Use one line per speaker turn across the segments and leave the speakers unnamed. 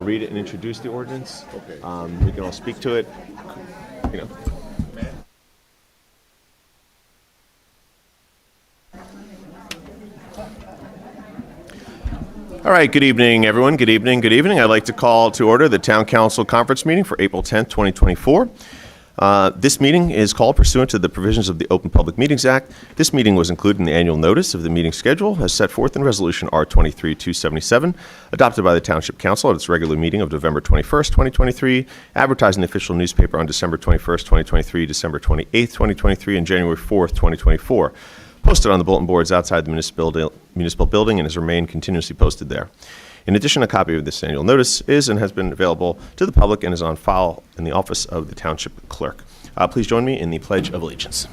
Read it and introduce the ordinance.
Okay.
We can all speak to it. You know. All right, good evening, everyone. Good evening, good evening. I'd like to call to order the Town Council Conference meeting for April 10th, 2024. This meeting is called pursuant to the provisions of the Open Public Meetings Act. This meeting was included in the annual notice of the meeting schedule as set forth in Resolution R-23-277, adopted by the Township Council at its regular meeting of November 21st, 2023, advertised in the official newspaper on December 21st, 2023, December 28th, 2023, and January 4th, 2024. Posted on the bulletin boards outside the municipal building and has remained continuously posted there. In addition, a copy of this annual notice is and has been available to the public and is on file in the office of the Township Clerk. Please join me in the Pledge of Allegiance.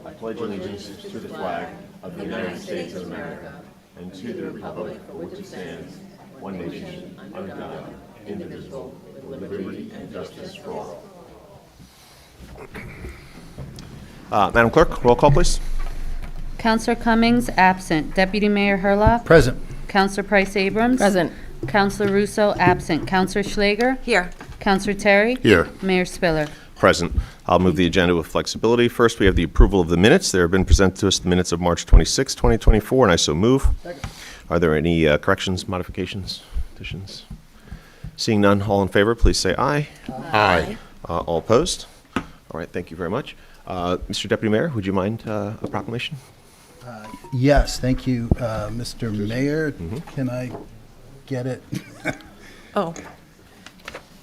I pledge allegiance to the flag of the United States of America and to the republic for which it stands, one nation, under God, indivisible, with liberty and justice for all. Madam Clerk, roll call, please.
Counselor Cummings, absent. Deputy Mayor Herlock?
Present.
Counselor Price Abrams?
Present.
Counselor Russo, absent. Counselor Schlager?
Here.
Counselor Terry?
Here.
Mayor Spiller?
Present. I'll move the agenda with flexibility. First, we have the approval of the minutes. There have been presented to us the minutes of March 26, 2024, and I so move. Second. Are there any corrections, modifications, additions? Seeing none, all in favor, please say aye.
Aye.
All opposed? All right, thank you very much. Mr. Deputy Mayor, would you mind a proclamation?
Yes, thank you, Mr. Mayor. Can I get it?
Oh.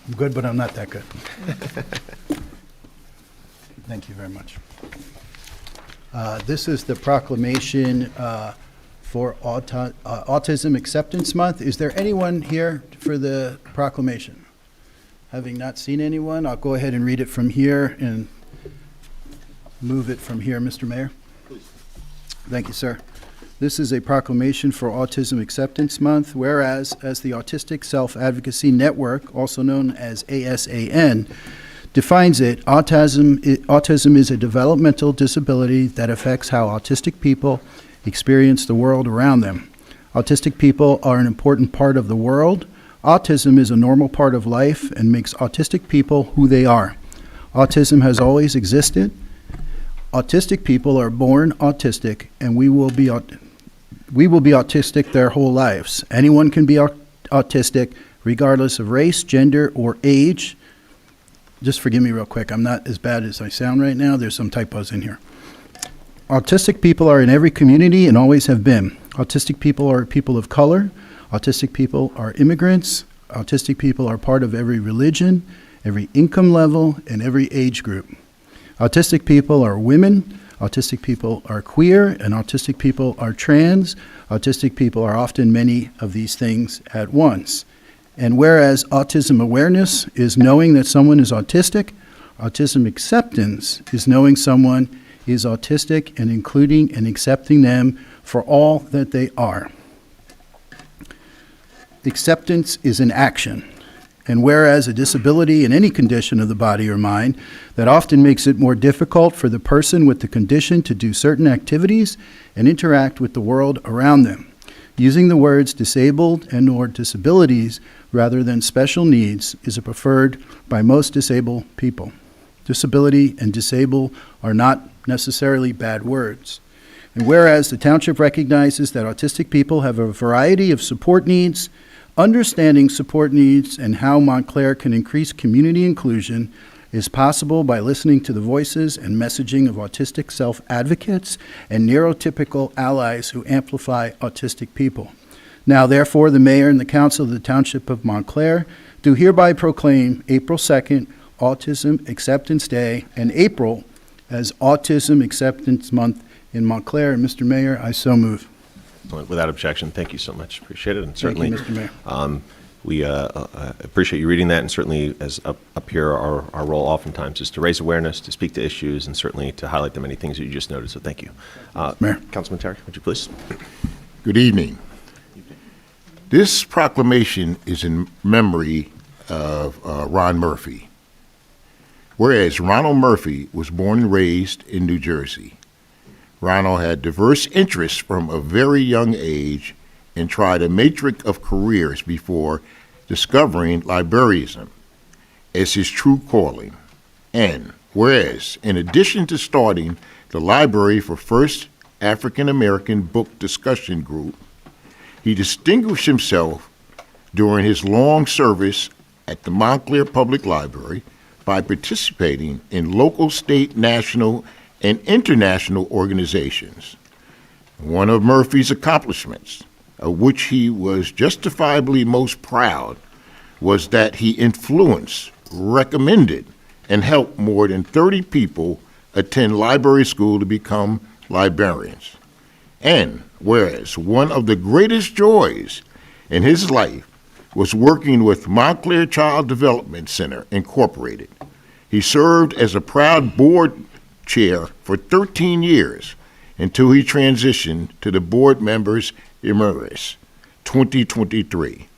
I'm good, but I'm not that good. Thank you very much. This is the proclamation for Autism Acceptance Month. Is there anyone here for the proclamation? Having not seen anyone, I'll go ahead and read it from here and move it from here, Mr. Mayor.
Please.
Thank you, sir. This is a proclamation for Autism Acceptance Month, whereas as the Autistic Self-Advocacy Network, also known as ASAN, defines it, autism is a developmental disability that affects how autistic people experience the world around them. Autistic people are an important part of the world. Autism is a normal part of life and makes autistic people who they are. Autism has always existed. Autistic people are born autistic, and we will be autistic their whole lives. Anyone can be autistic, regardless of race, gender, or age. Just forgive me real quick. I'm not as bad as I sound right now. There's some typos in here. Autistic people are in every community and always have been. Autistic people are people of color. Autistic people are immigrants. Autistic people are part of every religion, every income level, and every age group. Autistic people are women, autistic people are queer, and autistic people are trans. Autistic people are often many of these things at once. And whereas autism awareness is knowing that someone is autistic, autism acceptance is knowing someone is autistic and including and accepting them for all that they are. Acceptance is an action. And whereas a disability in any condition of the body or mind that often makes it more difficult for the person with the condition to do certain activities and interact with the world around them. Using the words disabled and/or disabilities rather than special needs is preferred by most disabled people. Disability and disable are not necessarily bad words. And whereas the township recognizes that autistic people have a variety of support needs, understanding support needs and how Montclair can increase community inclusion is possible by listening to the voices and messaging of autistic self-advocates and neurotypical allies who amplify autistic people. Now, therefore, the mayor and the council of the Township of Montclair do hereby proclaim April 2nd Autism Acceptance Day and April as Autism Acceptance Month in Montclair. And Mr. Mayor, I so move.
Without objection, thank you so much. Appreciate it. And certainly,
thank you, Mr. Mayor.
We appreciate you reading that, and certainly as up here, our role oftentimes is to raise awareness, to speak to issues, and certainly to highlight the many things that you just noted, so thank you.
Mayor.
Councilman Terry, would you please?
Good evening. This proclamation is in memory of Ron Murphy. Whereas Ronald Murphy was born and raised in New Jersey. Ronald had diverse interests from a very young age and tried a matrix of careers before discovering librarianism as his true calling. And whereas, in addition to starting the Library for First African American Book Discussion Group, he distinguished himself during his long service at the Montclair Public Library by participating in local, state, national, and international organizations. One of Murphy's accomplishments, of which he was justifiably most proud, was that he influenced, recommended, and helped more than 30 people attend library school to become librarians. And whereas one of the greatest joys in his life was working with Montclair Child Development Center, Incorporated. He served as a proud board chair for 13 years until he transitioned to the board members emeritus, 2023.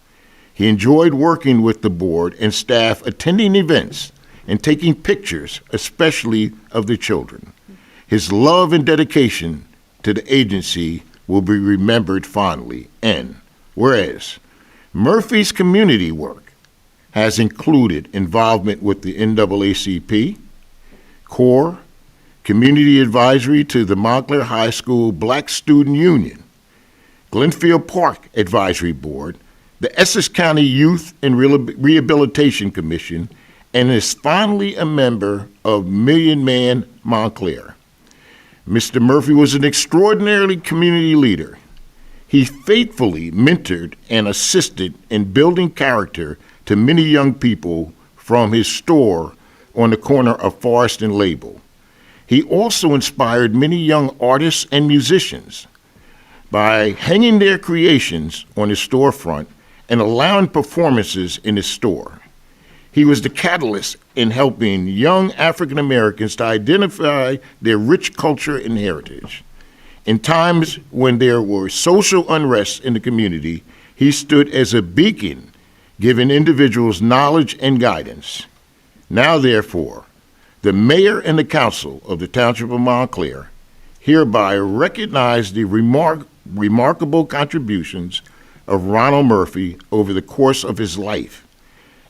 He enjoyed working with the board and staff, attending events and taking pictures, especially of the children. His love and dedication to the agency will be remembered fondly. And whereas Murphy's community work has included involvement with the NAACP, CORE, community advisory to the Montclair High School Black Student Union, Glenfield Park Advisory Board, the Essex County Youth and Rehabilitation Commission, and is finally a member of Million Man Montclair. Mr. Murphy was an extraordinarily community leader. He faithfully mentored and assisted in building character to many young people from his store on the corner of Forest and Label. He also inspired many young artists and musicians by hanging their creations on his storefront and allowing performances in his store. He was the catalyst in helping young African Americans to identify their rich culture and heritage. In times when there were social unrest in the community, he stood as a beacon, giving individuals knowledge and guidance. Now, therefore, the mayor and the council of the Township of Montclair hereby recognize the remarkable contributions of Ronald Murphy over the course of his life,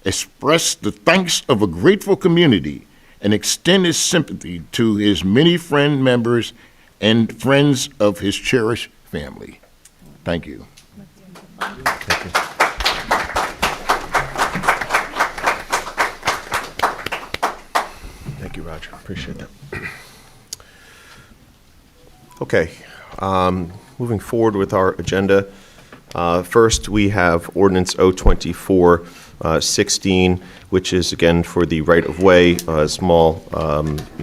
express the thanks of a grateful community, and extend his sympathy to his many friend members and friends of his cherished family. Thank you.
Thank you, Roger. Appreciate that. Okay, moving forward with our agenda. First, we have Ordinance O-24-16, which is, again, for the right-of-way, small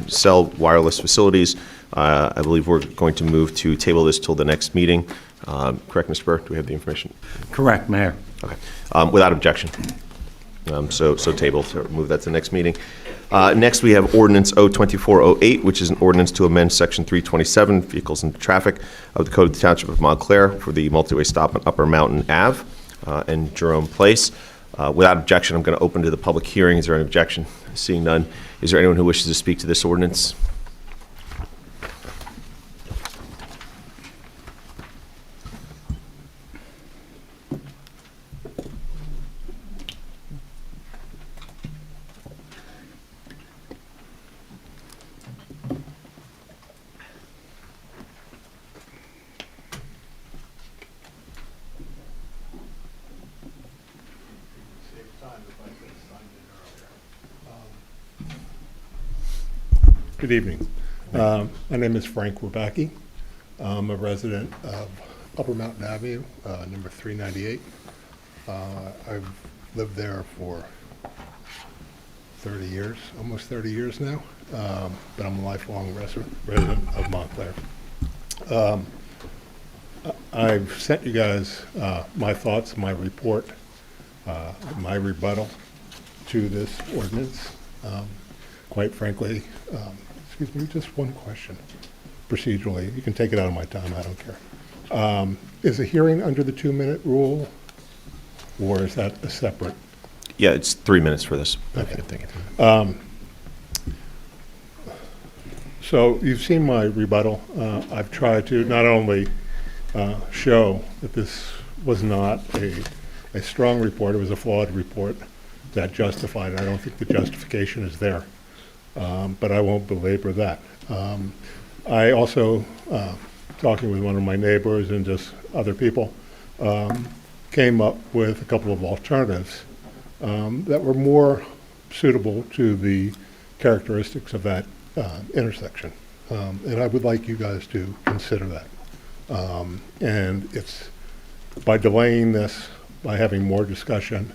cell wireless facilities. I believe we're going to move to table this till the next meeting. Correct, Mr. Burr? Do we have the information?
Correct, Mayor.
Okay. Without objection. So table, so move that to the next meeting. Next, we have Ordinance O-24-08, which is an ordinance to amend Section 327, Vehicles and Traffic, of the Code of the Township of Montclair for the multi-way stop on Upper Mountain Ave and Jerome Place. Without objection, I'm going to open to the public hearing. Is there an objection? Seeing none, is there anyone who wishes to speak to this ordinance?
Good evening. My name is Frank Wabacki. I'm a resident of Upper Mountain Avenue, number 398. I've lived there for 30 years, almost 30 years now, but I'm a lifelong resident of Montclair. I've sent you guys my thoughts, my report, my rebuttal to this ordinance. Quite frankly, excuse me, just one question procedurally. You can take it out of my time, I don't care. Is a hearing under the 2-minute rule, or is that a separate?
Yeah, it's 3 minutes for this.
Okay. So you've seen my rebuttal. I've tried to not only show that this was not a strong report. It was a flawed report that justified it. I don't think the justification is there, but I won't belabor that. I also, talking with one of my neighbors and just other people, came up with a couple of alternatives that were more suitable to the characteristics of that intersection. And I would like you guys to consider that. And it's, by delaying this, by having more discussion,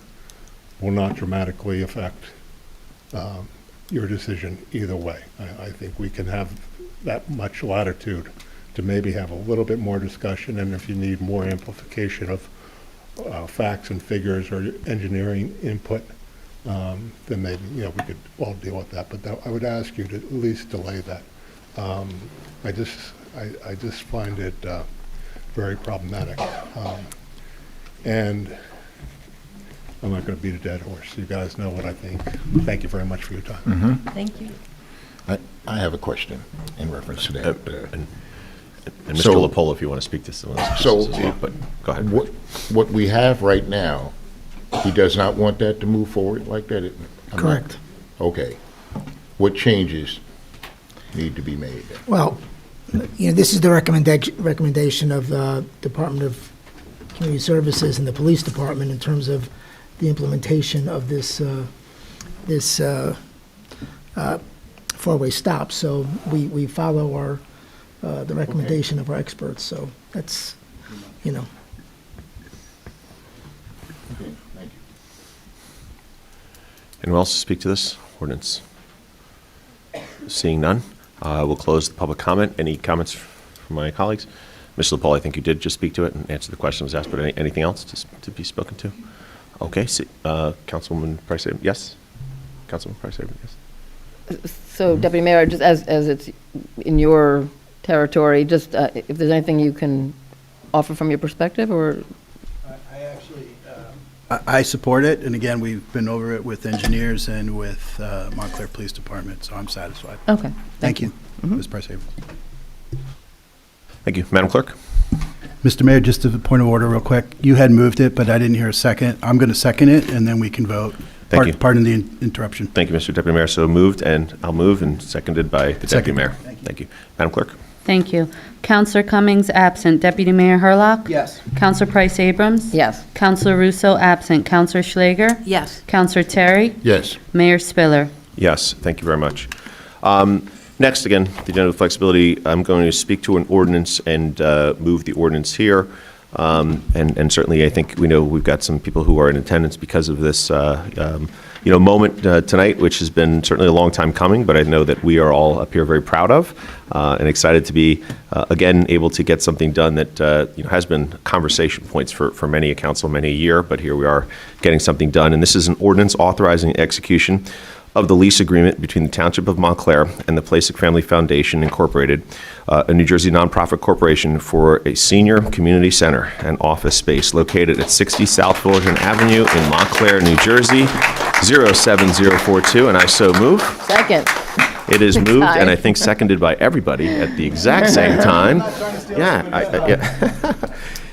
will not dramatically affect your decision either way. I think we can have that much latitude to maybe have a little bit more discussion, and if you need more amplification of facts and figures or engineering input, then maybe, we could all deal with that. But I would ask you to at least delay that. I just find it very problematic. And I'm not going to beat a dead horse. You guys know what I think. Thank you very much for your time.
Thank you.
I have a question in reference to that.
And Mr.
So-
Lepola, if you want to speak to some of this.
So,
But go ahead.
What we have right now, he does not want that to move forward like that?
Correct.
Okay. What changes need to be made?
Well, this is the recommendation of the Department of Community Services and the Police Department in terms of the implementation of this four-way stop. So we follow the recommendation of our experts. So that's,
Okay, thank you.
Anyone else to speak to this ordinance? Seeing none, we'll close the public comment. Any comments from my colleagues? Mr. Lepola, I think you did just speak to it and answer the question that was asked, but anything else to be spoken to? Okay, Councilwoman Price, yes? Councilman Price, yes?
So, Deputy Mayor, just as it's in your territory, just if there's anything you can offer from your perspective, or?
I support it, and again, we've been over it with engineers and with Montclair Police Department, so I'm satisfied.
Okay.
Thank you, Ms. Price Abrams.
Thank you. Madam Clerk?
Mr. Mayor, just a point of order real quick. You had moved it, but I didn't hear a second. I'm going to second it, and then we can vote.
Thank you.
Pardon the interruption.
Thank you, Mr. Deputy Mayor. So moved, and I'll move, and seconded by the Deputy
Second.
Mayor. Thank you. Madam Clerk?
Thank you. Counselor Cummings, absent. Deputy Mayor Hurlock?
Yes.
Counselor Price Abrams?
Yes.
Counselor Russo, absent. Counselor Schlager?
Yes.
Counselor Terry?
Yes.
Mayor Spiller?
Yes, thank you very much. Next, again, the agenda of flexibility, I'm going to speak to an ordinance and move the ordinance here. And certainly, I think we know we've got some people who are in attendance because of this, moment tonight, which has been certainly a long time coming, but I know that we are all up here very proud of and excited to be, again, able to get something done that, has been conversation points for many a council, many a year, but here we are getting something done. And this is an ordinance authorizing execution of the lease agreement between the Township of Montclair and the Placek Family Foundation Incorporated, a New Jersey nonprofit corporation, for a senior community center and office space located at 60 South Fullerton Avenue in Montclair, New Jersey, 07042, and I so move.
Second.
It is moved, and I
Aye.
think seconded by everybody at the exact same time. Yeah.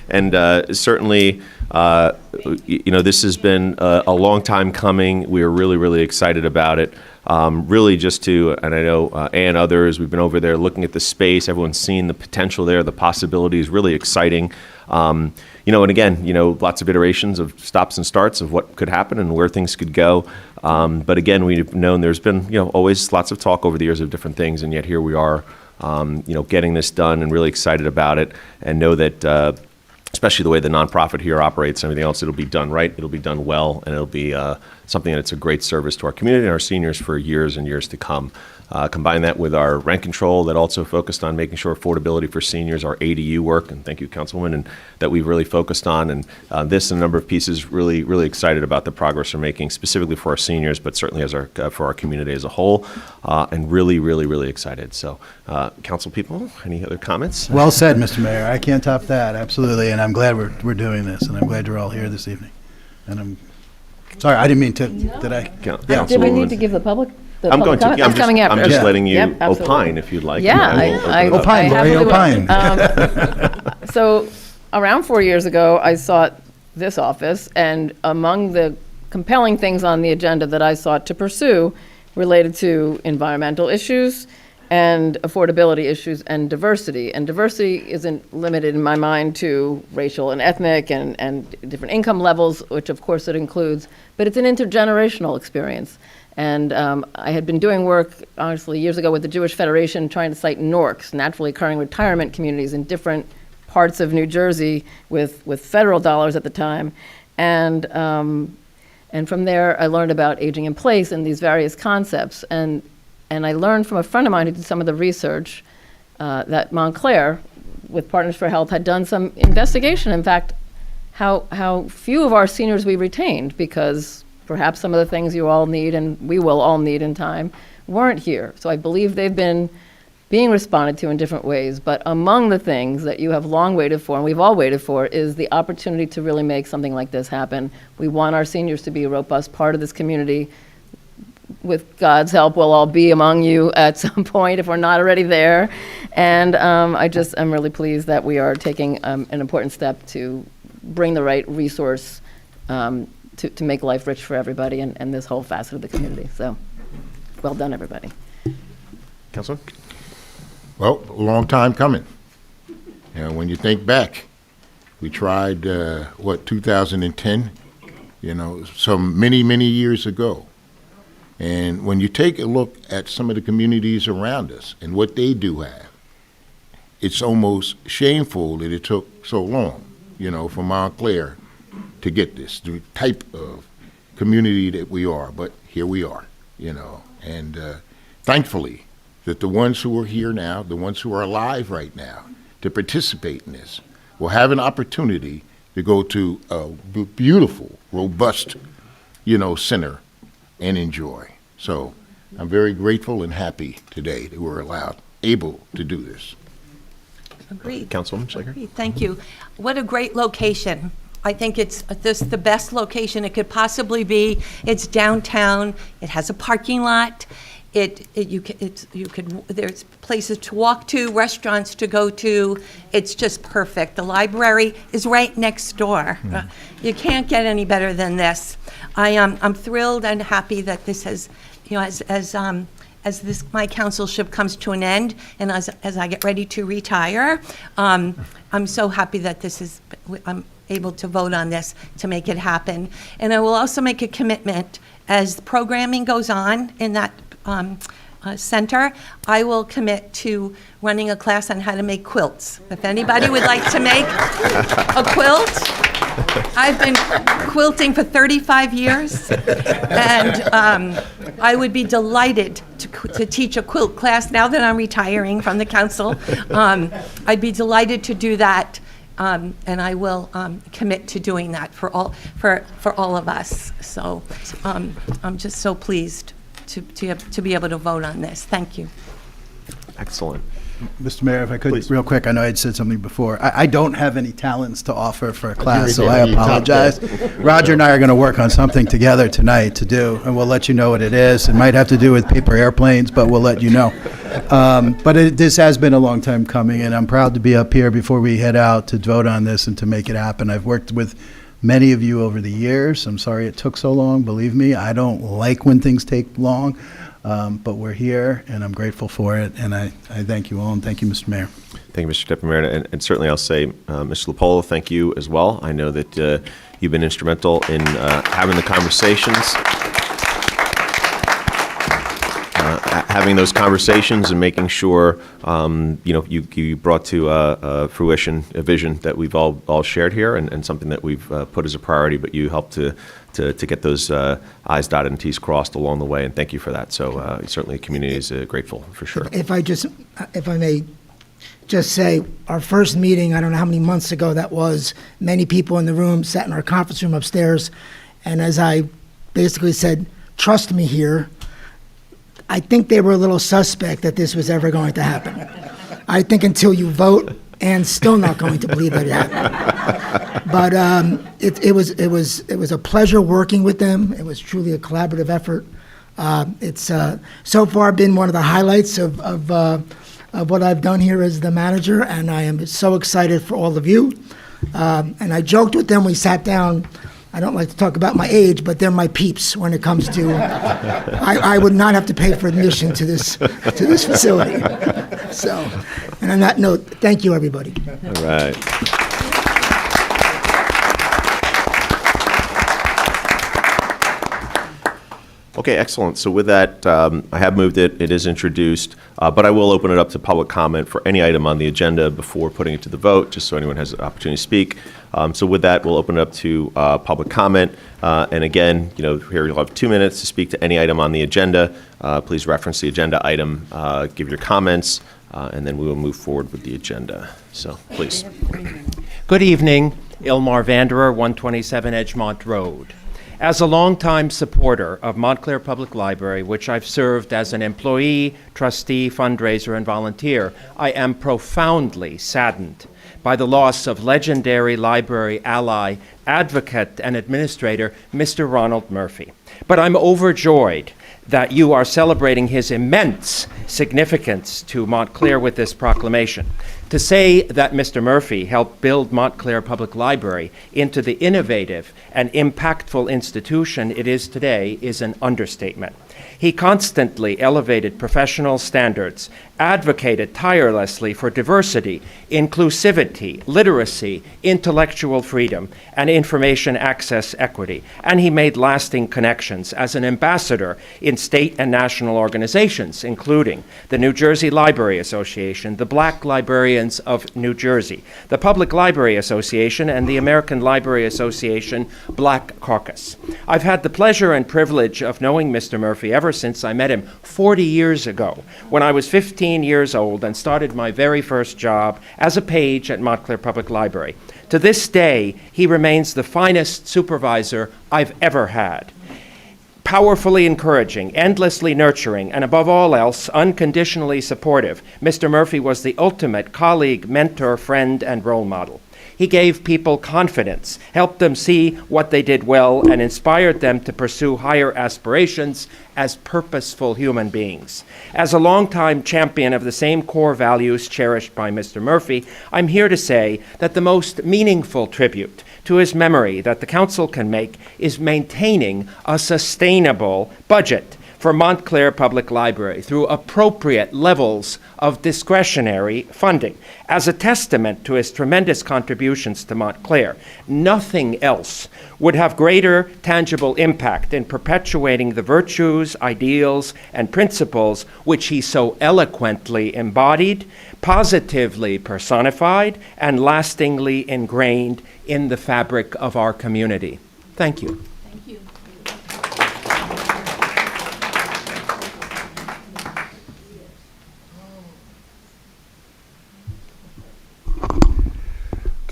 And certainly, this has been a long time coming. We are really, really excited about it. Really just to, and I know and others, we've been over there looking at the space. Everyone's seen the potential there, the possibilities, really exciting. And again, lots of iterations of stops and starts of what could happen and where things could go. But again, we've known there's been, always lots of talk over the years of different things, and yet here we are, getting this done and really excited about it, and know that especially the way the nonprofit here operates and everything else, it'll be done right, it'll be done well, and it'll be something that's a great service to our community and our seniors for years and years to come. Combine that with our rent control that also focused on making sure affordability for seniors, our ADU work, and thank you, Councilwoman, and that we've really focused on. And this and a number of pieces, really, really excited about the progress we're making, specifically for our seniors, but certainly as for our community as a whole, and really, really, really excited. So, council people, any other comments?
Well said, Mr. Mayor. I can't top that, absolutely, and I'm glad we're doing this, and I'm glad you're all here this evening. And I'm sorry, I didn't mean to, did I?
Did we need to give the public?
I'm going to. Yeah,
That's coming after.
I'm just
Okay.
letting you
Yep, absolutely.
opine if you'd like.
Yeah,
and I will open it up.
Opine, Lori,
happily will.
opine.
So, around 4 years ago, I sought this office, and among the compelling things on the agenda that I sought to pursue related to environmental issues and affordability issues and diversity. And diversity isn't limited in my mind to racial and ethnic and different income levels, which of course it includes, but it's an intergenerational experience. And I had been doing work, honestly, years ago with the Jewish Federation, trying to cite NORCs, naturally occurring retirement communities in different parts of New Jersey with federal dollars at the time. And from there, I learned about aging in place and these various concepts. And I learned from a friend of mine who did some of the research that Montclair, with Partners for Health, had done some investigation. In fact, how few of our seniors we retained, because perhaps some of the things you all need and we will all need in time weren't here. So I believe they've been being responded to in different ways. But among the things that you have long waited for, and we've all waited for, is the opportunity to really make something like this happen. We want our seniors to be a robust part of this community. With God's help, we'll all be among you at some point if we're not already there. And I'm really pleased that we are taking an important step to bring the right resource to make life rich for everybody and this whole facet of the community. So, well done, everybody.
Councilman?
Well, a long time coming. When you think back, we tried, 2010, some many, many years ago. And when you take a look at some of the communities around us and what they do have, it's almost shameful that it took so long, for Montclair to get this, the type of community that we are. But here we are, and thankfully that the ones who are here now, the ones who are alive right now to participate in this, will have an opportunity to go to a beautiful, robust, center and enjoy. So I'm very grateful and happy today that we're able to do this.
Agreed.
Councilwoman Schlager?
Agreed. Thank you. What a great location. I think it's the best location it could possibly be. It's downtown. It has a parking lot. There's places to walk to, restaurants to go to. It's just perfect. The library is right next door. You can't get any better than this. I'm thrilled and happy that this has, as this my councilship comes to an end, and as I get ready to retire, I'm so happy that I'm able to vote on this to make it happen. And I will also make a commitment as the programming goes on in that center. I will commit to running a class on how to make quilts. If anybody would like to make a quilt, I've been quilting for 35 years, and I would be delighted to teach a quilt class now that I'm retiring from the council. I'd be delighted to do that, and I will commit to doing that for all of us. So I'm just so pleased to be able to vote on this. Thank you.
Excellent.
Mr. Mayor, if I could,
Please.
real quick, I know I had said something before. I don't have any talents to offer for a class, so
right
I
there. You topped
apologize. Roger and I are going to work on something together tonight to do, and we'll let you know what it is. It might have to do with paper airplanes, but we'll let you know. This has been a long time coming, and I'm proud to be up here before we head out to vote on this and to make it happen. I've worked with many of you over the years. I'm sorry it took so long. Believe me, I don't like when things take long. But we're here, and I'm grateful for it, and I thank you all, and thank you, Mr. Mayor.
Thank you, Mr. Deputy Mayor. And certainly I'll say, Mr. Lopolo, thank you as well. I know that you've been instrumental in having the conversations, having those conversations and making sure, you brought to fruition a vision that we've all shared here and something that we've put as a priority, but you helped to get those I's dotted and T's crossed along the way, and thank you for that. So certainly the community is grateful, for sure.
If I may just say, our first meeting, I don't know how many months ago that was, many people in the room sat in our conference room upstairs, and as I basically said, trust me here, I think they were a little suspect that this was ever going to happen. I think until you vote, and still not going to believe that it happened. But it was a pleasure working with them. It was truly a collaborative effort. It's so far been one of the highlights of what I've done here as the manager, and I am so excited for all of you. And I joked with them, we sat down. I don't like to talk about my age, but they're my peeps when it comes to, I would not have to pay for admission to this facility. So, and on that note, thank you, everybody.
All right. Okay, excellent. So with that, I have moved it. It is introduced, but I will open it up to public comment for any item on the agenda before putting it to the vote, just so anyone has an opportunity to speak. So with that, we'll open it up to public comment. And again, here you'll have 2 minutes to speak to any item on the agenda. Please reference the agenda item, give your comments, and then we will move forward with the agenda. So please.
Good evening, Ilmar Vanderer, 127 Edgemont Road. As a longtime supporter of Montclair Public Library, which I've served as an employee, trustee, fundraiser, and volunteer, I am profoundly saddened by the loss of legendary library ally, advocate, and administrator, Mr. Ronald Murphy. But I'm overjoyed that you are celebrating his immense significance to Montclair with this proclamation. To say that Mr. Murphy helped build Montclair Public Library into the innovative and impactful institution it is today is an understatement. He constantly elevated professional standards, advocated tirelessly for diversity, inclusivity, literacy, intellectual freedom, and information access equity, and he made lasting connections as an ambassador in state and national organizations, including the New Jersey Library Association, the Black Librarians of New Jersey, the Public Library Association, and the American Library Association Black Caucus. I've had the pleasure and privilege of knowing Mr. Murphy ever since I met him 40 years ago, when I was 15 years old and started my very first job as a page at Montclair Public Library. To this day, he remains the finest supervisor I've ever had. Powerfully encouraging, endlessly nurturing, and above all else, unconditionally supportive, Mr. Murphy was the ultimate colleague, mentor, friend, and role model. He gave people confidence, helped them see what they did well, and inspired them to pursue higher aspirations as purposeful human beings. As a longtime champion of the same core values cherished by Mr. Murphy, I'm here to say that the most meaningful tribute to his memory that the council can make is maintaining a sustainable budget for Montclair Public Library through appropriate levels of discretionary funding. As a testament to his tremendous contributions to Montclair, nothing else would have greater tangible impact in perpetuating the virtues, ideals, and principles which he so eloquently embodied, positively personified, and lastingly ingrained in the fabric of our community. Thank you.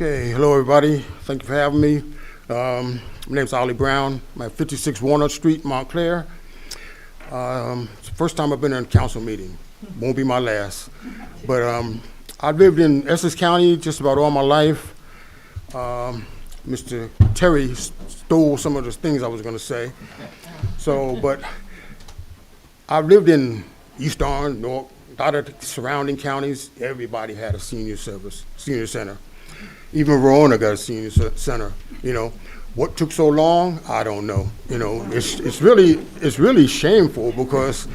Okay, hello everybody. Thank you for having me. My name's Ollie Brown. I'm at 56 Walnut Street, Montclair. It's the first time I've been in a council meeting. Won't be my last. But I've lived in Essex County just about all my life. Mr. Terry stole some of the things I was going to say. But I've lived in East Orange, North, a lot of the surrounding counties. Everybody had a senior center. Even Verona got a senior center. What took so long? I don't know. It's really shameful because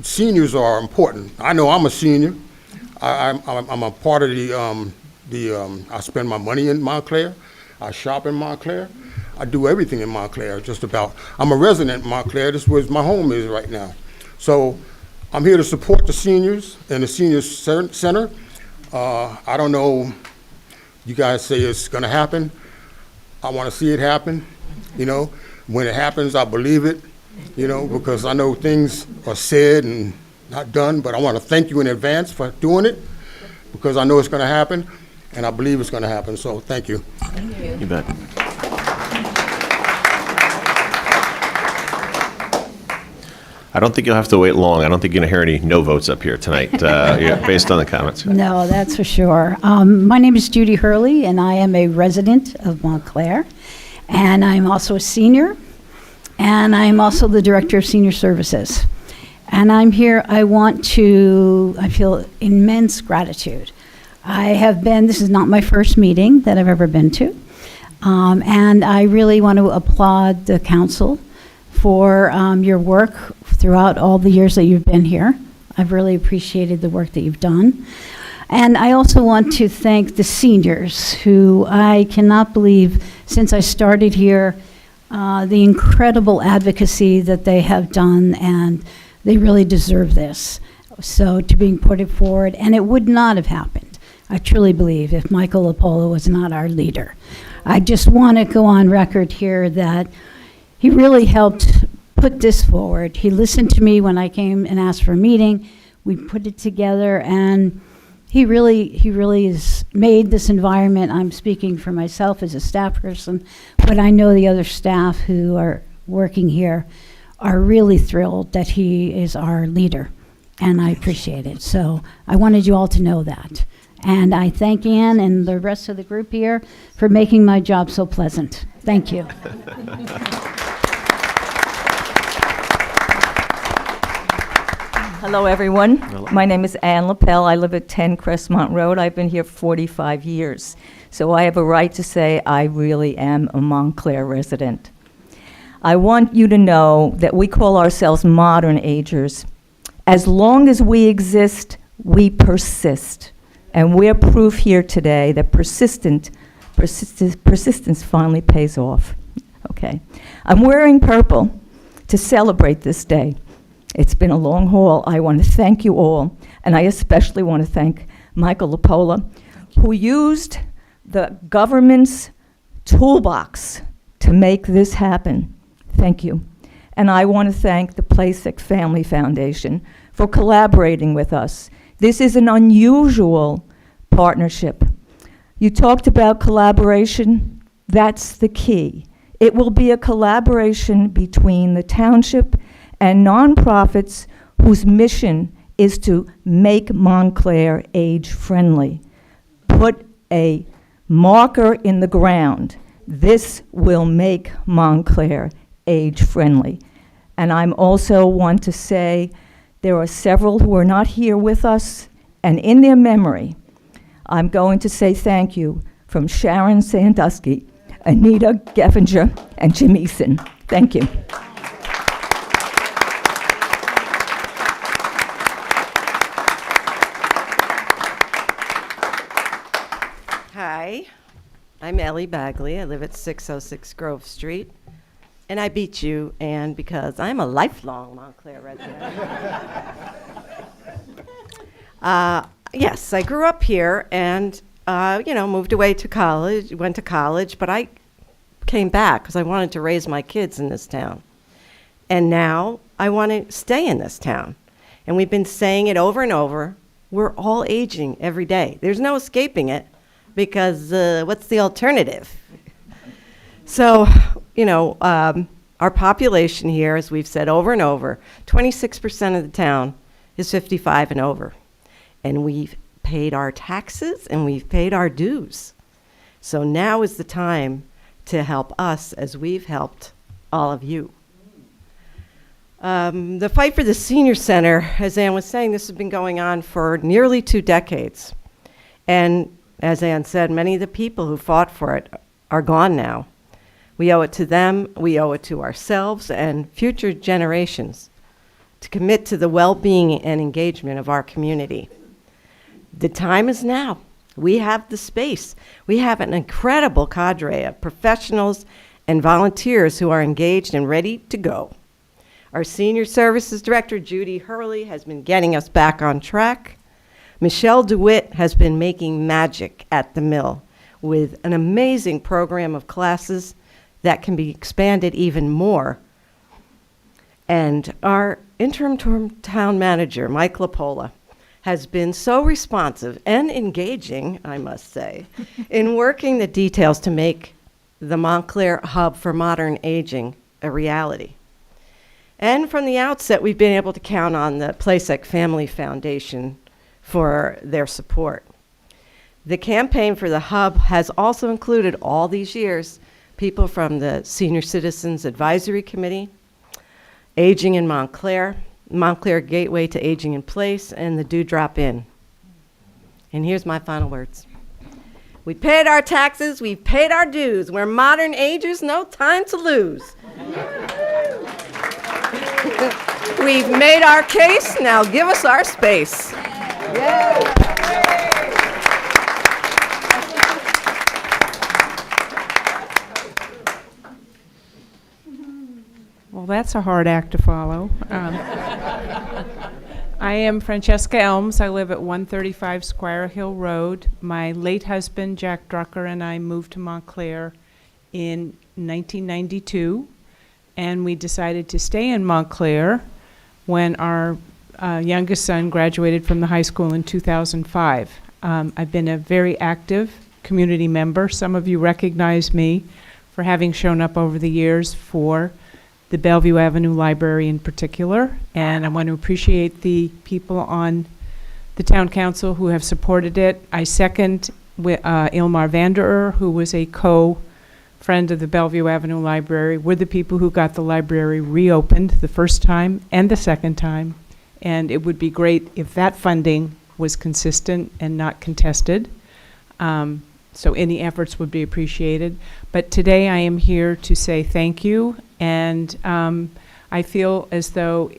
seniors are important. I know I'm a senior. I'm a part of I spend my money in Montclair. I shop in Montclair. I do everything in Montclair, just about. I'm a resident in Montclair. This is where my home is right now. So I'm here to support the seniors and the senior center. I don't know. You guys say it's going to happen. I want to see it happen. When it happens, I believe it, because I know things are said and not done, but I want to thank you in advance for doing it because I know it's going to happen and I believe it's going to happen. So thank you.
Thank you. You bet. I don't think you'll have to wait long. I don't think you're going to hear any no votes up here tonight, based on the comments.
No, that's for sure. My name is Judy Hurley, and I am a resident of Montclair, and I'm also a senior, and I'm also the Director of Senior Services. And I'm here, I feel immense gratitude This is not my first meeting that I've ever been to. And I really want to applaud the council for your work throughout all the years that you've been here. I've really appreciated the work that you've done. And I also want to thank the seniors, who I cannot believe, since I started here, the incredible advocacy that they have done, and they really deserve this. So to being put it forward, and it would not have happened, I truly believe, if Michael Lapola was not our leader. I just want to go on record here that he really helped put this forward. He listened to me when I came and asked for a meeting. We put it together, and he really has made this environment. I'm speaking for myself as a staff person, but I know the other staff who are working here are really thrilled that he is our leader, and I appreciate it. So I wanted you all to know that. And I thank Ann and the rest of the group here for making my job so pleasant. Thank you.
Hello, everyone. My name is Ann Lapel. I live at 10 Crestmont Road. I've been here 45 years. So I have a right to say I really am a Montclair resident. I want you to know that we call ourselves modern agers. As long as we exist, we persist. And we're proof here today that persistence finally pays off. Okay. I'm wearing purple to celebrate this day. It's been a long haul. I want to thank you all, and I especially want to thank Michael Lapola, who used the government's toolbox to make this happen. Thank you. And I want to thank the Placek Family Foundation for collaborating with us. This is an unusual partnership. You talked about collaboration. That's the key. It will be a collaboration between the township and nonprofits whose mission is to make Montclair age-friendly. Put a marker in the ground. This will make Montclair age-friendly. And I'm also want to say there are several who are not here with us, and in their memory, I'm going to say thank you from Sharon Sandusky, Anita Geffinger, and Jim Eason. Thank you.
Hi, I'm Ellie Bagley. I live at 606 Grove Street. And I beat you, Ann, because I'm a lifelong Montclair resident. Yes, I grew up here and, moved away to college, went to college, but I came back because I wanted to raise my kids in this town. And now I want to stay in this town. And we've been saying it over and over. We're all aging every day. There's no escaping it. Because what's the alternative? So, our population here, as we've said over and over, 26% of the town is 55 and over. And we've paid our taxes and we've paid our dues. So now is the time to help us as we've helped all of you. The fight for the senior center, as Ann was saying, this has been going on for nearly 2 decades. And as Ann said, many of the people who fought for it are gone now. We owe it to them, we owe it to ourselves and future generations to commit to the well-being and engagement of our community. The time is now. We have the space. We have an incredible cadre of professionals and volunteers who are engaged and ready to go. Our Senior Services Director, Judy Hurley, has been getting us back on track. Michelle DeWitt has been making magic at the mill with an amazing program of classes that can be expanded even more. And our interim town manager, Mike Lapola, has been so responsive and engaging, I must say, in working the details to make the Montclair Hub for Modern Aging a reality. And from the outset, we've been able to count on the Placek Family Foundation for their support. The campaign for the hub has also included all these years people from the Senior Citizens Advisory Committee, Aging in Montclair, Montclair Gateway to Aging in Place, and the Dewdrop Inn. And here's my final words. We paid our taxes, we've paid our dues. We're modern agers, no time to lose. We've made our case, now give us our space.
Well, that's a hard act to follow. I am Francesca Elms. I live at 135 Squire Hill Road. My late husband, Jack Drucker, and I moved to Montclair in 1992, and we decided to stay in Montclair when our youngest son graduated from the high school in 2005. I've been a very active community member. Some of you recognize me for having shown up over the years for the Bellevue Avenue Library in particular, and I want to appreciate the people on the town council who have supported it. I second Ilmar Vanderer, who was a co-friend of the Bellevue Avenue Library. We're the people who got the library reopened the first time and the second time, and it would be great if that funding was consistent and not contested. So any efforts would be appreciated. But today I am here to say thank you, and I feel as though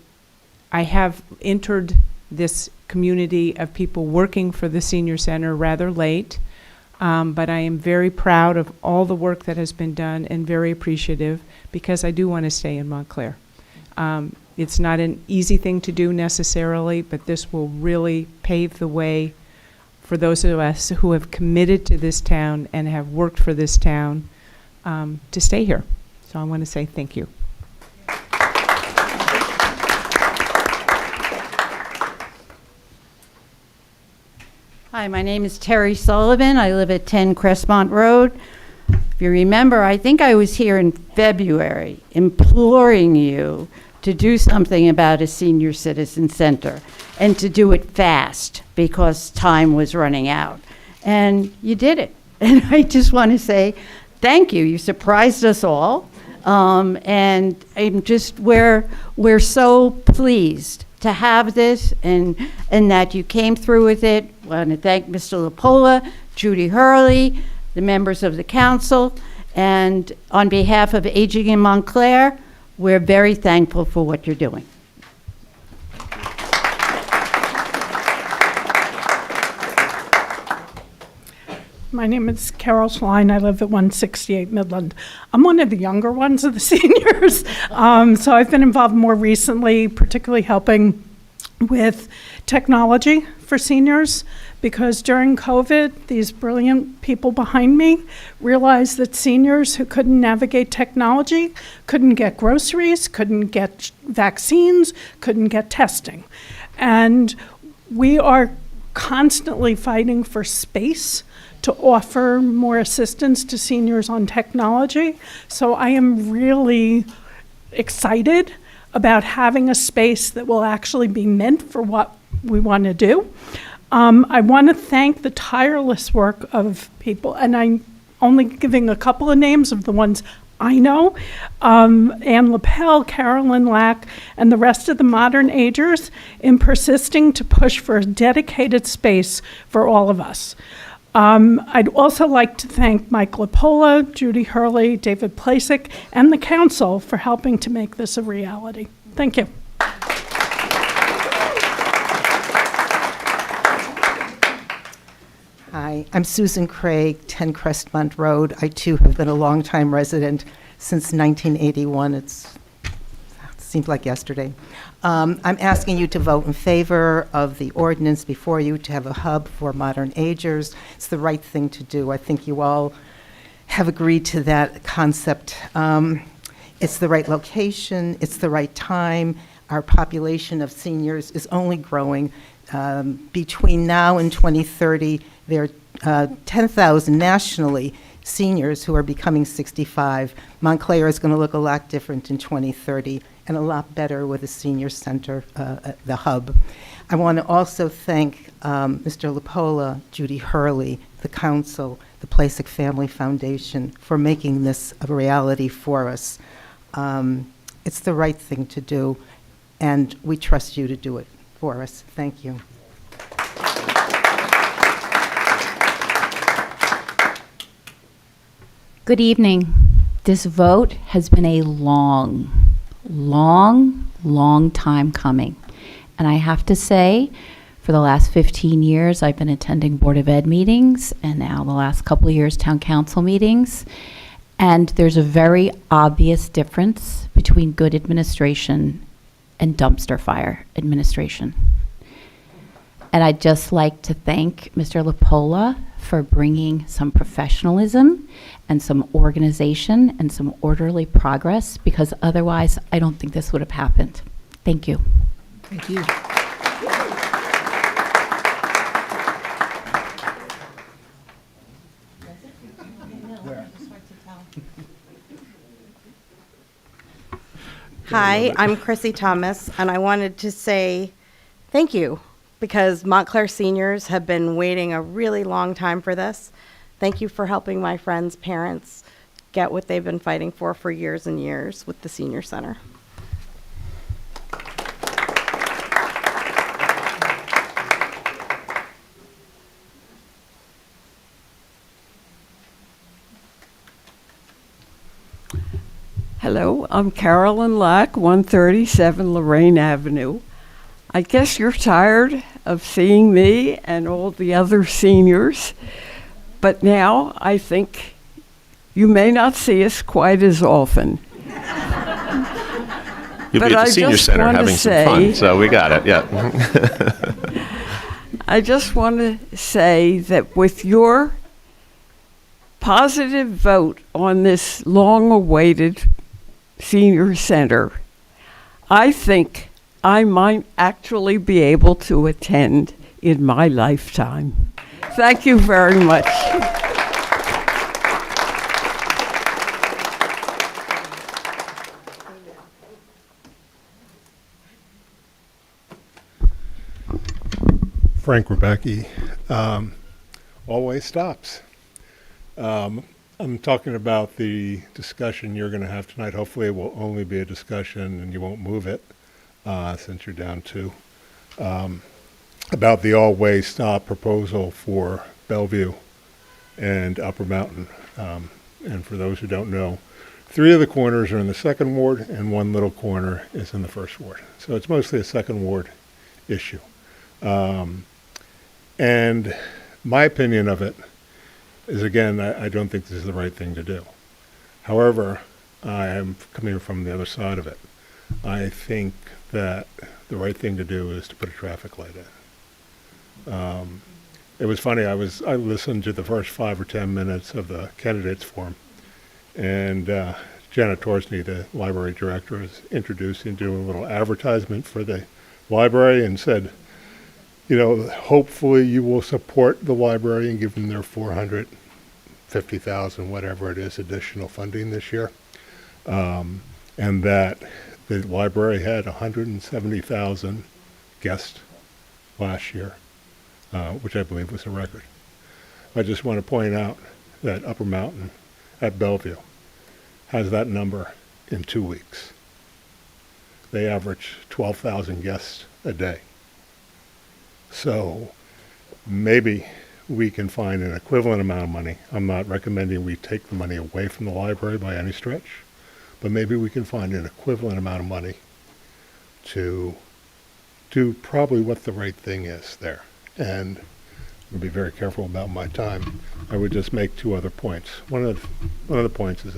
I have entered this community of people working for the senior center rather late, but I am very proud of all the work that has been done and very appreciative because I do want to stay in Montclair. It's not an easy thing to do necessarily, but this will really pave the way for those of us who have committed to this town and have worked for this town to stay here. So I want to say thank you.
Hi, my name is Terry Sullivan. I live at 10 Crestmont Road. If you remember, I think I was here in February imploring you to do something about a senior citizen center and to do it fast because time was running out. And you did it. And I just want to say thank you. You surprised us all. And I'm just, we're so pleased to have this and that you came through with it. I want to thank Mr. LaPola, Judy Hurley, the members of the council, and on behalf of Aging in Montclair, we're very thankful for what you're doing.
My name is Carol Schlein. I live at 168 Midland. I'm one of the younger ones of the seniors. So I've been involved more recently, particularly helping with technology for seniors, because during COVID, these brilliant people behind me realized that seniors who couldn't navigate technology couldn't get groceries, couldn't get vaccines, couldn't get testing. And we are constantly fighting for space to offer more assistance to seniors on technology. So I am really excited about having a space that will actually be meant for what we want to do. I want to thank the tireless work of people, and I'm only giving a couple of names of the ones I know. Ann Lapel, Carolyn Lack, and the rest of the modern agers in persisting to push for a dedicated space for all of us. I'd also like to thank Mike LaPola, Judy Hurley, David Placek, and the council for helping to make this a reality. Thank you.
Hi, I'm Susan Craig, 10 Crestmont Road. I too have been a longtime resident since 1981. It seems like yesterday. I'm asking you to vote in favor of the ordinance before you to have a hub for modern agers. It's the right thing to do. I think you all have agreed to that concept. It's the right location, it's the right time. Our population of seniors is only growing. Between now and 2030, there are 10,000 nationally seniors who are becoming 65. Montclair is going to look a lot different in 2030 and a lot better with a senior center, the hub. I want to also thank Mr. LaPola, Judy Hurley, the council, the Placek Family Foundation for making this a reality for us. It's the right thing to do, and we trust you to do it for us. Thank you.
Good evening. This vote has been a long time coming. And I have to say, for the last 15 years, I've been attending Board of Ed meetings, and now the last couple of years, Town Council meetings. And there's a very obvious difference between good administration and dumpster fire administration. And I'd just like to thank Mr. Lapola for bringing some professionalism and some organization and some orderly progress, because otherwise I don't think this would have happened. Thank you.
Thank you.
Hi, I'm Chrissy Thomas, and I wanted to say thank you, because Montclair seniors have been waiting a really long time for this. Thank you for helping my friends' parents get what they've been fighting for years and years with the senior center.
Hello, I'm Carolyn Lack, 137 Lorraine Avenue. I guess you're tired of seeing me and all the other seniors, but now I think you may not see us quite as often.
You'll
But
be at
I
the senior
just
center
wanna
having some fun,
say-
so we got it, yeah.
I just want to say that with your positive vote on this long-awaited senior center, I think I might actually be able to attend in my lifetime. Thank you very much.
Frank Rebecki, always stops. I'm talking about the discussion you're going to have tonight. Hopefully it will only be a discussion and you won't move it, since you're down to, about the all-way stop proposal for Bellevue and Upper Mountain. And for those who don't know, 3 of the corners are in the 2nd ward and 1 little corner is in the 1st ward. So it's mostly a 2nd ward issue. And my opinion of it is, again, I don't think this is the right thing to do. However, I am coming from the other side of it. I think that the right thing to do is to put a traffic light in. It was funny, I listened to the first 5 or 10 minutes of the candidates forum, and Janet Torsney, the library director, was introducing, doing a little advertisement for the library and said, you know, hopefully you will support the library and give them their $450,000, whatever it is, additional funding this year. And that the library had 170,000 guests last year, which I believe was a record. I just want to point out that Upper Mountain at Bellevue has that number in 2 weeks. They average 12,000 guests a day. So maybe we can find an equivalent amount of money. I'm not recommending we take the money away from the library by any stretch, but maybe we can find an equivalent amount of money to do probably what the right thing is there. And I'll be very careful about my time. I would just make 2 other points. One of the points is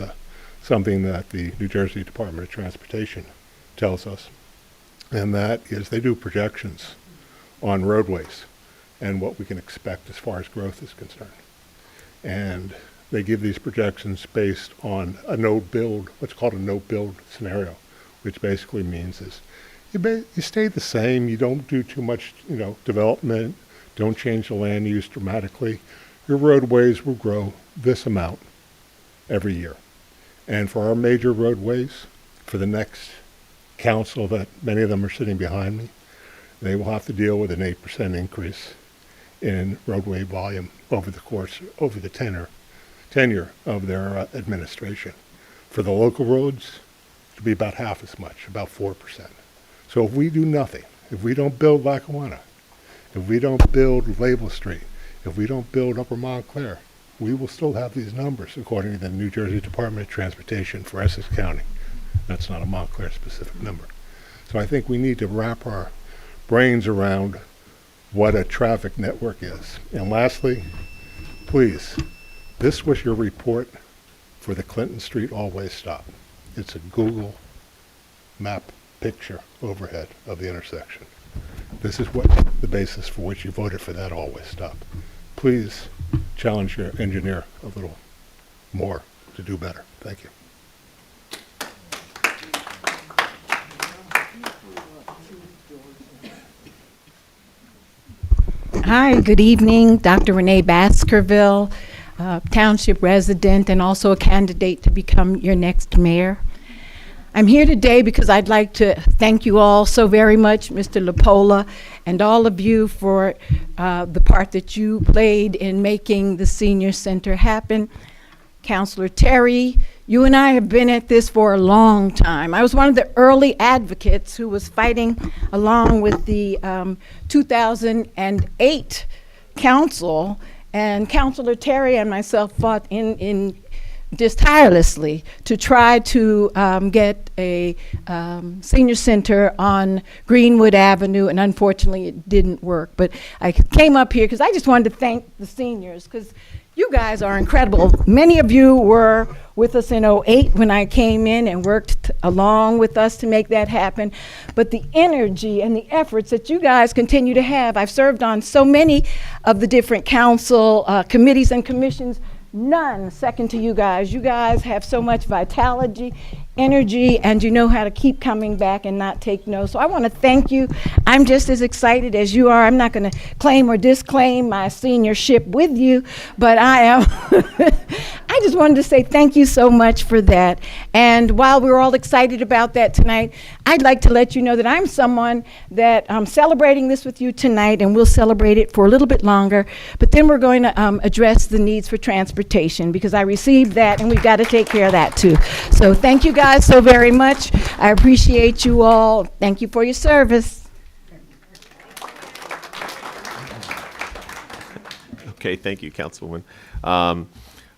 something that the New Jersey Department of Transportation tells us, and that is they do projections on roadways and what we can expect as far as growth is concerned. And they give these projections based on a no-build, what's called a no-build scenario, which basically means is you stay the same, you don't do too much, development, don't change the land use dramatically. Your roadways will grow this amount every year. And for our major roadways, for the next council that many of them are sitting behind me, they will have to deal with an 8% increase in roadway volume over the tenure of their administration. For the local roads, it'll be about half as much, about 4%. So if we do nothing, if we don't build Lackawanna, if we don't build Label Street, if we don't build Upper Montclair, we will still have these numbers according to the New Jersey Department of Transportation for Essex County. That's not a Montclair specific number. So I think we need to wrap our brains around what a traffic network is. And lastly, please, this was your report for the Clinton Street all-way stop. It's a Google map picture overhead of the intersection. This is what the basis for which you voted for that all-way stop. Please challenge your engineer a little more to do better. Thank you.
Hi, good evening. Dr. Renee Baskerville, Township resident and also a candidate to become your next mayor. I'm here today because I'd like to thank you all so very much, Mr. Lapola, and all of you for the part that you played in making the senior center happen. Councilor Terry, you and I have been at this for a long time. I was one of the early advocates who was fighting along with the 2008 council, and Councilor Terry and myself fought in just tirelessly to try to get a senior center on Greenwood Avenue, and unfortunately it didn't work. But I came up here because I just wanted to thank the seniors, because you guys are incredible. Many of you were with us in '08 when I came in and worked along with us to make that happen. But the energy and the efforts that you guys continue to have, I've served on so many of the different council committees and commissions, none second to you guys. You guys have so much vitality, energy, and you know how to keep coming back and not take no. So I want to thank you. I'm just as excited as you are. I'm not going to claim or disclaim my seniorship with you, but I am. I just wanted to say thank you so much for that. And while we're all excited about that tonight, I'd like to let you know that I'm someone that I'm celebrating this with you tonight, and we'll celebrate it for a little bit longer. But then we're going to address the needs for transportation, because I received that, and we've got to take care of that too. So thank you guys so very much. I appreciate you all. Thank you for your service.
Okay, thank you, Councilwoman.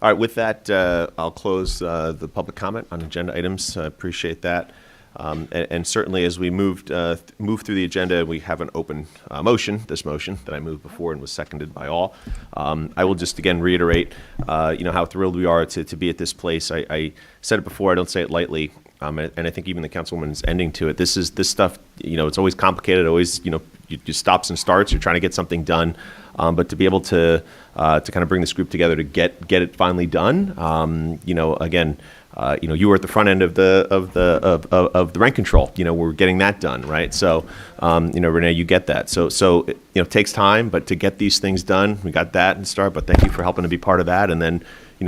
All right, with that, I'll close the public comment on agenda items. I appreciate that. And certainly as we move through the agenda, we have an open motion, this motion that I moved before and was seconded by all. I will just again reiterate, how thrilled we are to be at this place. I said it before, I don't say it lightly, and I think even the councilwoman's ending to it. This stuff, it's always complicated, always, you stops and starts, you're trying to get something done. But to be able to kind of bring this group together to get it finally done, again, you were at the front end of the rent control. We're getting that done, right? So, Renee, you get that. So it takes time, but to get these things done, we got that and start. But thank you for helping to be part of that, and then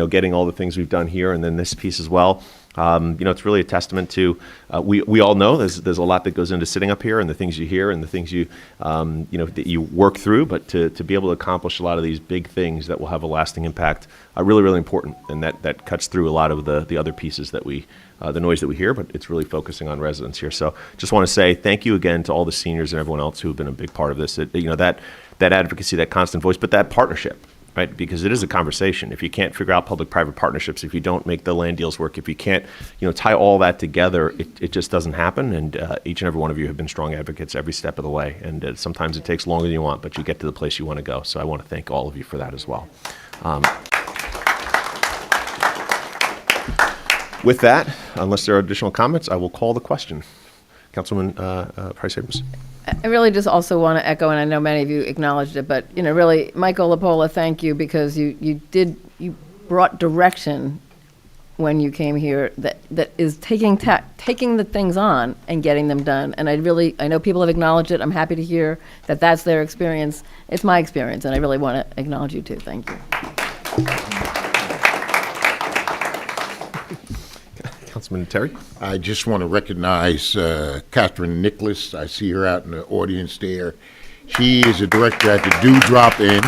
getting all the things we've done here, and then this piece as well. It's really a testament to, we all know there's a lot that goes into sitting up here and the things you hear and the things you, that you work through, but to be able to accomplish a lot of these big things that will have a lasting impact, really, really important. And that cuts through a lot of the other pieces that the noise that we hear, but it's really focusing on residents here. So just want to say thank you again to all the seniors and everyone else who have been a big part of this. That advocacy, that constant voice, but that partnership. Right, because it is a conversation. If you can't figure out public-private partnerships, if you don't make the land deals work, if you can't, tie all that together, it just doesn't happen. And each and every one of you have been strong advocates every step of the way. And sometimes it takes longer than you want, but you get to the place you want to go. So I want to thank all of you for that as well. With that, unless there are additional comments, I will call the question. Councilman Price-Abrams.
I really just also want to echo, and I know many of you acknowledged it, but, really, Michael Lapola, thank you, because you brought direction when you came here that is taking the things on and getting them done. And I know people have acknowledged it. I'm happy to hear that that's their experience. It's my experience, and I really want to acknowledge you too. Thank you.
Councilman Terry.
I just want to recognize Catherine Nicholas. I see her out in the audience there. She is a director at the Dewdrop Inn,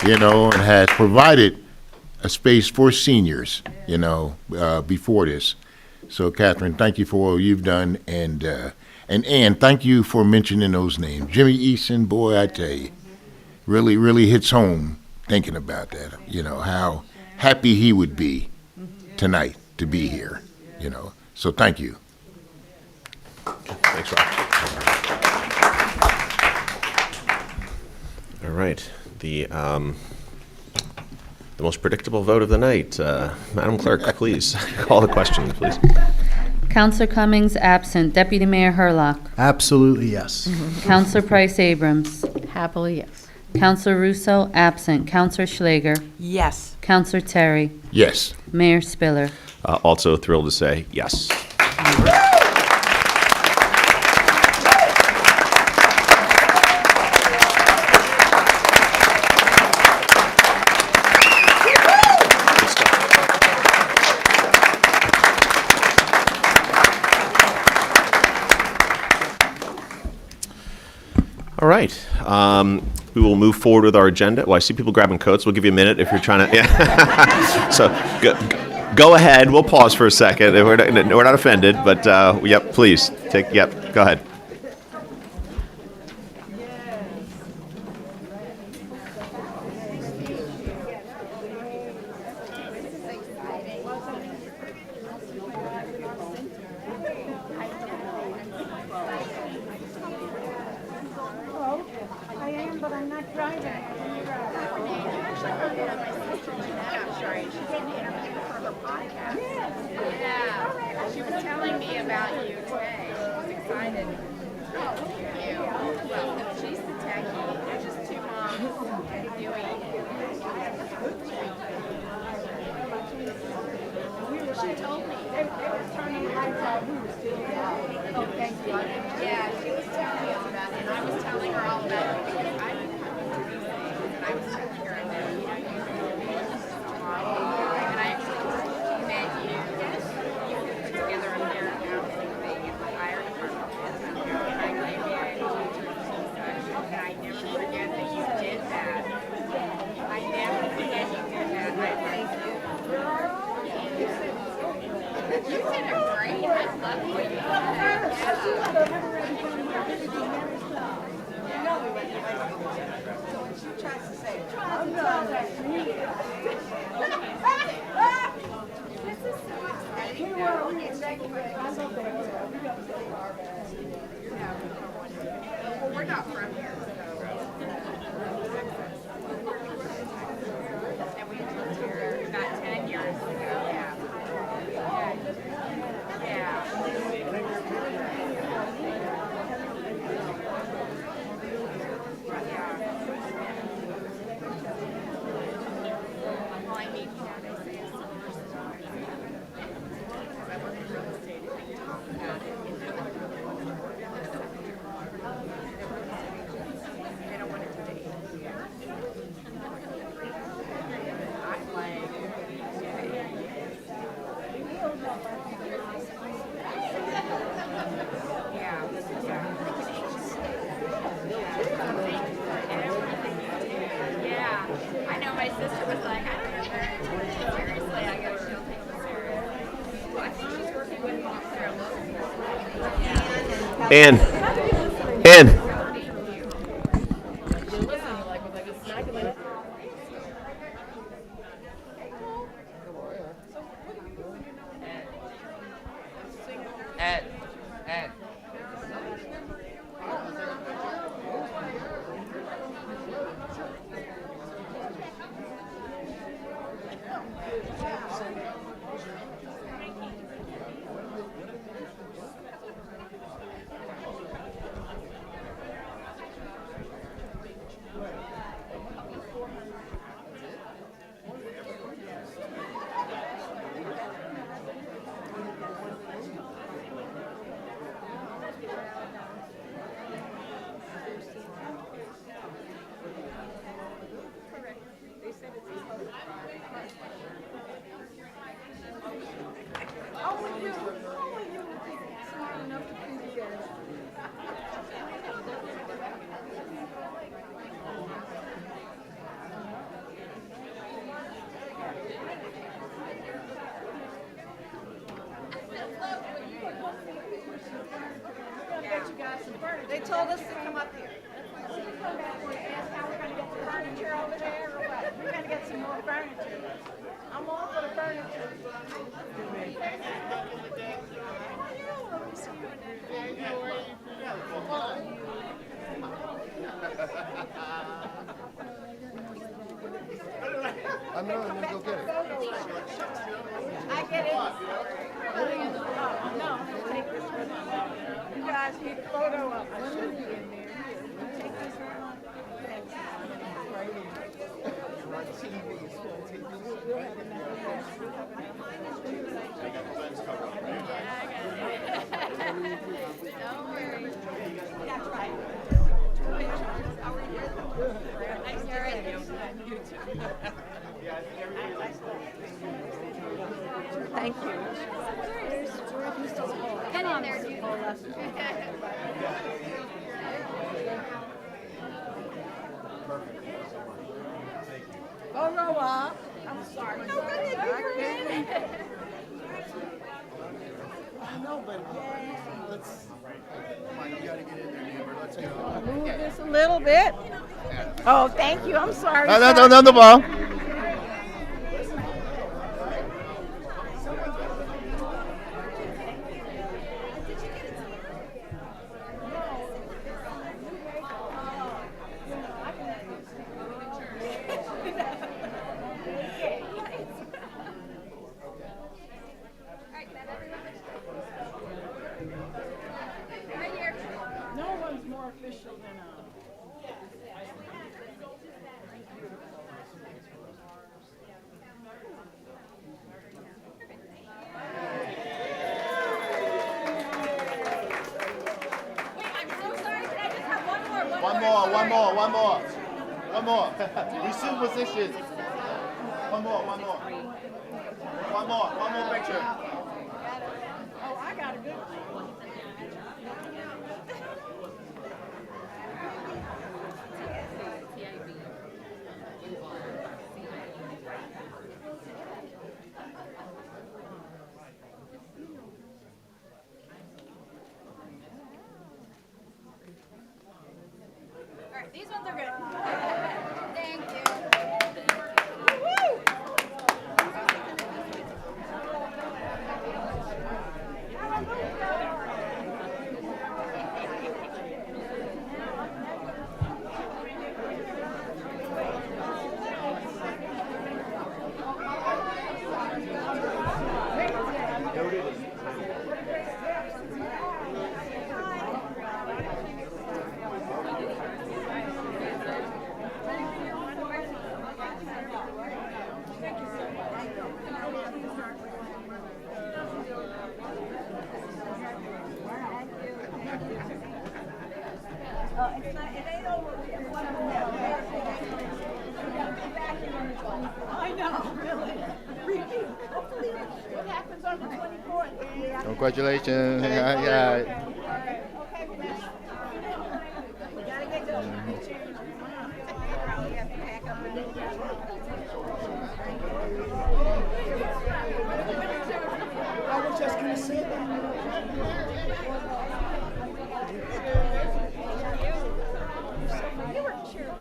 and has provided a space for seniors, before this. So, Catherine, thank you for all you've done. And Ann, thank you for mentioning those names. Jimmy Easton, boy, I tell you, really, really hits home. thinking about that, how happy he would be tonight to be here, So thank you.
Thanks, Rob. All right. The most predictable vote of the night. Madam Clerk, please call the question, please.
Counselor Cummings absent. Deputy Mayor Hurlock.
Absolutely, yes.
Counselor Price Abrams.
Happily, yes.
Counselor Russo absent. Counselor Schlager.
Yes.
Counselor Terry.
Yes.
Mayor Spiller.
Also thrilled to say yes. All right. We will move forward with our agenda. Well, I see people grabbing coats. We'll give you a minute if you're trying to. Yeah. So go ahead. We'll pause for a second. We're not offended, but yep, please go ahead.
She was telling me about you today. She was excited. Well, she's the techie. There's just two moms doing. She told me. They were turning lights out. Oh, thank you. Yeah, she was telling me all about it, and I was telling her all about it because I didn't come into these things, and I was telling her about it. And I actually met you. You put together a marriage counseling thing at the fire department. And I gave you a teacher's discussion, and I never forget that you did that. I never forget you did that. I thank you. You did a great. I love what you did. She tries to say, this is so exciting. Well, we're not from here, and we moved here about 10 years ago. Well, I mean, N.J.S.A is so versatile. I work in real estate and they talk about it. They don't want it to date. I'm like, yeah, I know my sister was like, I don't know where to take it seriously. I go, she'll take it seriously. Well, I think she's working with Montclair locally.
Ann.
Ed. They told us to come up here. How we're going to get the furniture over there or what?
I'm gonna go get it.
I get it. No, take this one. You guys need a photo of us. Take this one. Don't worry. That's right. Thank you. Get in there, dude. Oh, Roa. I'm sorry. No, go ahead.
No, but let's. Come on, you gotta get in there, neighbor. Let's go.
Move this a little bit. Oh, thank you. I'm sorry.
No, the ball.
No one's more official than
One more. Resume position. One more picture.
Oh, I got a good one. All right, these ones are good. Thank you. I know, really. What happens on the 24th?
Congratulations.
Yeah. We gotta get going.
I was just gonna say that.
You were cheering.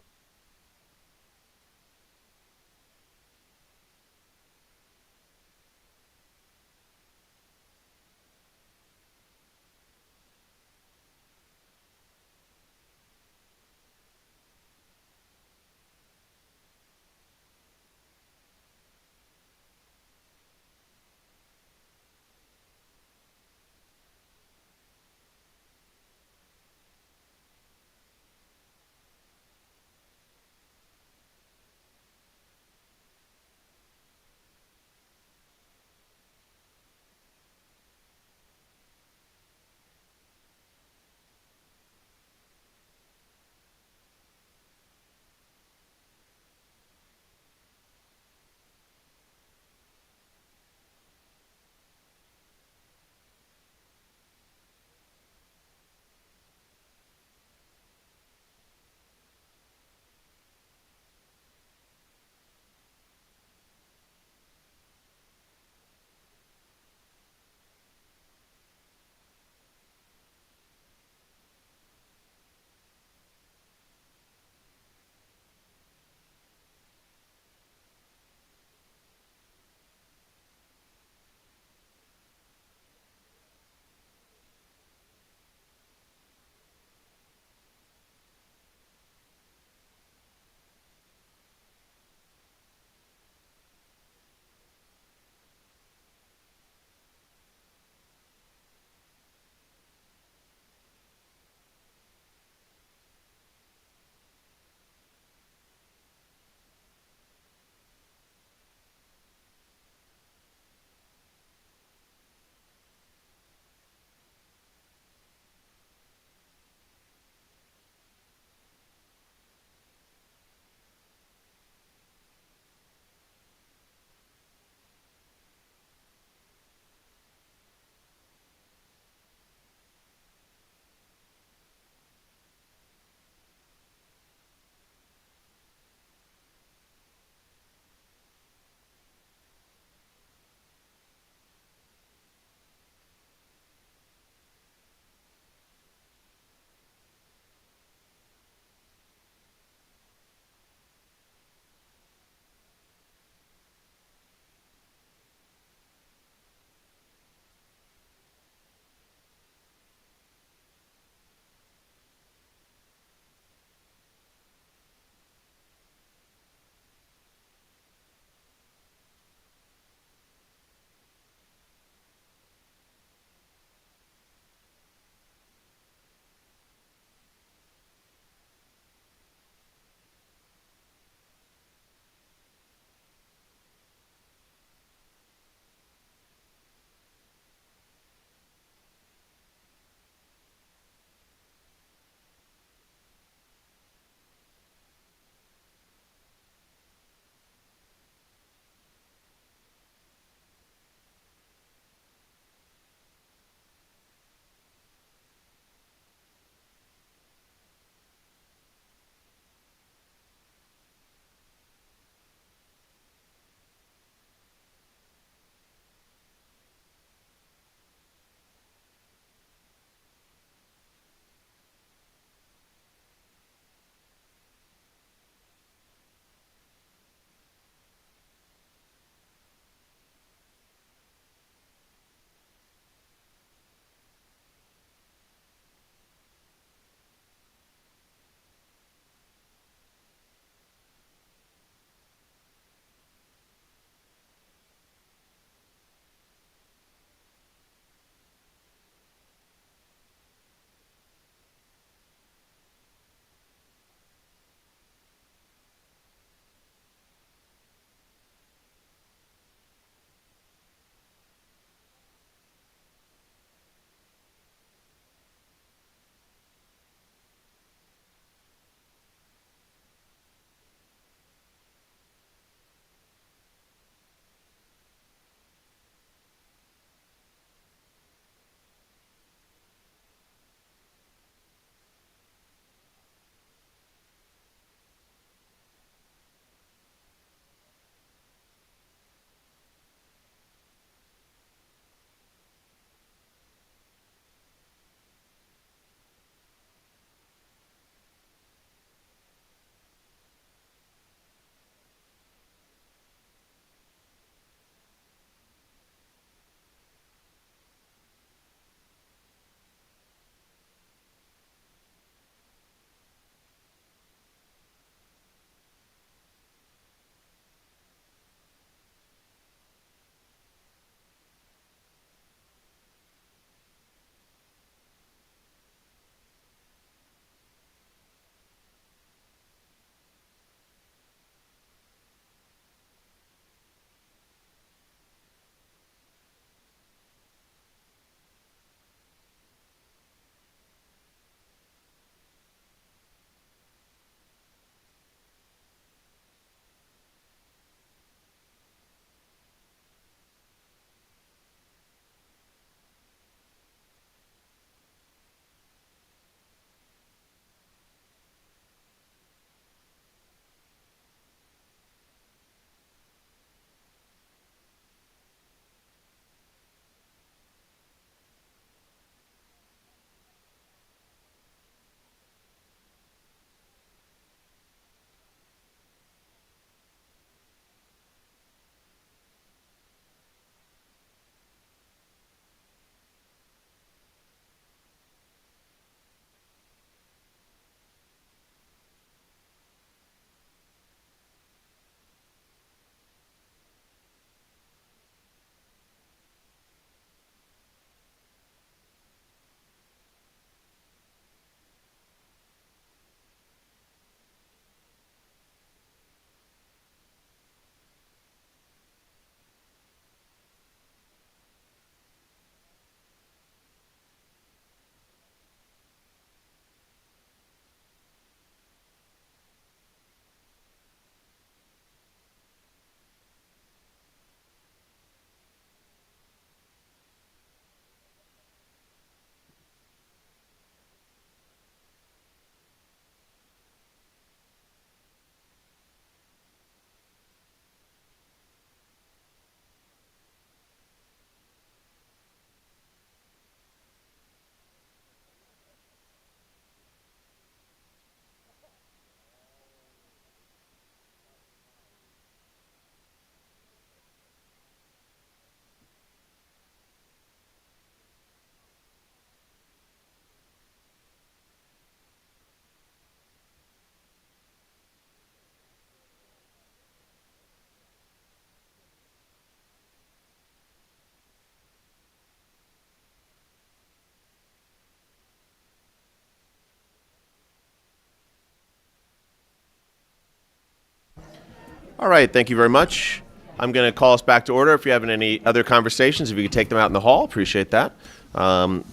All right, thank you very much. I'm going to call us back to order. If you're having any other conversations, if you could take them out in the hall, appreciate that.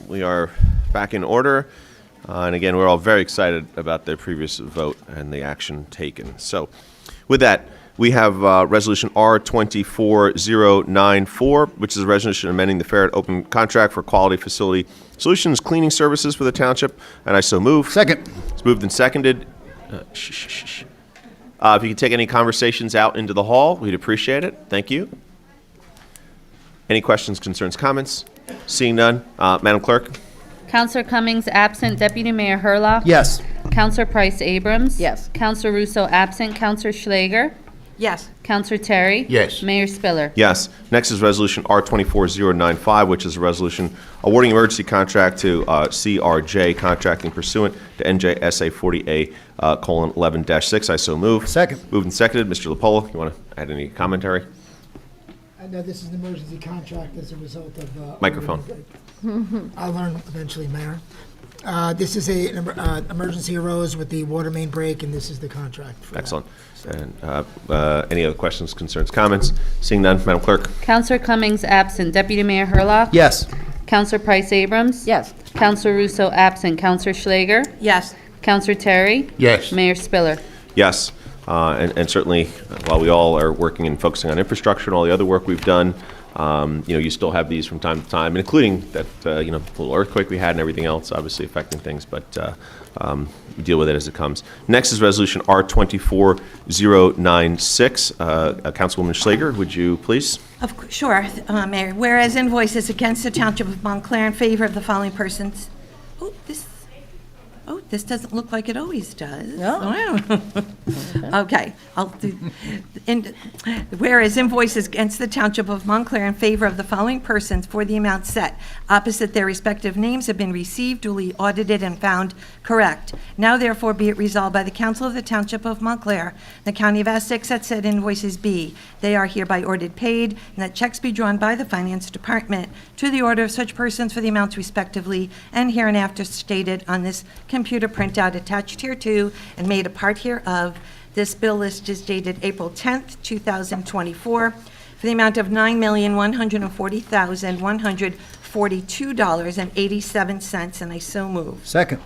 We are back in order. And again, we're all very excited about the previous vote and the action taken. So with that, we have Resolution R-24-094, which is a resolution amending the fair and open contract for quality facility solutions cleaning services for the township, and I so move.
Second.
It's moved and seconded. If you could take any conversations out into the hall, we'd appreciate it. Thank you. Any questions, concerns, comments? Seeing none, Madam Clerk?
Counselor Cummings absent. Deputy Mayor Hurlock?
Yes.
Counselor Price Abrams?
Yes.
Counselor Russo absent. Counselor Schlager?
Yes.
Counselor Terry?
Yes.
Mayor Spiller?
Yes. Next is Resolution R-24-095, which is a resolution awarding emergency contract to CRJ Contracting pursuant to N.J.S.A 40A:11-6. I so move.
Second.
Moved and seconded. Mr. Lopolo, you want to add any commentary?
I know this is an emergency contract as a result of.
Microphone.
I'll learn eventually, Mayor. This is an emergency arose with the water main break, and this is the contract. For
Excellent. And any other questions, concerns, comments? Seeing none, Madam Clerk?
Counselor Cummings absent. Deputy Mayor Hurlock?
Yes.
Counselor Price Abrams?
Yes.
Counselor Russo absent. Counselor Schlager?
Yes.
Counselor Terry?
Yes.
Mayor Spiller?
Yes. And certainly, while we all are working and focusing on infrastructure and all the other work we've done, you still have these from time to time, including that, little earthquake we had and everything else, obviously affecting things, but we deal with it as it comes. Next is Resolution R-24-096. Councilwoman Schlager, would you please?
Sure, Mayor. Whereas invoices against the Township of Montclair in favor of the following persons. This doesn't look like it always does.
No.
Okay, I'll do. Whereas invoices against the Township of Montclair in favor of the following persons for the amount set opposite their respective names have been received, duly audited, and found correct. Now therefore be it resolved by the Council of the Township of Montclair, the County of Essex, that said invoices be, they are hereby ordered paid, and that checks be drawn by the Finance Department to the order of such persons for the amounts respectively, and hereinafter stated on this computer printout attached hereto and made a part hereof. This bill list is dated April 10th, 2024, for the amount of $9,140,142.87, and I so move.
Second.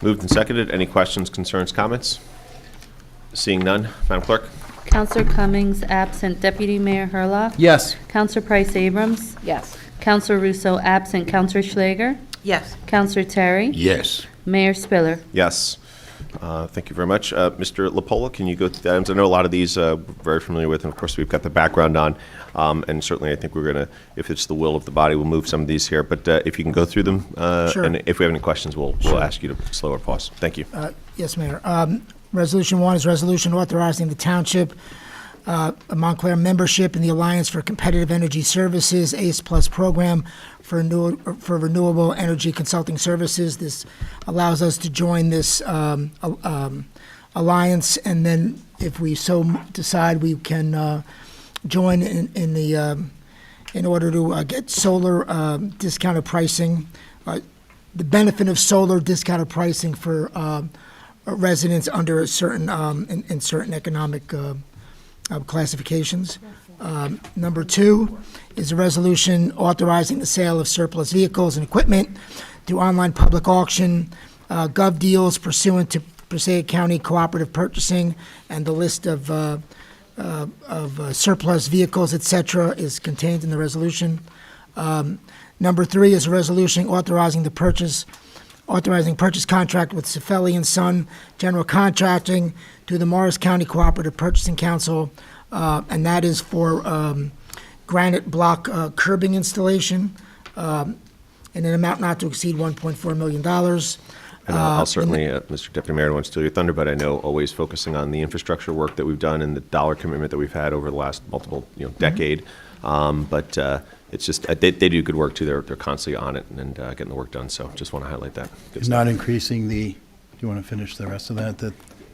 Moved and seconded. Any questions, concerns, comments? Seeing none, Madam Clerk?
Counselor Cummings absent. Deputy Mayor Hurlock?
Yes.
Counselor Price Abrams?
Yes.
Counselor Russo absent. Counselor Schlager?
Yes.
Counselor Terry?
Yes.
Mayor Spiller?
Yes. Thank you very much. Mr. Lopolo, can you go through the items? I know a lot of these we're very familiar with, and of course we've got the background on. And certainly I think we're going to, if it's the will of the body, we'll move some of these here. But if you can go through them,
Sure.
and if we have any questions, we'll ask you to slow or pause. Thank you.
Yes, Mayor. Resolution 1 is resolution authorizing the Township of Montclair membership in the Alliance for Competitive Energy Services, ACE Plus program for renewable energy consulting services. This allows us to join this alliance, and then if we so decide, we can join in order to get solar discounted pricing. The benefit of solar discounted pricing for residents under a certain in certain economic classifications. Number 2 is a resolution authorizing the sale of surplus vehicles and equipment through online public auction, gov deals pursuant to Placek County Cooperative Purchasing, and the list of surplus vehicles, etc., is contained in the resolution. Number 3 is a resolution authorizing purchase contract with Cifelli and Son General Contracting to the Morris County Cooperative Purchasing Council, and that is for granite block curbing installation in an amount not to exceed $1.4 million.
And I'll certainly, Mr. Deputy Mayor, I don't want to steal your thunder, but I know always focusing on the infrastructure work that we've done and the dollar commitment that we've had over the last multiple decade. But it's just, they do good work too. They're constantly on it and getting the work done. So just want to highlight that. Good stuff.
Not increasing do you want to finish the rest of that?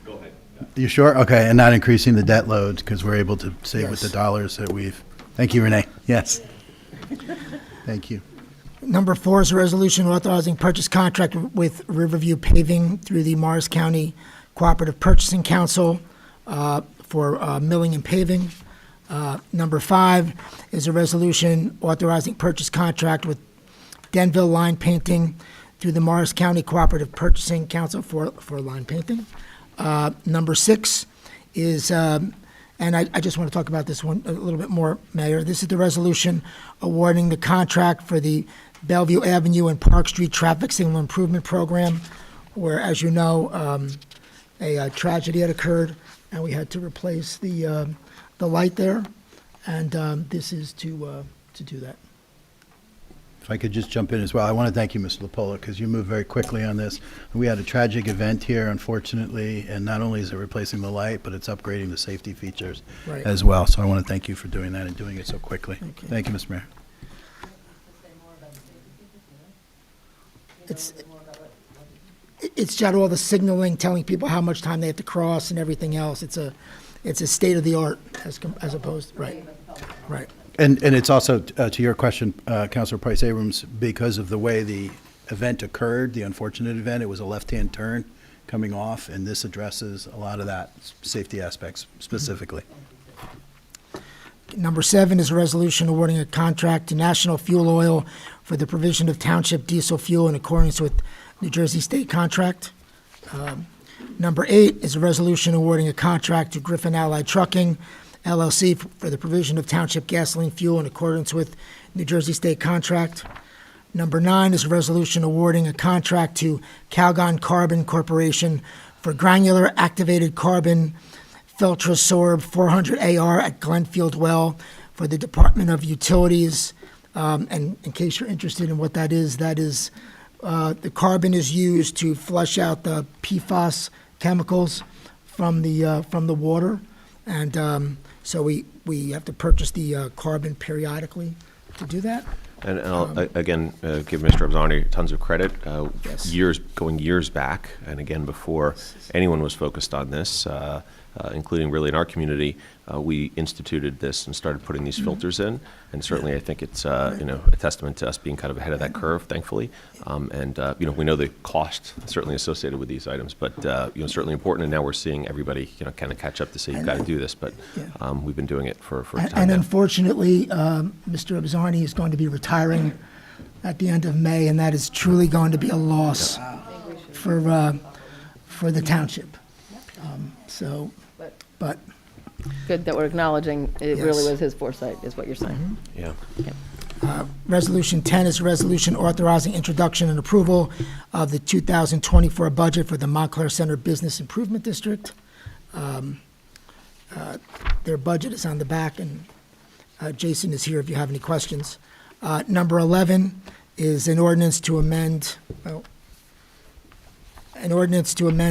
Go ahead. You sure? Okay, and not increasing the debt load because we're able to save with the dollars that thank you, Renee. Yes. Thank you.
Number 4 is a resolution authorizing purchase contract with Riverview Paving through the Morris County Cooperative Purchasing Council for for milling and paving. Number 5 is a resolution authorizing purchase contract with Denville Line Painting through the Morris County Cooperative Purchasing Council for line painting. Number 6 is, and I just want to talk about this one a little bit more, Mayor. This is the resolution awarding the contract for the Bellevue Avenue and Park Street Traffic Signal Improvement Program, where, as you know, a tragedy had occurred, and we had to replace the light there, and this is to do that.
If I could just jump in as well, I want to thank you, Mr. Lapola, because you moved very quickly on this. We had a tragic event here, unfortunately, and not only is it replacing the light, but it's upgrading the safety features
Right.
as well. So I want to thank you for doing that and doing it so quickly. Thank you, Mr. Mayor.
It's got all the signaling, telling people how much time they have to cross and everything else. It's a state of the art as opposed, right.
And it's also, to your question, Councilor Price Abrams, because of the way the event occurred, the unfortunate event, it was a left-hand turn coming off, and this addresses a lot of that safety aspects specifically.
Number 7 is a resolution awarding a contract to National Fuel Oil for the provision of township diesel fuel in accordance with New Jersey State contract. Number 8 is a resolution awarding a contract to Griffin Allied Trucking, LLC, for the provision of township gasoline fuel in accordance with New Jersey State contract. Number 9 is a resolution awarding a contract to Calgon Carbon Corporation for granular activated carbon Filtrasorb 400 AR at Glenfield Well for the Department of Utilities. And in case you're interested in what that is the carbon is used to flush out the PFAS chemicals from the water, and so we have to purchase the carbon periodically to do that.
And I'll, again, give Mr. Abzani tons of credit.
Yes.
Years back, and again, before anyone was focused on this, including really in our community, we instituted this and started putting these filters in. And certainly, I think it's a testament to us being kind of ahead of that curve, thankfully. And we know the cost certainly associated with these items, but certainly important. And now we're seeing everybody kind of catch up to say you've got to do this. But we've been doing it for a time
And
now.
unfortunately, Mr. Abzani is going to be retiring at the end of May, and that is truly going to be a loss for the township. But
Good that we're acknowledging it
Yes.
really was his foresight, is what you're saying.
Yeah.
Resolution 10 is a resolution authorizing introduction and approval of the 2024 budget for the Montclair Center Business Improvement District. Their budget is on the back, and Jason is here if you have any questions. Number 11 is an ordinance to amend,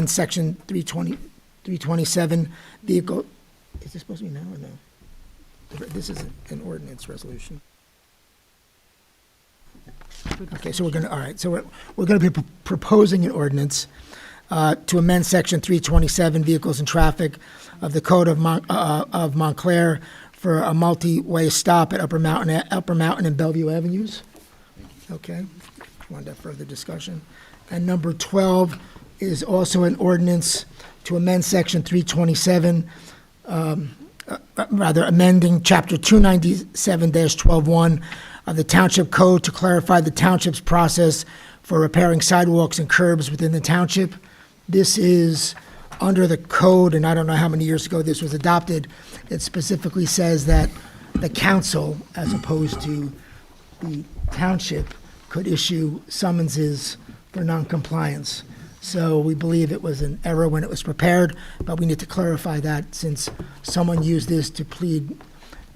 Section 327 vehicle. Is this supposed to be now or no? This is an ordinance resolution. Okay, so we're going to be proposing an ordinance to amend Section 327 Vehicles and Traffic of the Code of Montclair for a multi-way stop at Upper Mountain and Bellevue Avenues. Okay, wanted to have further discussion. And number 12 is also an ordinance to amend Section 327, amending Chapter 297-12-1 of the Township Code to clarify the township's process for repairing sidewalks and curbs within the township. This is under the code, and I don't know how many years ago this was adopted. It specifically says that the council, as opposed to the township, could issue summonses for noncompliance. So we believe it was an error when it was prepared, but we need to clarify that since someone used this to plead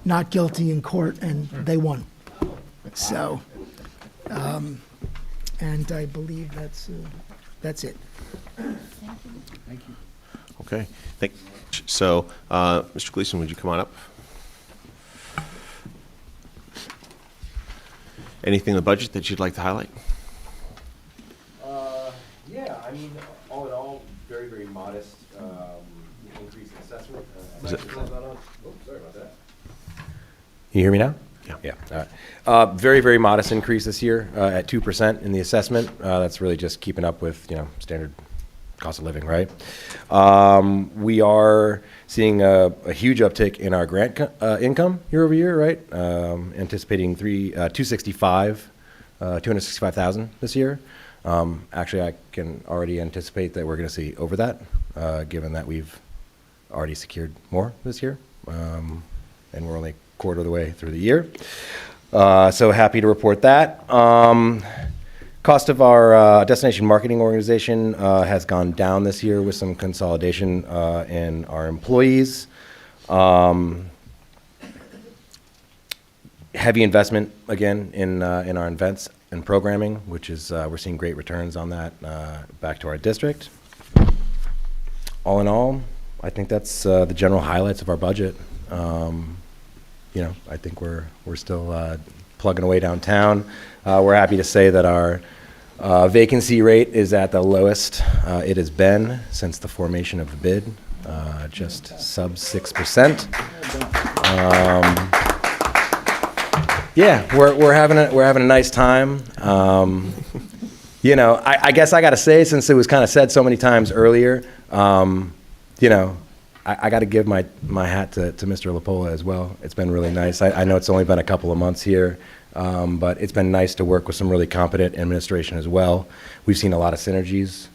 not guilty in court and they won. So, and I believe that's it.
Okay. So, Mr. Gleason, would you come on up? Anything in the budget that you'd like to highlight?
Yeah, I mean, all in all, very, very modest increase in assessment.
Is it-
Sorry about that. You hear me now? Yeah. All right. Very, very modest increase this year at 2% in the assessment. That's really just keeping up with, standard cost of living, right? We are seeing a huge uptick in our grant income year over year, right? Anticipating 265,000 this year. Actually, I can already anticipate that we're going to see over that, given that we've already secured more this year, and we're only a quarter of the way through the year. So happy to report that. Cost of our destination marketing organization has gone down this year with some consolidation in our employees. Heavy investment, again, in our events and programming, which is, we're seeing great returns on that back to our district. All in all, I think that's the general highlights of our budget. You know, I think we're still plugging away downtown. We're happy to say that our vacancy rate is at the lowest it has been since the formation of the bid, just sub 6%. Yeah, we're having a nice time. You know, I guess I got to say, since it was kind of said so many times earlier, you know, I got to give my hat to Mr. Lapola as well. It's been really nice. I know it's only been a couple of months here, but it's been nice to work with some really competent administration as well. We've seen a lot of synergies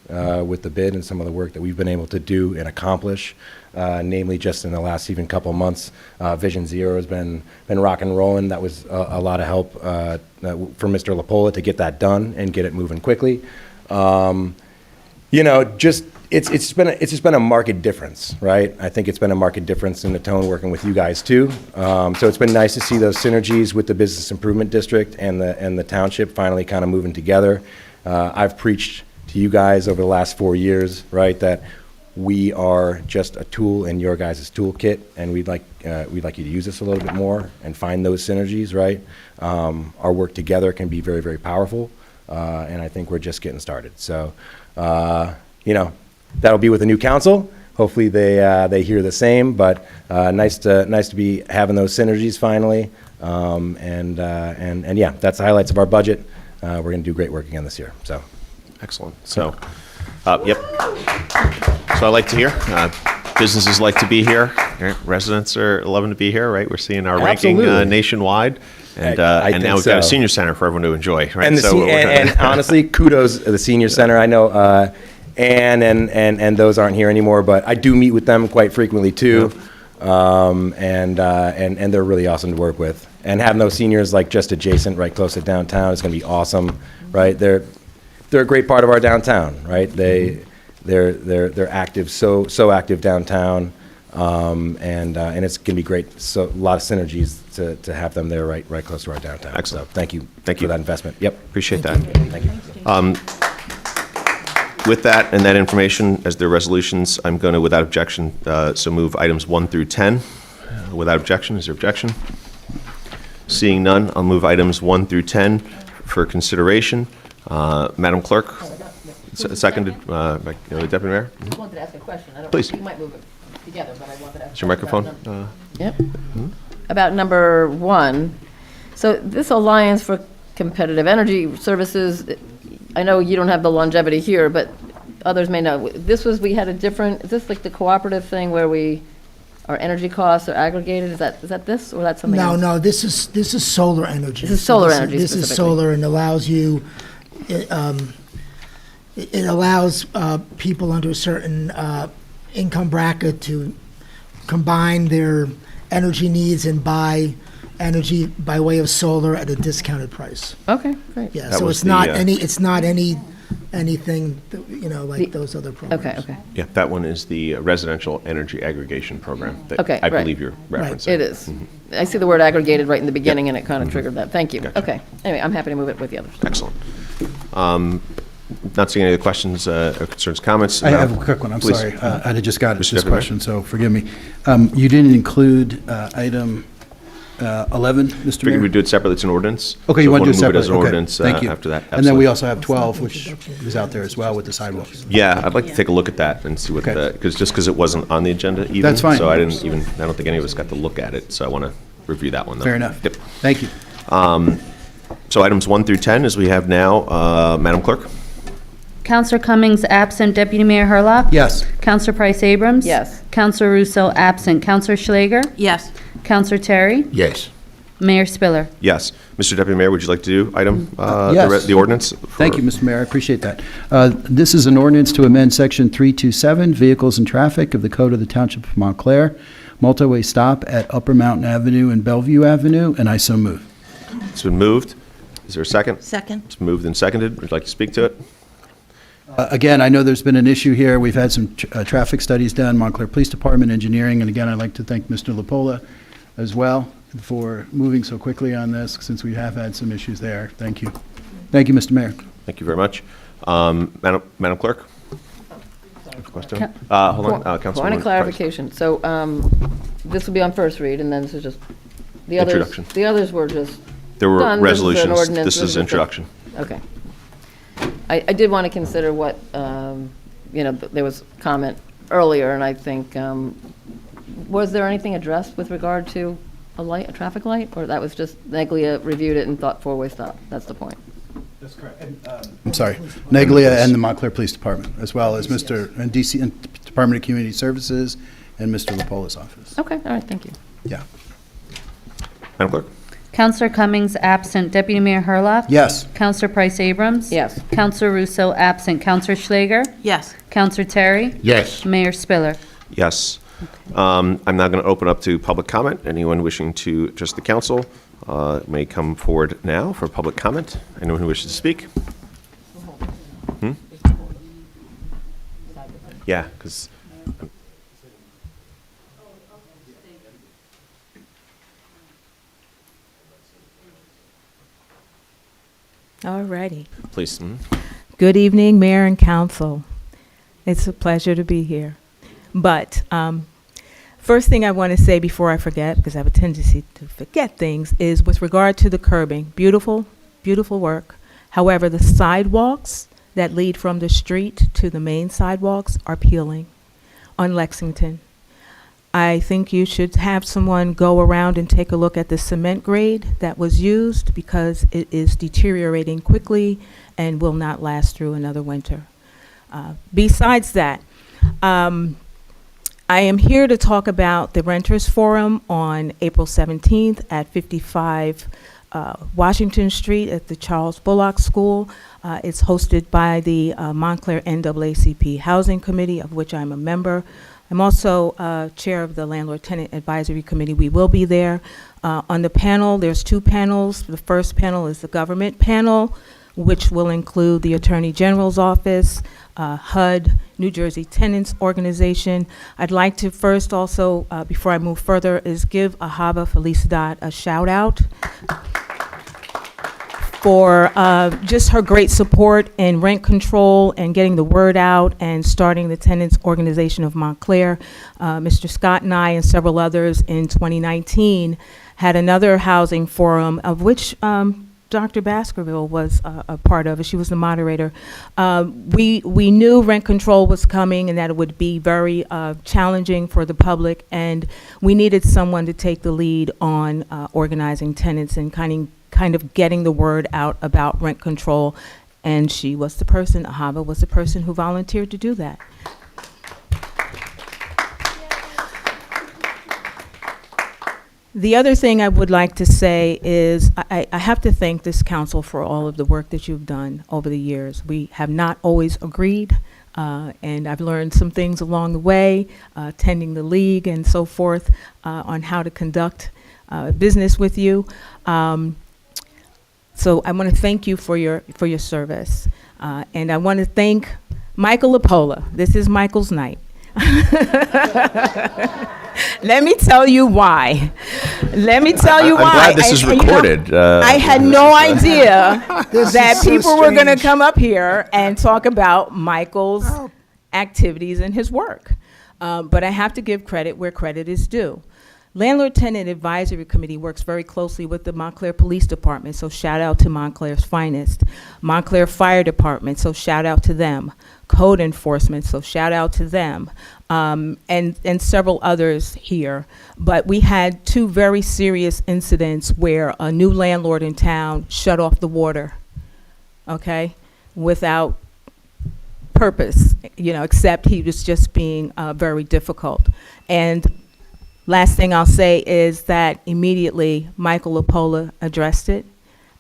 with the bid and some of the work that we've been able to do and accomplish, namely just in the last even couple of months. Vision Zero has been rock and rolling. That was a lot of help for Mr. Lapola to get that done and get it moving quickly. You know, just it's just been a marked difference, right? I think it's been a marked difference in the tone working with you guys too. So it's been nice to see those synergies with the Business Improvement District and the township finally kind of moving together. I've preached to you guys over the last 4 years, right, that we are just a tool in your guys' toolkit, and we'd like you to use this a little bit more and find those synergies, right? Our work together can be very, very powerful, and I think we're just getting started. So, you know, that'll be with the new council. Hopefully they hear the same, but nice to be having those synergies finally. And yeah, that's the highlights of our budget. We're going to do great work again this year. So,
Excellent. So, yep. So I like to hear. Businesses like to be here. Right? Residents are loving to be here, right? We're seeing our
Absolutely.
ranking nationwide. And,
I
and now
think
we've got a
so.
senior center for everyone to enjoy, right?
And, and honestly, kudos to the senior center. I know Ann and those aren't here anymore, but I do meet with them quite frequently too. And they're really awesome to work with. And having those seniors like just adjacent, right close to downtown is going to be awesome, right? They're a great part of our downtown, right? They're active, so active downtown, and it's going to be great. So a lot of synergies to have them there, right close to our downtown.
Excellent.
So thank you
for
that investment. Yep,
appreciate that.
thank you.
With that and that information as their resolutions, I'm going to, without objection, so move items 1 through 10. Without objection, is there objection? Seeing none, I'll move items 1 through 10 for consideration. Madam Clerk, seconded by the Deputy Mayor.
I just wanted to ask a question. I don't,
Please.
You might move it together, but I wanted to ask.
Is your microphone?
Yep. About number 1. So this Alliance for Competitive Energy Services, I know you don't have the longevity here, but others may know. We had a different, is this like the cooperative thing where our energy costs are aggregated? Is that this, or that's something else?
No, this is solar energy.
This is solar energy
This is
specifically.
solar and allows you, it allows people under a certain income bracket to combine their energy needs and buy energy by way of solar at a discounted price.
Okay, great.
Yeah,
That
so
was
it's not
the,
anything that, like those other programs.
Okay.
Yeah, that one is the residential energy aggregation program that
Okay,
I
right.
believe you're referencing.
It is. I see the word aggregated right in the beginning, and it kind of triggered that. Thank you.
Gotcha.
Okay. Anyway, I'm happy to move it with the others.
Excellent. Not seeing any other questions or concerns, comments?
I have a quick one, I'm
Please.
sorry. I just got
Mr.
this
Deputy Mayor?
question, so forgive me. You didn't include item 11, Mr.
Figured
Mayor?
we'd do it separately. It's an ordinance.
Okay,
So
you
if
want to do it
move
separately?
as an
Okay,
ordinance
thank you.
after that.
And then we
Absolutely.
also have 12, which is out there as well with the sidewalks.
Yeah, I'd like to take a look at that and see what
Okay.
because it wasn't on the agenda even.
That's fine.
So I don't think any of us got to look at it, so I want to review that one though.
Fair enough.
Yep.
Thank you.
So items 1 through 10, as we have now, Madam Clerk?
Counselor Cummings absent. Deputy Mayor Hurlock?
Yes.
Counselor Price Abrams?
Yes.
Counselor Russo absent. Counselor Schlager?
Yes.
Counselor Terry?
Yes.
Mayor Spiller?
Yes. Mr. Deputy Mayor, would you like to do item,
Yes.
the ordinance?
Thank you, Mr. Mayor, I appreciate that. This is an ordinance to amend Section 327, Vehicles and Traffic of the Code of the Township of Montclair, multi-way stop at Upper Mountain Avenue and Bellevue Avenue, and I so move.
It's been moved. Is there a second?
Second.
It's moved and seconded. Would you like to speak to it?
Again, I know there's been an issue here. We've had some traffic studies done, Montclair Police Department, engineering, and again, I'd like to thank Mr. LaPola as well for moving so quickly on this, since we have had some issues there. Thank you. Thank you, Mr. Mayor.
Thank you very much. Madam Clerk? Question? Hold on, Councilwoman
Point of
Price.
clarification. So this will be on first read, and then this is just, the others.
Introduction.
The others were just
There were
done. This is an
resolutions.
ordinance.
This is
a-
introduction.
Okay. I did want to consider what, there was comment earlier, and I think, was there anything addressed with regard to a traffic light? Or that was just Neglia reviewed it and thought four-way stop? That's the point.
That's correct. I'm sorry, Neglia and the Montclair Police Department, as well as and DC and Department of Community Services and Mr. LaPola's office.
Okay, all right, thank you.
Yeah.
Madam Clerk?
Counselor Cummings absent. Deputy Mayor Hurlock?
Yes.
Counselor Price Abrams?
Yes.
Counselor Russo absent. Counselor Schlager?
Yes.
Counselor Terry?
Yes.
Mayor Spiller?
Yes. I'm now going to open up to public comment. Anyone wishing to address the council may come forward now for public comment. Anyone who wishes to speak? Yeah, because...
All righty.
Please.
Good evening, Mayor and Council. It's a pleasure to be here. But first thing I want to say before I forget, because I have a tendency to forget things, is with regard to the curbing. Beautiful, beautiful work. However, the sidewalks that lead from the street to the main sidewalks are peeling on Lexington. I think you should have someone go around and take a look at the cement grade that was used, because it is deteriorating quickly and will not last through another winter. Besides that, I am here to talk about the Renters Forum on April 17th at 55 Washington Street at the Charles Bullock School. It's hosted by the Montclair NAACP Housing Committee, of which I'm a member. I'm also chair of the Landlord Tenant Advisory Committee. We will be there. On the panel, there's two panels. The first panel is the government panel, which will include the Attorney General's Office, HUD, New Jersey Tenants Organization. I'd like to first also, before I move further, is give Ahava Felicidad a shout out for just her great support in rent control and getting the word out and starting the Tenants Organization of Montclair. Mr. Scott and I and several others in 2019 had another housing forum, of which Dr. Baskerville was a part of it. She was the moderator. We knew rent control was coming and that it would be very challenging for the public, and we needed someone to take the lead on organizing tenants and kind of getting the word out about rent control. And she was the person, Ahava was the person who volunteered to do that. The other thing I would like to say is I have to thank this council for all of the work that you've done over the years. We have not always agreed, and I've learned some things along the way, attending the league and so forth, on how to conduct business with you. So I want to thank you for your service. And I want to thank Michael LaPola. This is Michael's night. Let me tell you why. Let me tell you why.
I'm glad this is recorded.
I had no idea that
so
people were going to
strange.
come up here and talk about Michael's activities and his work. But I have to give credit where credit is due. Landlord Tenant Advisory Committee works very closely with the Montclair Police Department, so shout out to Montclair's finest. Montclair Fire Department, so shout out to them. Code Enforcement, so shout out to them. And several others here. But we had two very serious incidents where a new landlord in town shut off the water, okay, without purpose, except he was just being very difficult. And last thing I'll say is that immediately Michael Lapola addressed it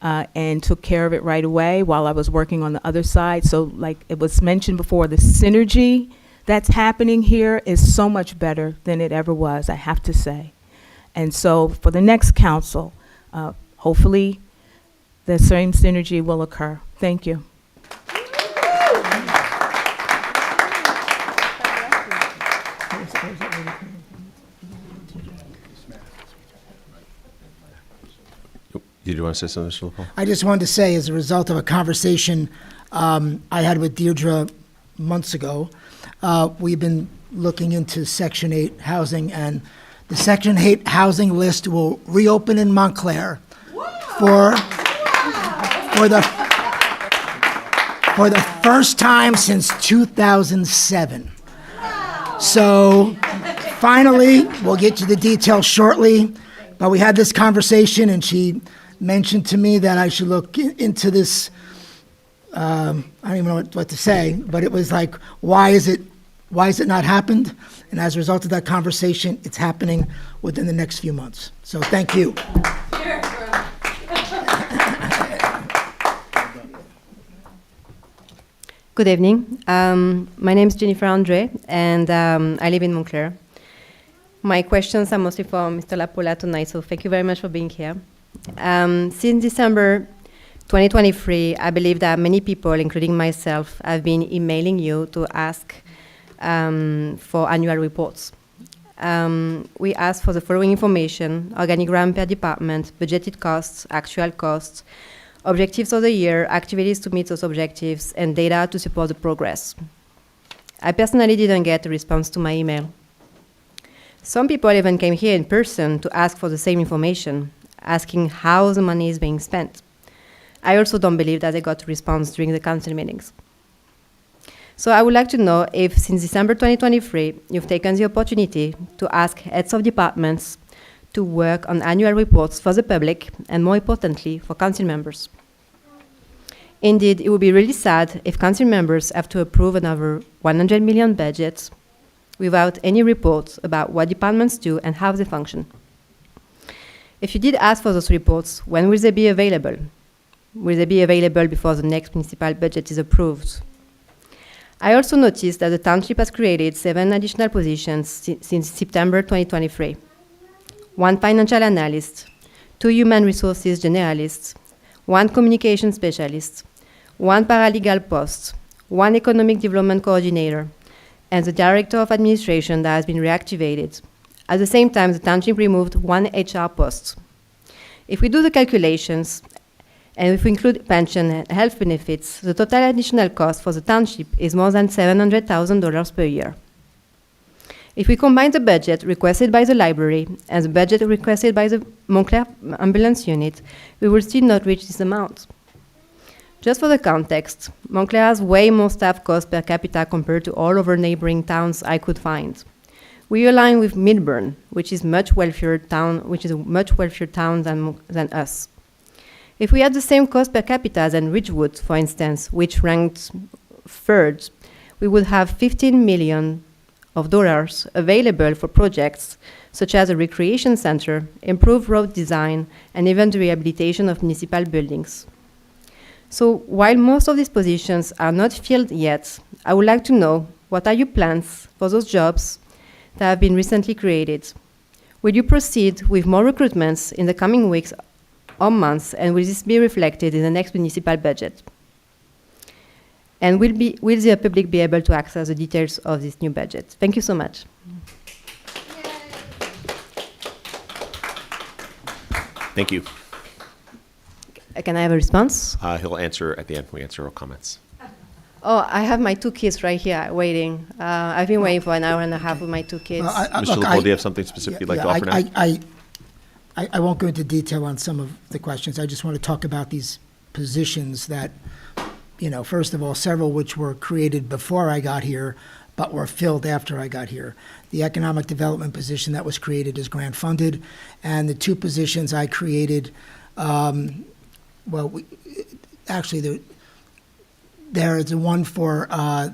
and took care of it right away while I was working on the other side. So like it was mentioned before, the synergy that's happening here is so much better than it ever was, I have to say. And so for the next council, hopefully the same synergy will occur. Thank you.
Did you want to say something, Mr. LaPaul?
I just wanted to say, as a result of a conversation I had with Deirdre months ago, we've been looking into Section 8 housing, and the Section 8 housing list will reopen in Montclair for the first time since 2007. So finally, we'll get to the details shortly, but we had this conversation, and she mentioned to me that I should look into this. I don't even know what to say, but it was like, why is it not happened? And as a result of that conversation, it's happening within the next few months. So thank you.
Good evening. My name is Jennifer Andre, and I live in Montclair. My questions are mostly for Mr. Lapola tonight, so thank you very much for being here. Since December 2023, I believe that many people, including myself, have been emailing you to ask for annual reports. We asked for the following information: organigram per department, budgeted costs, actual costs, objectives of the year, activities to meet those objectives, and data to support the progress. I personally didn't get a response to my email. Some people even came here in person to ask for the same information, asking how the money is being spent. I also don't believe that they got a response during the council meetings. So I would like to know if, since December 2023, you've taken the opportunity to ask heads of departments to work on annual reports for the public, and more importantly, for council members. Indeed, it would be really sad if council members have to approve another 100 million budget without any reports about what departments do and how they function. If you did ask for those reports, when will they be available? Will they be available before the next municipal budget is approved? I also noticed that the township has created 7 additional positions since September 2023. 1 financial analyst, 2 human resources generalists, 1 communication specialist, 1 paralegal post, 1 economic development coordinator, and the director of administration that has been reactivated. At the same time, the township removed 1 HR post. If we do the calculations, and if we include pension and health benefits, the total additional cost for the township is more than $700,000 per year. If we combine the budget requested by the library and the budget requested by the Montclair ambulance unit, we will still not reach this amount. Just for the context, Montclair has way more staff costs per capita compared to all other neighboring towns I could find. We align with Milburn, which is a much wealthier town than us. If we had the same cost per capita than Ridgewood, for instance, which ranked 3rd, we would have $15 million available for projects such as a recreation center, improved road design, and even the rehabilitation of municipal buildings. So while most of these positions are not filled yet, I would like to know, what are your plans for those jobs that have been recently created? Will you proceed with more recruitments in the coming weeks or months, and will this be reflected in the next municipal budget? And will the public be able to access the details of this new budget? Thank you so much.
Thank you.
Can I have a response?
He'll answer at the end. We answer all comments.
Oh, I have my 2 kids right here waiting. I've been waiting for an hour and a half with my 2 kids.
Mr. LaPaul, do you have something specific you'd like to offer now?
I won't go into detail on some of the questions. I just want to talk about these positions that, first of all, several which were created before I got here, but were filled after I got here. The economic development position that was created is grant funded, and the 2 positions I created, There is one for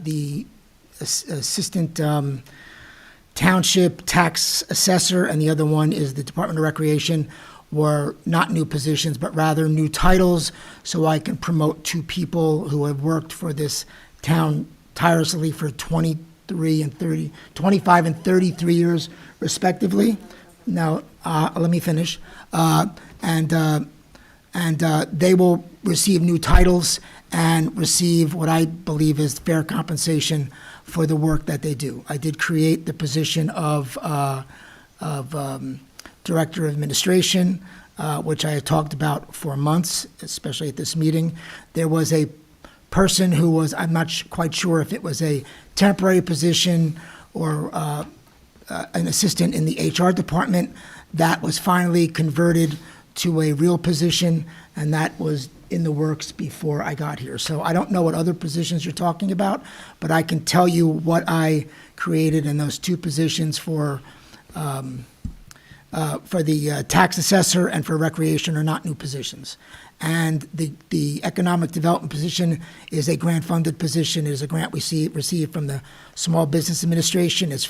the assistant township tax assessor, and the other one is the Department of Recreation, were not new positions, but rather new titles, so I can promote two people who have worked for this town tirelessly for 25 and 33 years respectively. Now, let me finish. And they will receive new titles and receive what I believe is fair compensation for the work that they do. I did create the position of Director of Administration, which I had talked about for months, especially at this meeting. There was a person who was, I'm not quite sure if it was a temporary position or an assistant in the HR department, that was finally converted to a real position, and that was in the works before I got here. So I don't know what other positions you're talking about, but I can tell you what I created in those two positions for the tax assessor and for recreation are not new positions. And the economic development position is a grant-funded position. It is a grant we received from the Small Business Administration. It's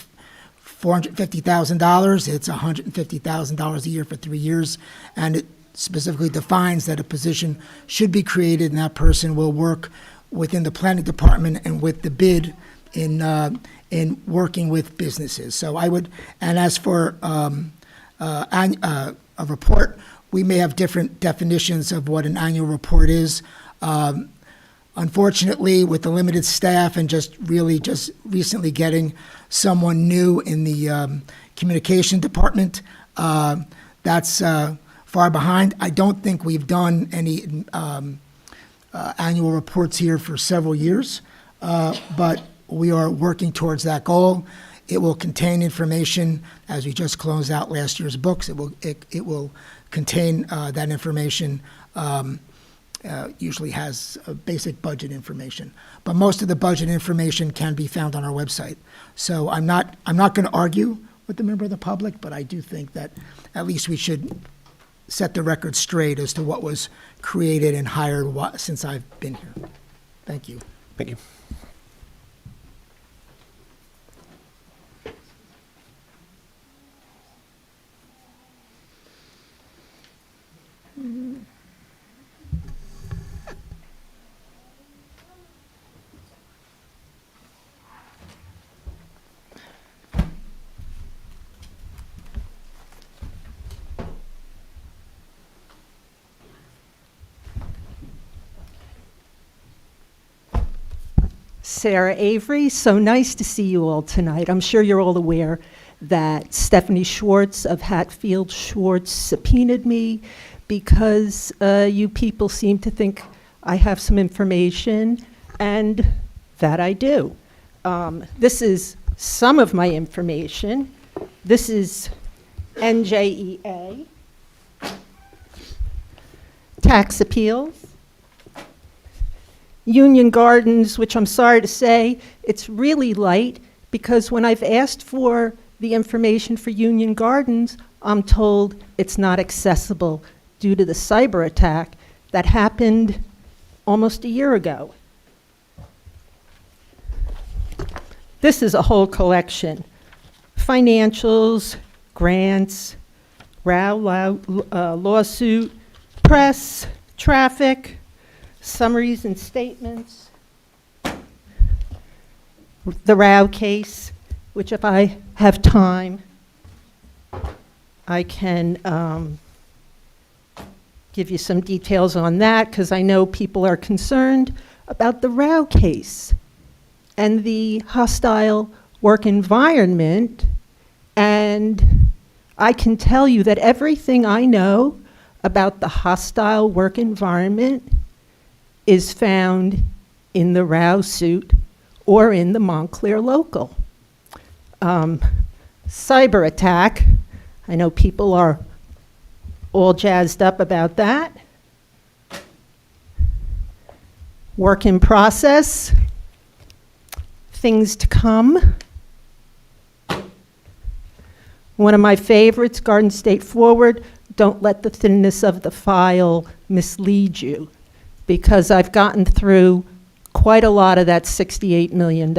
$450,000. It's $150,000 a year for 3 years, and it specifically defines that a position should be created, and that person will work within the planning department and with the bid in working with businesses. So I would, and as for a report, we may have different definitions of what an annual report is. Unfortunately, with the limited staff and just recently getting someone new in the communication department, that's far behind. I don't think we've done any annual reports here for several years, but we are working towards that goal. It will contain information, as we just closed out last year's books. It will contain that information. Usually has basic budget information, but most of the budget information can be found on our website. So I'm not going to argue with the member of the public, but I do think that at least we should set the record straight as to what was created and hired since I've been here. Thank you.
Thank you.
Sarah Avery, so nice to see you all tonight. I'm sure you're all aware that Stephanie Schwartz of Hatfield Schwartz subpoenaed me because you people seem to think I have some information, and that I do. This is some of my information. This is N.J.S.A, tax appeals, Union Gardens, which I'm sorry to say, it's really light, because when I've asked for the information for Union Gardens, I'm told it's not accessible due to the cyber attack that happened almost a year ago. This is a whole collection. Financials, grants, lawsuit, press, traffic, summaries and statements, the Rao case, which if I have time, I can give you some details on that, because I know people are concerned about the Rao case and the hostile work environment. And I can tell you that everything I know about the hostile work environment is found in the Rao suit or in the Montclair local. Cyber attack, I know people are all jazzed up about that. Work in process, things to come. One of my favorites, Garden State Forward, don't let the thinness of the file mislead you, because I've gotten through quite quite a lot of that $68 million.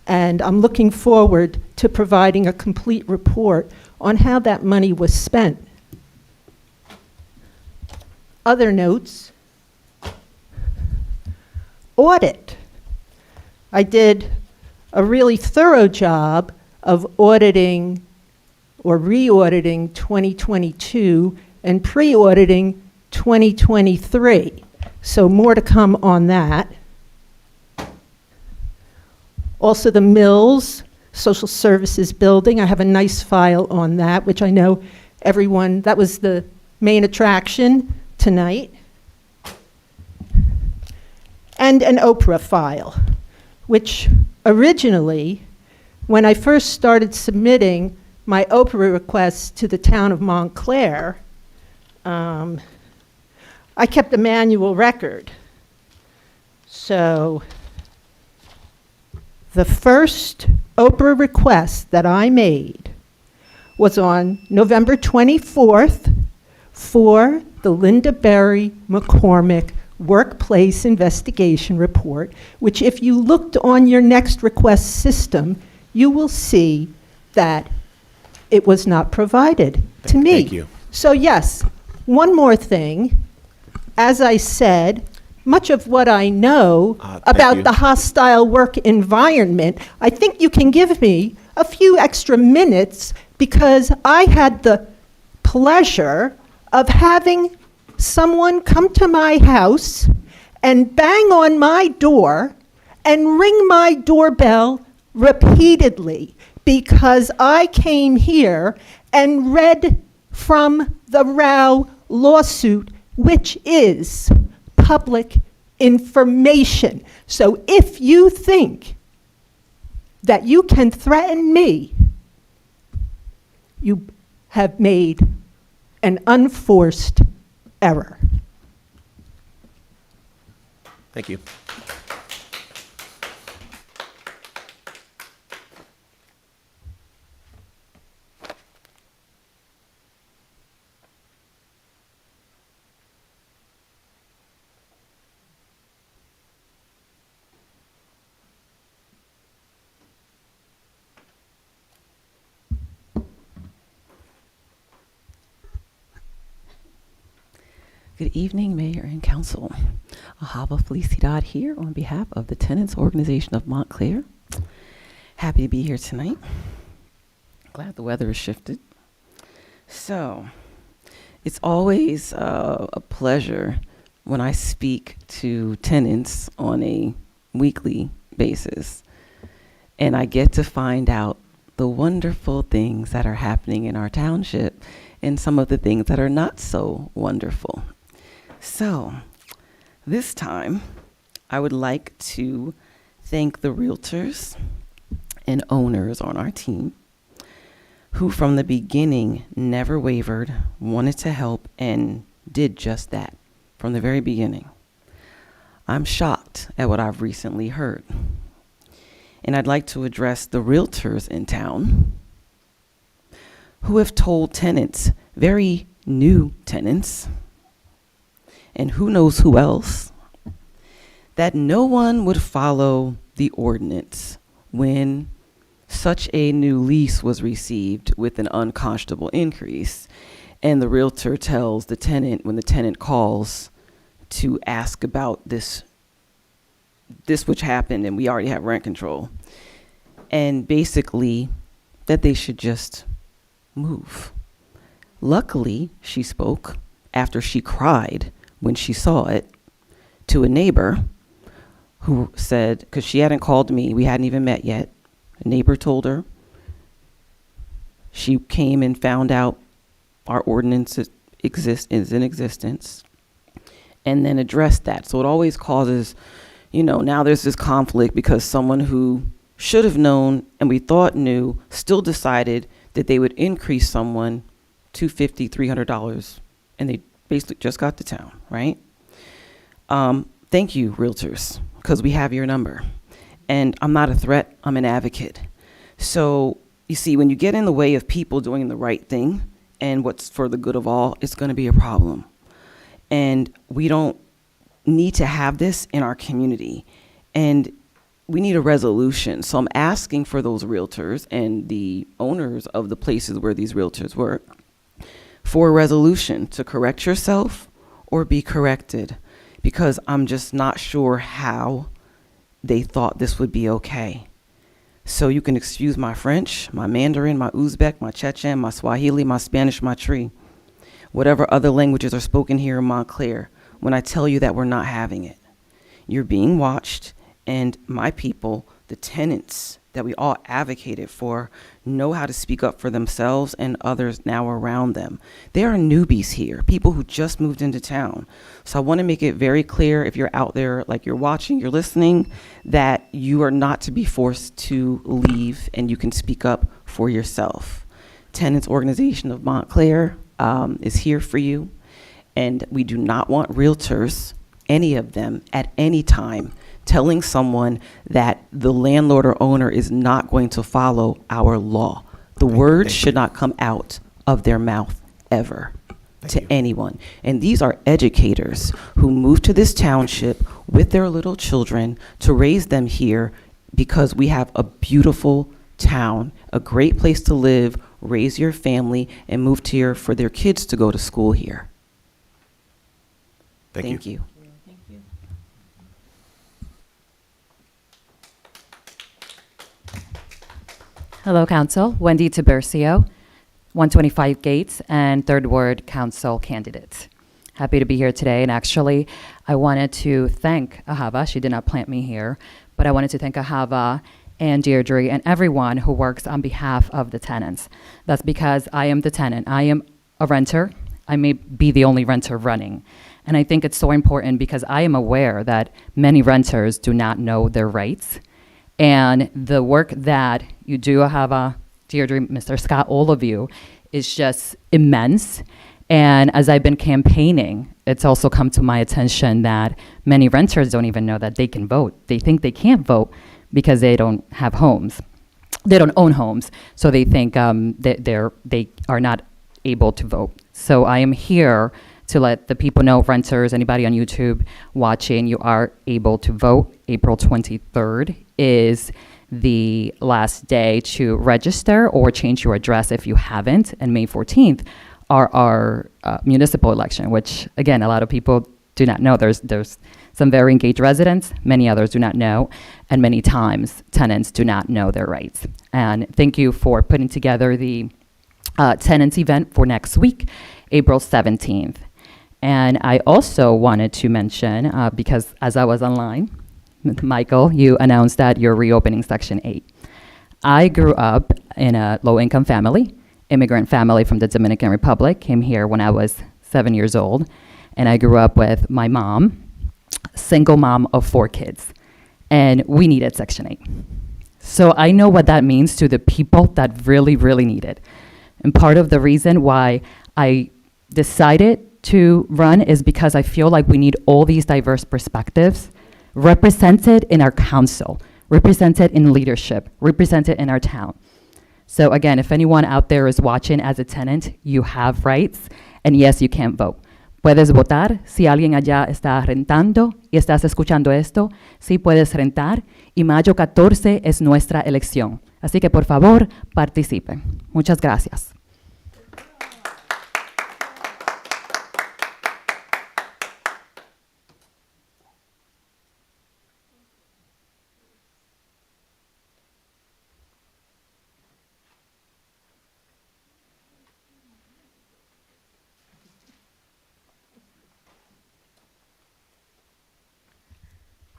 And I'm looking forward to providing a complete report on how that money was spent. Other notes. Audit. I did a really thorough job of auditing or re-auditing 2022 and pre-auditing 2023. So more to come on that. Also the Mills Social Services Building, I have a nice file on that, which I know everyone, that was the main attraction tonight. And an Oprah file, which originally, when I first started submitting my Oprah requests to the town of Montclair, I kept a manual record. So the first Oprah request that I made was on November 24th for the Linda Berry McCormick Workplace Investigation Report, which if you looked on your next request system, you will see that it was not provided to me.
Thank you.
So yes, one more thing. As I said, much of what I know about
you.
the hostile work environment, I think you can give me a few extra minutes because I had the pleasure of having someone come to my house and bang on my door and ring my doorbell repeatedly because I came here and read from the Rao lawsuit, which is public information. So if you think that you can threaten me, you have made an unforced error.
Thank you.
Good evening, Mayor and Council. Ahava Felicidad here on behalf of the Tenants Organization of Montclair. Happy to be here tonight. Glad the weather has shifted. So, it's always a pleasure when I speak to tenants on a weekly basis, and I get to find out the wonderful things that are happening in our township and some of the things that are not so wonderful. So, this time, I would like to thank the realtors and owners on our team who from the beginning never wavered, wanted to help, and did just that from the very beginning. I'm shocked at what I've recently heard. And I'd like to address the realtors in town who have told tenants, very new tenants, and who knows who else, that no one would follow the ordinance when such a new lease was received with an unconscionable increase. And the realtor tells the tenant, when the tenant calls to ask about this which happened and we already have rent control, and basically that they should just move. Luckily, she spoke after she cried when she saw it to a neighbor who said, because she hadn't called me, we hadn't even met yet. A neighbor told her. She came and found out our ordinance is in existence and then addressed that. So it always causes, now there's this conflict because someone who should have known and we thought knew still decided that they would increase someone $250, $300, and they basically just got to town, right? Thank you, realtors, because we have your number. And I'm not a threat, I'm an advocate. So you see, when you get in the way of people doing the right thing and what's for the good of all, it's gonna be a problem. And we don't need to have this in our community, and we need a resolution. So I'm asking for those realtors and the owners of the places where these realtors work for a resolution to correct yourself or be corrected, because I'm just not sure how they thought this would be okay. So you can excuse my French, my Mandarin, my Uzbek, my Chechen, my Swahili, my Spanish, my Tree, whatever other languages are spoken here in Montclair, when I tell you that we're not having it. You're being watched, and my people, the tenants that we all advocated for, know how to speak up for themselves and others now around them. There are newbies here, people who just moved into town. So I want to make it very clear, if you're out there, like you're watching, you're listening, that you are not to be forced to leave, and you can speak up for yourself. Tenants Organization of Montclair is here for you, and we do not want realtors, any of them, at any time, telling someone that the landlord or owner is not going to follow our law. The words should not come out of their mouth ever to anyone. And these are educators who moved to this township with their little children to raise them here, because we have a beautiful town, a great place to live, raise your family, and moved here for their kids to go to school here. Thank you.
Hello, Council. Wendy Tiburcio, 125 Gates and Third Ward Council candidate. Happy to be here today. And actually, I wanted to thank Ahava. She did not plant me here, but I wanted to thank Ahava and Deirdre and everyone who works on behalf of the tenants. That's because I am the tenant. I am a renter. I may be the only renter running. And I think it's so important because I am aware that many renters do not know their rights. And the work that you do, Ahava, Deirdre, Mr. Scott, all of you, is just immense. And as I've been campaigning, it's also come to my attention that many renters don't even know that they can vote. They think they can't vote because they don't have homes. They don't own homes, so they think that they are not able to vote. So I am here to let the people know, renters, anybody on YouTube watching, you are able to vote. April 23rd is the last day to register or change your address if you haven't. And May 14th are our municipal election, which, again, a lot of people do not know. There's some very engaged residents, many others do not know, and many times tenants do not know their rights. And thank you for putting together the tenants event for next week, April 17th. And I also wanted to mention, because as I was online, Michael, you announced that you're reopening Section 8. I grew up in a low-income family, immigrant family from the Dominican Republic, came here when I was 7 years old, and I grew up with my mom, single mom of 4 kids, and we needed Section 8. So I know what that means to the people that really, really need it. And part of the reason why I decided to run is because I feel like we need all these diverse perspectives represented in our council, represented in leadership, represented in our town. So again, if anyone out there is watching as a tenant, you have rights, and yes, you can vote. Puedes votar si alguien allá está rentando y estás escuchando esto, sí puedes rentar, y mayo 14 es nuestra elección. Así que por favor, participen. Muchas gracias.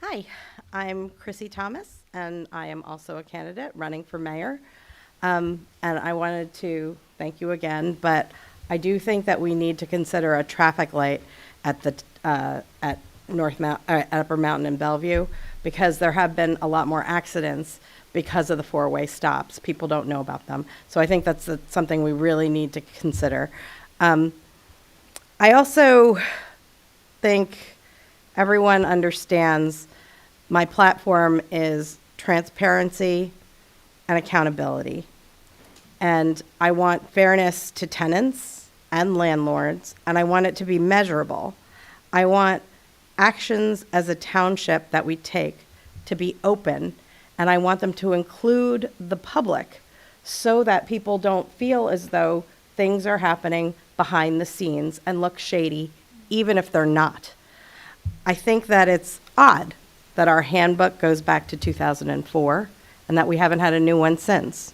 Hi, I'm Chrissy Thomas, and I am also a candidate running for mayor. And I wanted to thank you again, but I do think that we need to consider a traffic light at the at Upper Mountain and Bellevue, because there have been a lot more accidents because of the 4-way stops. People don't know about them, so I think that's something we really need to consider. I also think everyone understands my platform is transparency and accountability. And I want fairness to tenants and landlords, and I want it to be measurable. I want actions as a township that we take to be open, and I want them to include the public so that people don't feel as though things are happening behind the scenes and look shady, even if they're not. I think that it's odd that our handbook goes back to 2004 and that we haven't had a new one since.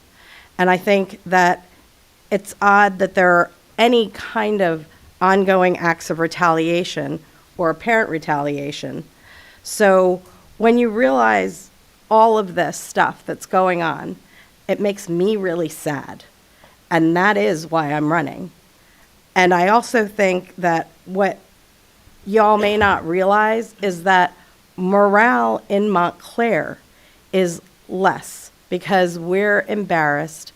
And I think that it's odd that there are any kind of ongoing acts of retaliation or apparent retaliation. So when you realize all of this stuff that's going on, it makes me really sad. And that is why I'm running. And I also think that what y'all may not realize is that morale in Montclair is less because we're embarrassed,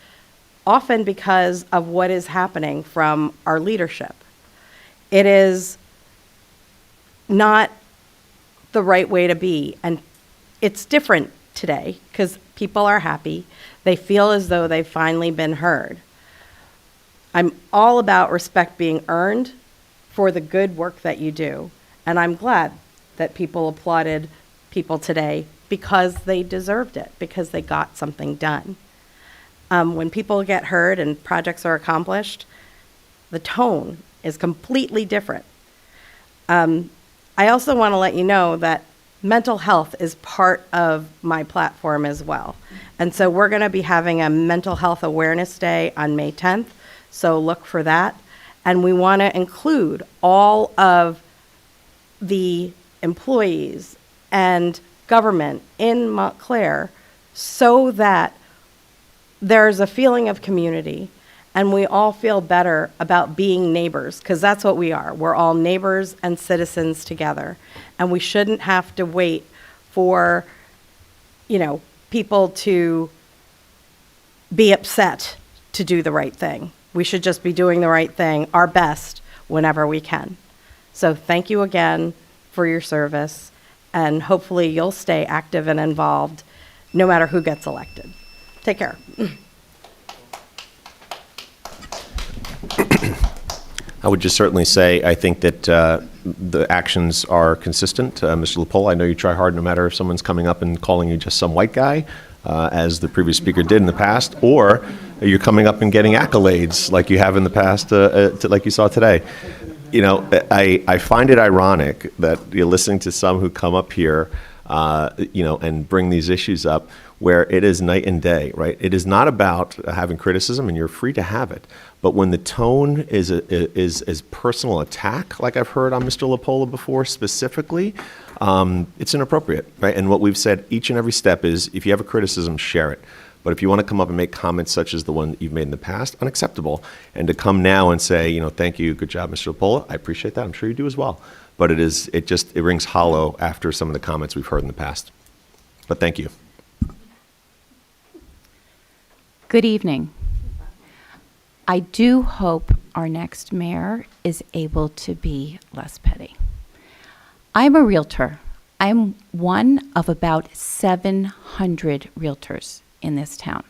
often because of what is happening from our leadership. It is not the right way to be, and it's different today because people are happy. They feel as though they've finally been heard. I'm all about respect being earned for the good work that you do, and I'm glad that people applauded people today because they deserved it, because they got something done. When people get heard and projects are accomplished, the tone is completely different. I also want to let you know that mental health is part of my platform as well. And so we're going to be having a Mental Health Awareness Day on May 10th, so look for that. And we want to include all of the employees and government in Montclair so that there's a feeling of community and we all feel better about being neighbors, because that's what we are. We're all neighbors and citizens together. And we shouldn't have to wait for, people to be upset to do the right thing. We should just be doing the right thing, our best, whenever we can. So thank you again for your service, and hopefully you'll stay active and involved no matter who gets elected. Take care.
I would just certainly say, I think that the actions are consistent. Mr. LaPolle, I know you try hard no matter if someone's coming up and calling you just some white guy, as the previous speaker did in the past, or you're coming up and getting accolades like you have in the past, like you saw today. I find it ironic that you're listening to some who come up here, and bring these issues up where it is night and day, right? It is not about having criticism, and you're free to have it. But when the tone is personal attack, like I've heard on Mr. LaPolle before specifically, it's inappropriate, right? And what we've said each and every step is, if you have a criticism, share it. But if you want to come up and make comments such as the one that you've made in the past, unacceptable. And to come now and say, thank you, good job, Mr. LaPolle, I appreciate that. I'm sure you do as well. But it rings hollow after some of the comments we've heard in the past. But thank you.
Good evening. I do hope our next mayor is able to be less petty. I'm a realtor. I'm one of about 700 realtors in this town.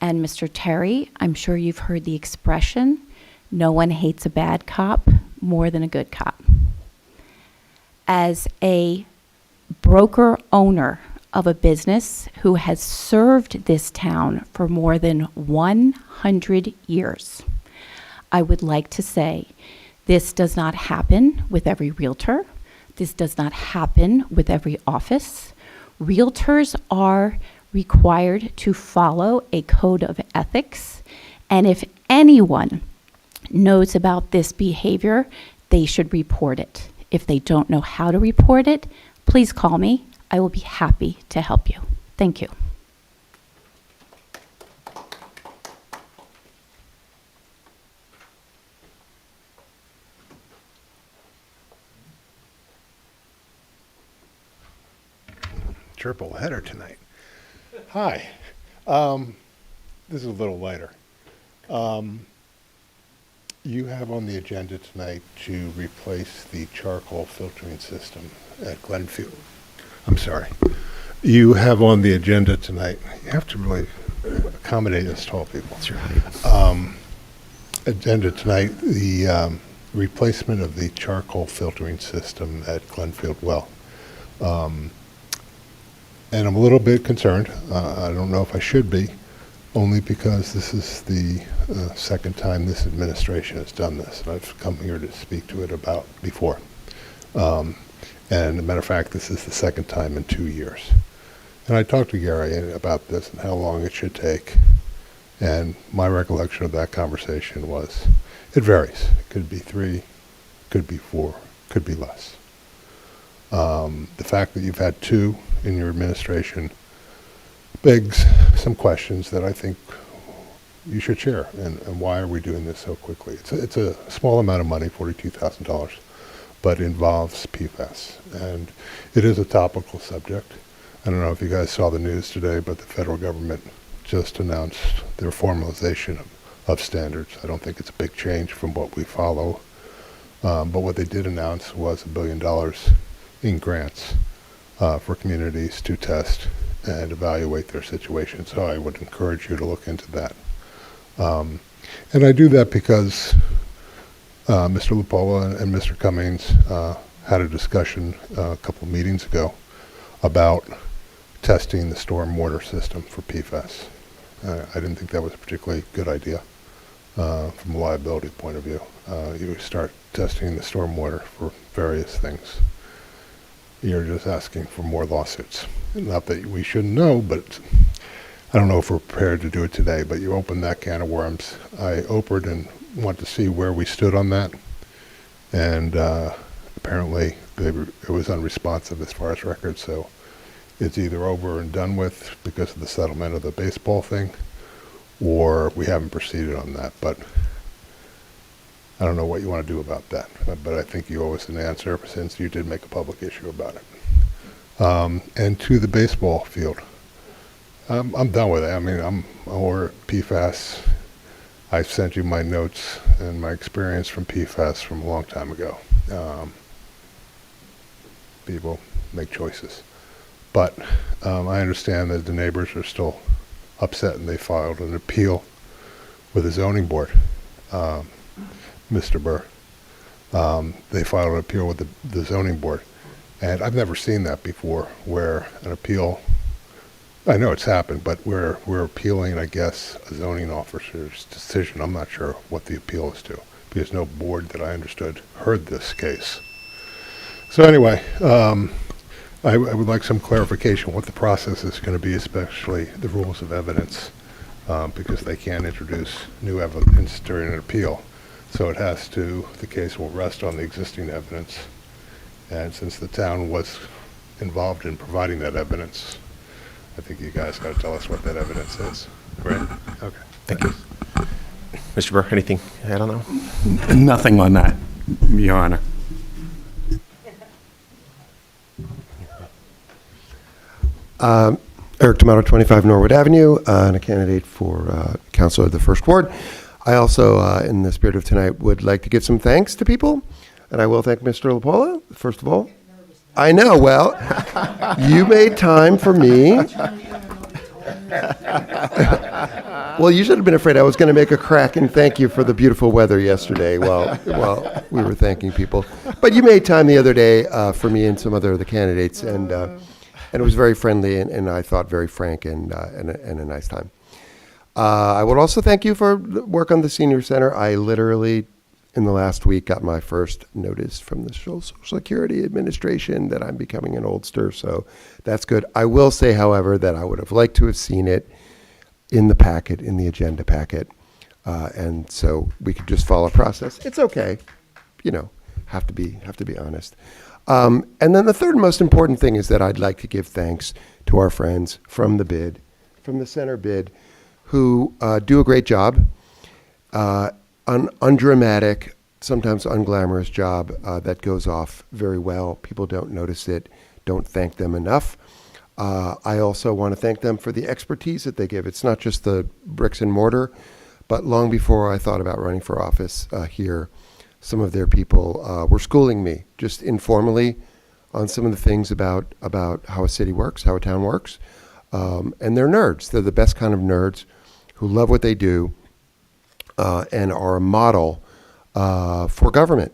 And Mr. Terry, I'm sure you've heard the expression, no one hates a bad cop more than a good cop. As a broker owner of a business who has served this town for more than 100 years, I would like to say this does not happen with every realtor. This does not happen with every office. Realtors are required to follow a code of ethics, and if anyone knows about this behavior, they should report it. If they don't know how to report it, please call me. I will be happy to help you. Thank you.
Triple header tonight. Hi. This is a little lighter. You have on the agenda tonight to replace the charcoal filtering system at Glenfield. I'm sorry. You have on the agenda tonight, you have to really accommodate us tall people.
That's right.
Agenda tonight, the replacement of the charcoal filtering system at Glenfield Well. And I'm a little bit concerned. I don't know if I should be, only because this is the second time this administration has done this. And I've come here to speak to it about before. And as a matter of fact, this is the second time in 2 years. And I talked to Gary about this and how long it should take. And my recollection of that conversation was, it varies. It could be 3, could be 4, could be less. The fact that you've had 2 in your administration begs some questions that I think you should share. And why are we doing this so quickly? It's a small amount of money, $42,000, but involves PFAS. And it is a topical subject. I don't know if you guys saw the news today, but the federal government just announced their formalization of standards. I don't think it's a big change from what we follow. But what they did announce was $1 billion in grants for communities to test and evaluate their situation. So I would encourage you to look into that. And I do that because Mr. Lupola and Mr. Cummings had a discussion a couple of meetings ago about testing the stormwater system for PFAS. I didn't think that was a particularly good idea from a liability point of view. You start testing the stormwater for various things. You're just asking for more lawsuits. Not that we shouldn't know, but I don't know if we're prepared to do it today, but you open that can of worms. I opened and want to see where we stood on that. And apparently it was unresponsive as far as records, so it's either over and done with because of the settlement of the baseball thing, or we haven't proceeded on that. But I don't know what you want to do about that, but I think you owe us an answer since you did make a public issue about it. And to the baseball field, I'm done with it. I mean, I'm over PFAS. I sent you my notes and my experience from PFAS from a long time ago. People make choices. But I understand that the neighbors are still upset, and they filed an appeal with the zoning board. Mr. Burr. They filed an appeal with the zoning board. And I've never seen that before, where an appeal, I know it's happened, but we're appealing, I guess, a zoning officer's decision. I'm not sure what the appeal is to, because no board that I understood heard this case. So anyway, I would like some clarification what the process is going to be, especially the rules of evidence, because they can't introduce new evidence during an appeal. So the case will rest on the existing evidence. And since the town was involved in providing that evidence, I think you guys got to tell us what that evidence is. Right? Okay.
Thank you. Mr. Burr, anything to add on that?
Nothing on that, Your Honor.
Eric D'Amato, 25 Norwood Avenue, and a candidate for councilor of the First Ward. I also, in the spirit of tonight, would like to give some thanks to people, and I will thank Mr. Lupola, first of all. I know, well, you made time for me. Well, you should have been afraid I was going to make a crack and thank you for the beautiful weather yesterday while we were thanking people. But you made time the other day for me and some other of the candidates, and it was very friendly and I thought very frank and a nice time. I would also thank you for work on the senior center. I literally, in the last week, got my first notice from the Social Security Administration that I'm becoming an oldster, so that's good. I will say, however, that I would have liked to have seen it in the packet, in the agenda packet, and so we could just follow process. It's okay, have to be honest. And then the third most important thing is that I'd like to give thanks to our friends from the center bid, who do a great job, undramatic, sometimes unglamorous job that goes off very well. People don't notice it, don't thank them enough. I also want to thank them for the expertise that they give. It's not just the bricks and mortar, but long before I thought about running for office here, some of their people were schooling me just informally on some of the things about how a city works, how a town works. And they're nerds. They're the best kind of nerds who love what they do and are a model for government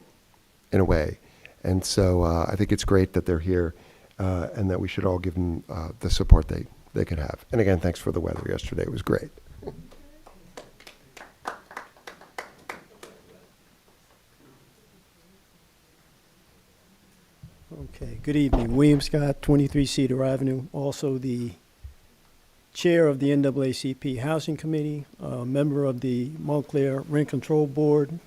in a way. And so I think it's great that they're here and that we should all give them the support they can have. And again, thanks for the weather yesterday. It was great.
Okay, good evening. William Scott, 23 Cedar Avenue, also the chair of the NAACP Housing Committee, member of the Montclair Rent Control Board,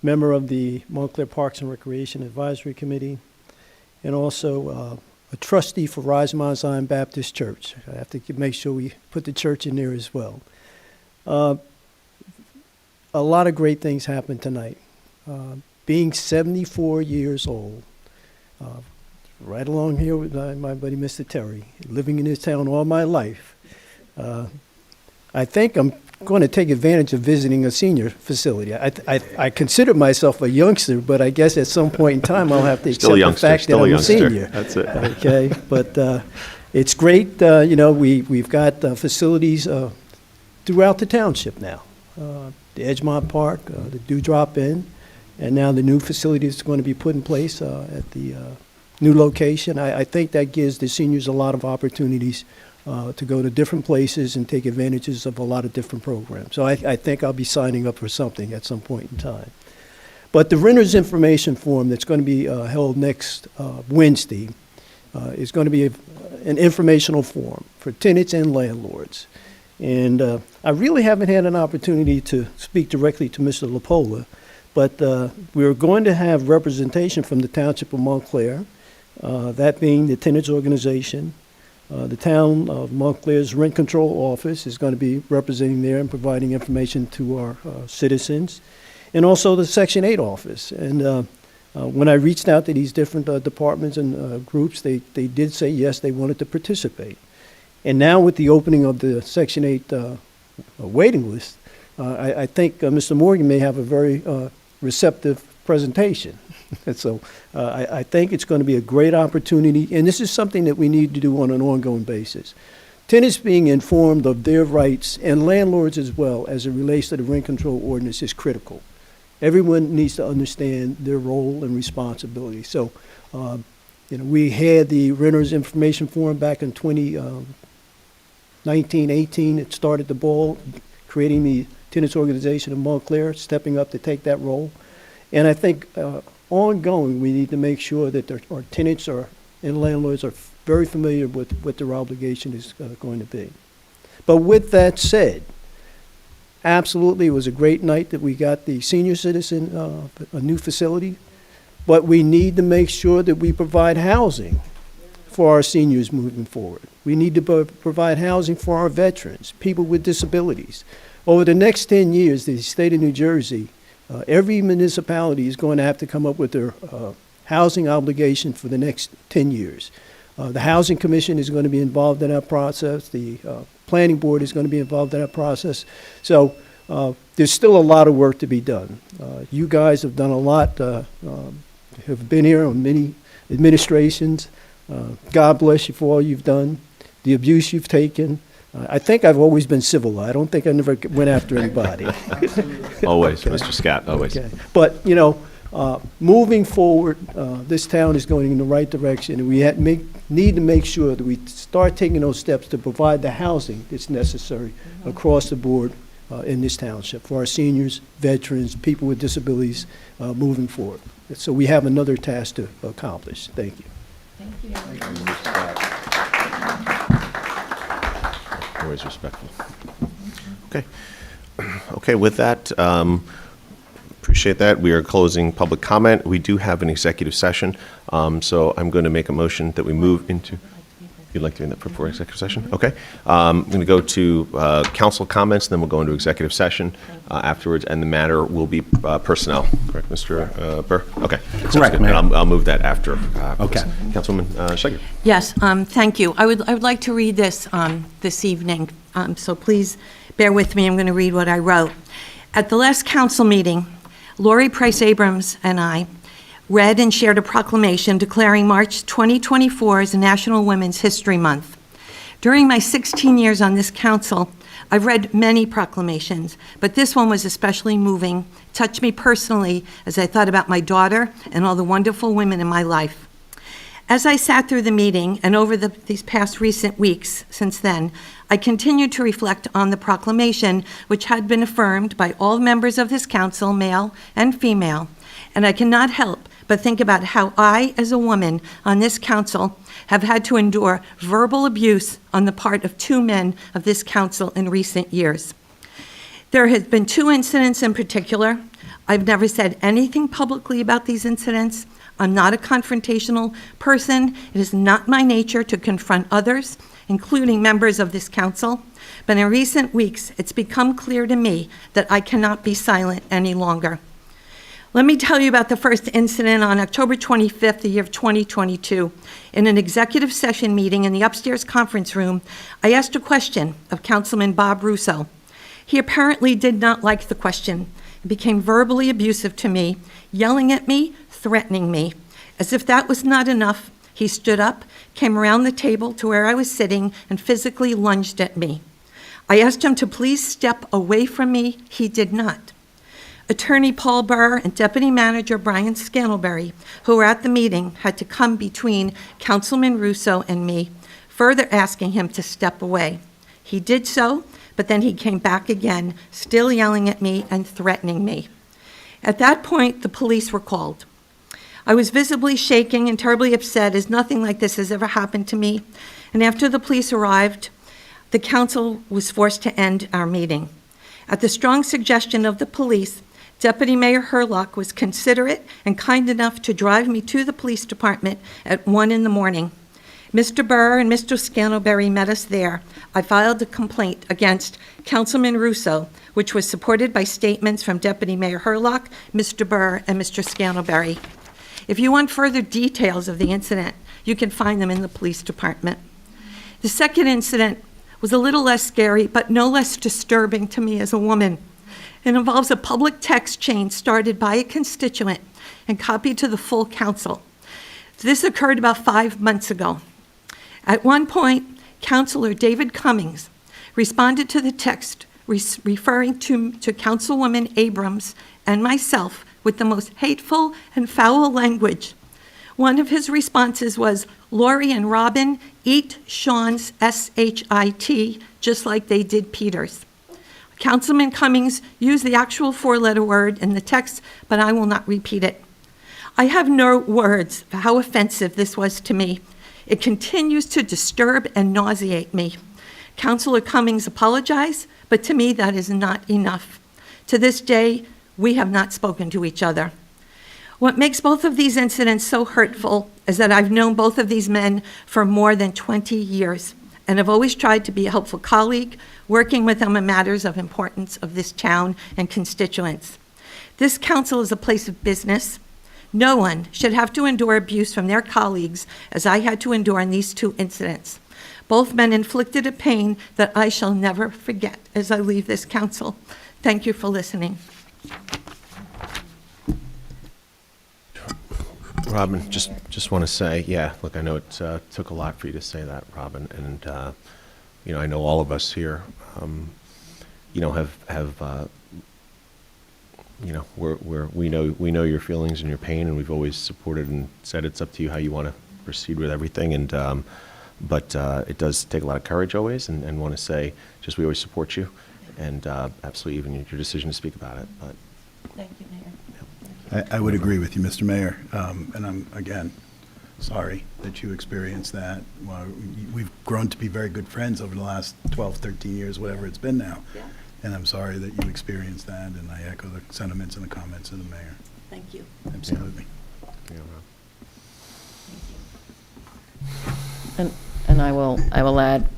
member of the Montclair Parks and Recreation Advisory Committee, and also a trustee for Rosemont Zion Baptist Church. I have to make sure we put the church in there as well. A lot of great things happened tonight. Being 74 years old, right along here with my buddy Mr. Terry, living in this town all my life, I think I'm going to take advantage of visiting a senior facility. I consider myself a youngster, but I guess at some point in time I'll have to accept the fact that I'm a senior.
That's it.
Okay, but it's great. We've got facilities throughout the township now. The Edgemont Park, the Dewdrop Inn, and now the new facility is going to be put in place at the new location. I think that gives the seniors a lot of opportunities to go to different places and take advantages of a lot of different programs. So I think I'll be signing up for something at some point in time. But the Renters Information Forum that's going to be held next Wednesday is going to be an informational forum for tenants and landlords. And I really haven't had an opportunity to speak directly to Mr. LaPola, but we're going to have representation from the Township of Montclair, that being the tenants organization. The town of Montclair's Rent Control Office is going to be representing there and providing information to our citizens, and also the Section 8 office. And when I reached out to these different departments and groups, they did say yes, they wanted to participate. And now with the opening of the Section 8 waiting list, I think Mr. Morgan may have a very receptive presentation. And so I think it's going to be a great opportunity, and this is something that we need to do on an ongoing basis. Tenants being informed of their rights, and landlords as well, as it relates to the rent control ordinance, is critical. Everyone needs to understand their role and responsibility. So, we had the Renters Information Forum back in 2019-18. It started the ball, creating the Tenants Organization of Montclair, stepping up to take that role. And I think ongoing, we need to make sure that our tenants and landlords are very familiar with what their obligation is going to be. But with that said, absolutely, it was a great night that we got the senior citizen, a new facility. But we need to make sure that we provide housing for our seniors moving forward. We need to provide housing for our veterans, people with disabilities. Over the next 10 years, the state of New Jersey, every municipality is going to have to come up with their housing obligation for the next 10 years. The Housing Commission is going to be involved in that process. The Planning Board is going to be involved in that process. So there's still a lot of work to be done. You guys have done a lot, have been here on many administrations. God bless you for all you've done, the abuse you've taken. I think I've always been civil. I don't think I never went after anybody.
Always, okay. Mr. Scott, always.
Okay. But, moving forward, this town is going in the right direction, and we need to make sure that we start taking those steps to provide the housing that's necessary across the board in this township for our seniors, veterans, people with disabilities moving forward. So we have another task to accomplish. Thank you.
Thank you.
Always respectful. Okay. Okay, with that, appreciate that. We are closing public comment. We do have an executive session, so I'm going to make a motion that we move into. You'd like to be in that before executive session? Okay. I'm going to go to council comments, then we'll go into executive session afterwards, and the matter will be personnel. Correct, Mr. Burr? Okay.
Correct, Mayor.
I'll move that after.
Okay.
Councilwoman Scheger.
Yes, thank you. I would like to read this this evening, so please bear with me. I'm going to read what I wrote. At the last council meeting, Lori Price Abrams and I read and shared a proclamation declaring March 2024 as National Women's History Month. During my 16 years on this council, I've read many proclamations, but this one was especially moving, touched me personally as I thought about my daughter and all the wonderful women in my life. As I sat through the meeting and over these past recent weeks since then, I continued to reflect on the proclamation, which had been affirmed by all members of this council, male and female, and I cannot help but think about how I, as a woman on this council, have had to endure verbal abuse on the part of 2 men of this council in recent years. There have been 2 incidents in particular. I've never said anything publicly about these incidents. I'm not a confrontational person. It is not my nature to confront others, including members of this council. But in recent weeks, it's become clear to me that I cannot be silent any longer. Let me tell you about the first incident on October 25th, the year of 2022. In an executive session meeting in the upstairs conference room, I asked a question of Councilman Bob Russo. He apparently did not like the question and became verbally abusive to me, yelling at me, threatening me. As if that was not enough, he stood up, came around the table to where I was sitting, and physically lunged at me. I asked him to please step away from me. He did not. Attorney Paul Burr and Deputy Manager Brian Scantlebury, who were at the meeting, had to come between Councilman Russo and me, further asking him to step away. He did so, but then he came back again, still yelling at me and threatening me. At that point, the police were called. I was visibly shaking and terribly upset, as nothing like this has ever happened to me. And after the police arrived, the council was forced to end our meeting. At the strong suggestion of the police, Deputy Mayor Herlock was considerate and kind enough to drive me to the police department at 1 a.m. Mr. Burr and Mr. Scantlebury met us there. I filed a complaint against Councilman Russo, which was supported by statements from Deputy Mayor Herlock, Mr. Burr, and Mr. Scantlebury. If you want further details of the incident, you can find them in the police department. The second incident was a little less scary, but no less disturbing to me as a woman. It involves a public text chain started by a constituent and copied to the full council. This occurred about 5 months ago. At one point, Councilor David Cummings responded to the text referring to Councilwoman Abrams and myself with the most hateful and foul language. One of his responses was, "Lori and Robin eat Sean's SHIT just like they did Peter's." Councilman Cummings used the actual 4-letter word in the text, but I will not repeat it. I have no words for how offensive this was to me. It continues to disturb and nauseate me. Councilor Cummings apologized, but to me that is not enough. To this day, we have not spoken to each other. What makes both of these incidents so hurtful is that I've known both of these men for more than 20 years and have always tried to be a helpful colleague, working with them on matters of importance of this town and constituents. This council is a place of business. No one should have to endure abuse from their colleagues as I had to endure in these 2 incidents. Both men inflicted a pain that I shall never forget as I leave this council. Thank you for listening.
Robin, just want to say, yeah, look, I know it took a lot for you to say that, Robin, and I know all of us here, have we know your feelings and your pain, and we've always supported and said it's up to you how you want to proceed with everything, and but it does take a lot of courage always, and want to say, just we always support you, and absolutely even your decision to speak about it. But
Thank you, Mayor.
I would agree with you, Mr. Mayor, and I'm, again, sorry that you experienced that. Well, we've grown to be very good friends over the last 12, 13 years, whatever it's been now.
Yeah.
And I'm sorry that you experienced that, and I echo the sentiments and the comments of the mayor.
Thank you.
Absolutely.
Yeah,
And I will add,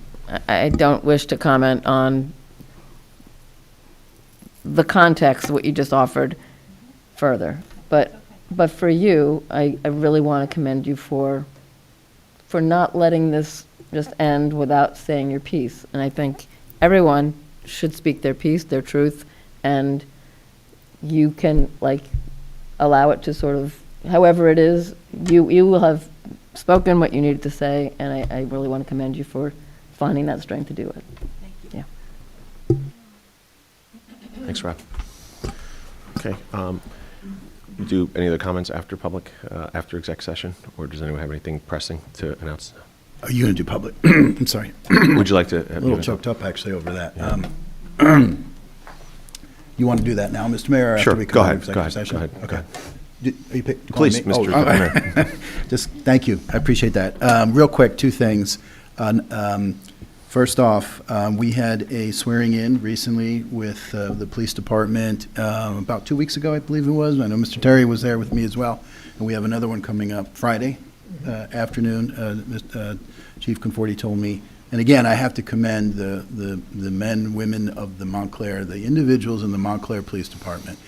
I don't wish to comment on the context of what you just offered further, but for you, I really want to commend you for not letting this just end without saying your piece. And I think everyone should speak their piece, their truth, and you can allow it to sort of, however it is, you will have spoken what you needed to say, and I really want to commend you for finding that strength to do it.
Thank you.
Yeah.
Thanks, Rob. Okay. Do any other comments after public, after exec session, or does anyone have anything pressing to announce?
Are you going to do public? I'm sorry.
Would you like to?
A little choked up, actually, over that. You want to do that now, Mr. Mayor, or
Sure.
after we
Go
come out
ahead.
of
Go
executive
ahead.
session?
Go ahead.
Okay. Are you calling
Please,
me?
Mr.
Oh,
Governor.
Just, thank you. I appreciate that. Real quick, two things. First off, we had a swearing-in recently with the police department about 2 weeks ago, I believe it was. I know Mr. Terry was there with me as well. And we have another one coming up Friday afternoon. Chief Conforti told me. And again, I have to commend the men, women of the Montclair, the individuals in the Montclair Police Department.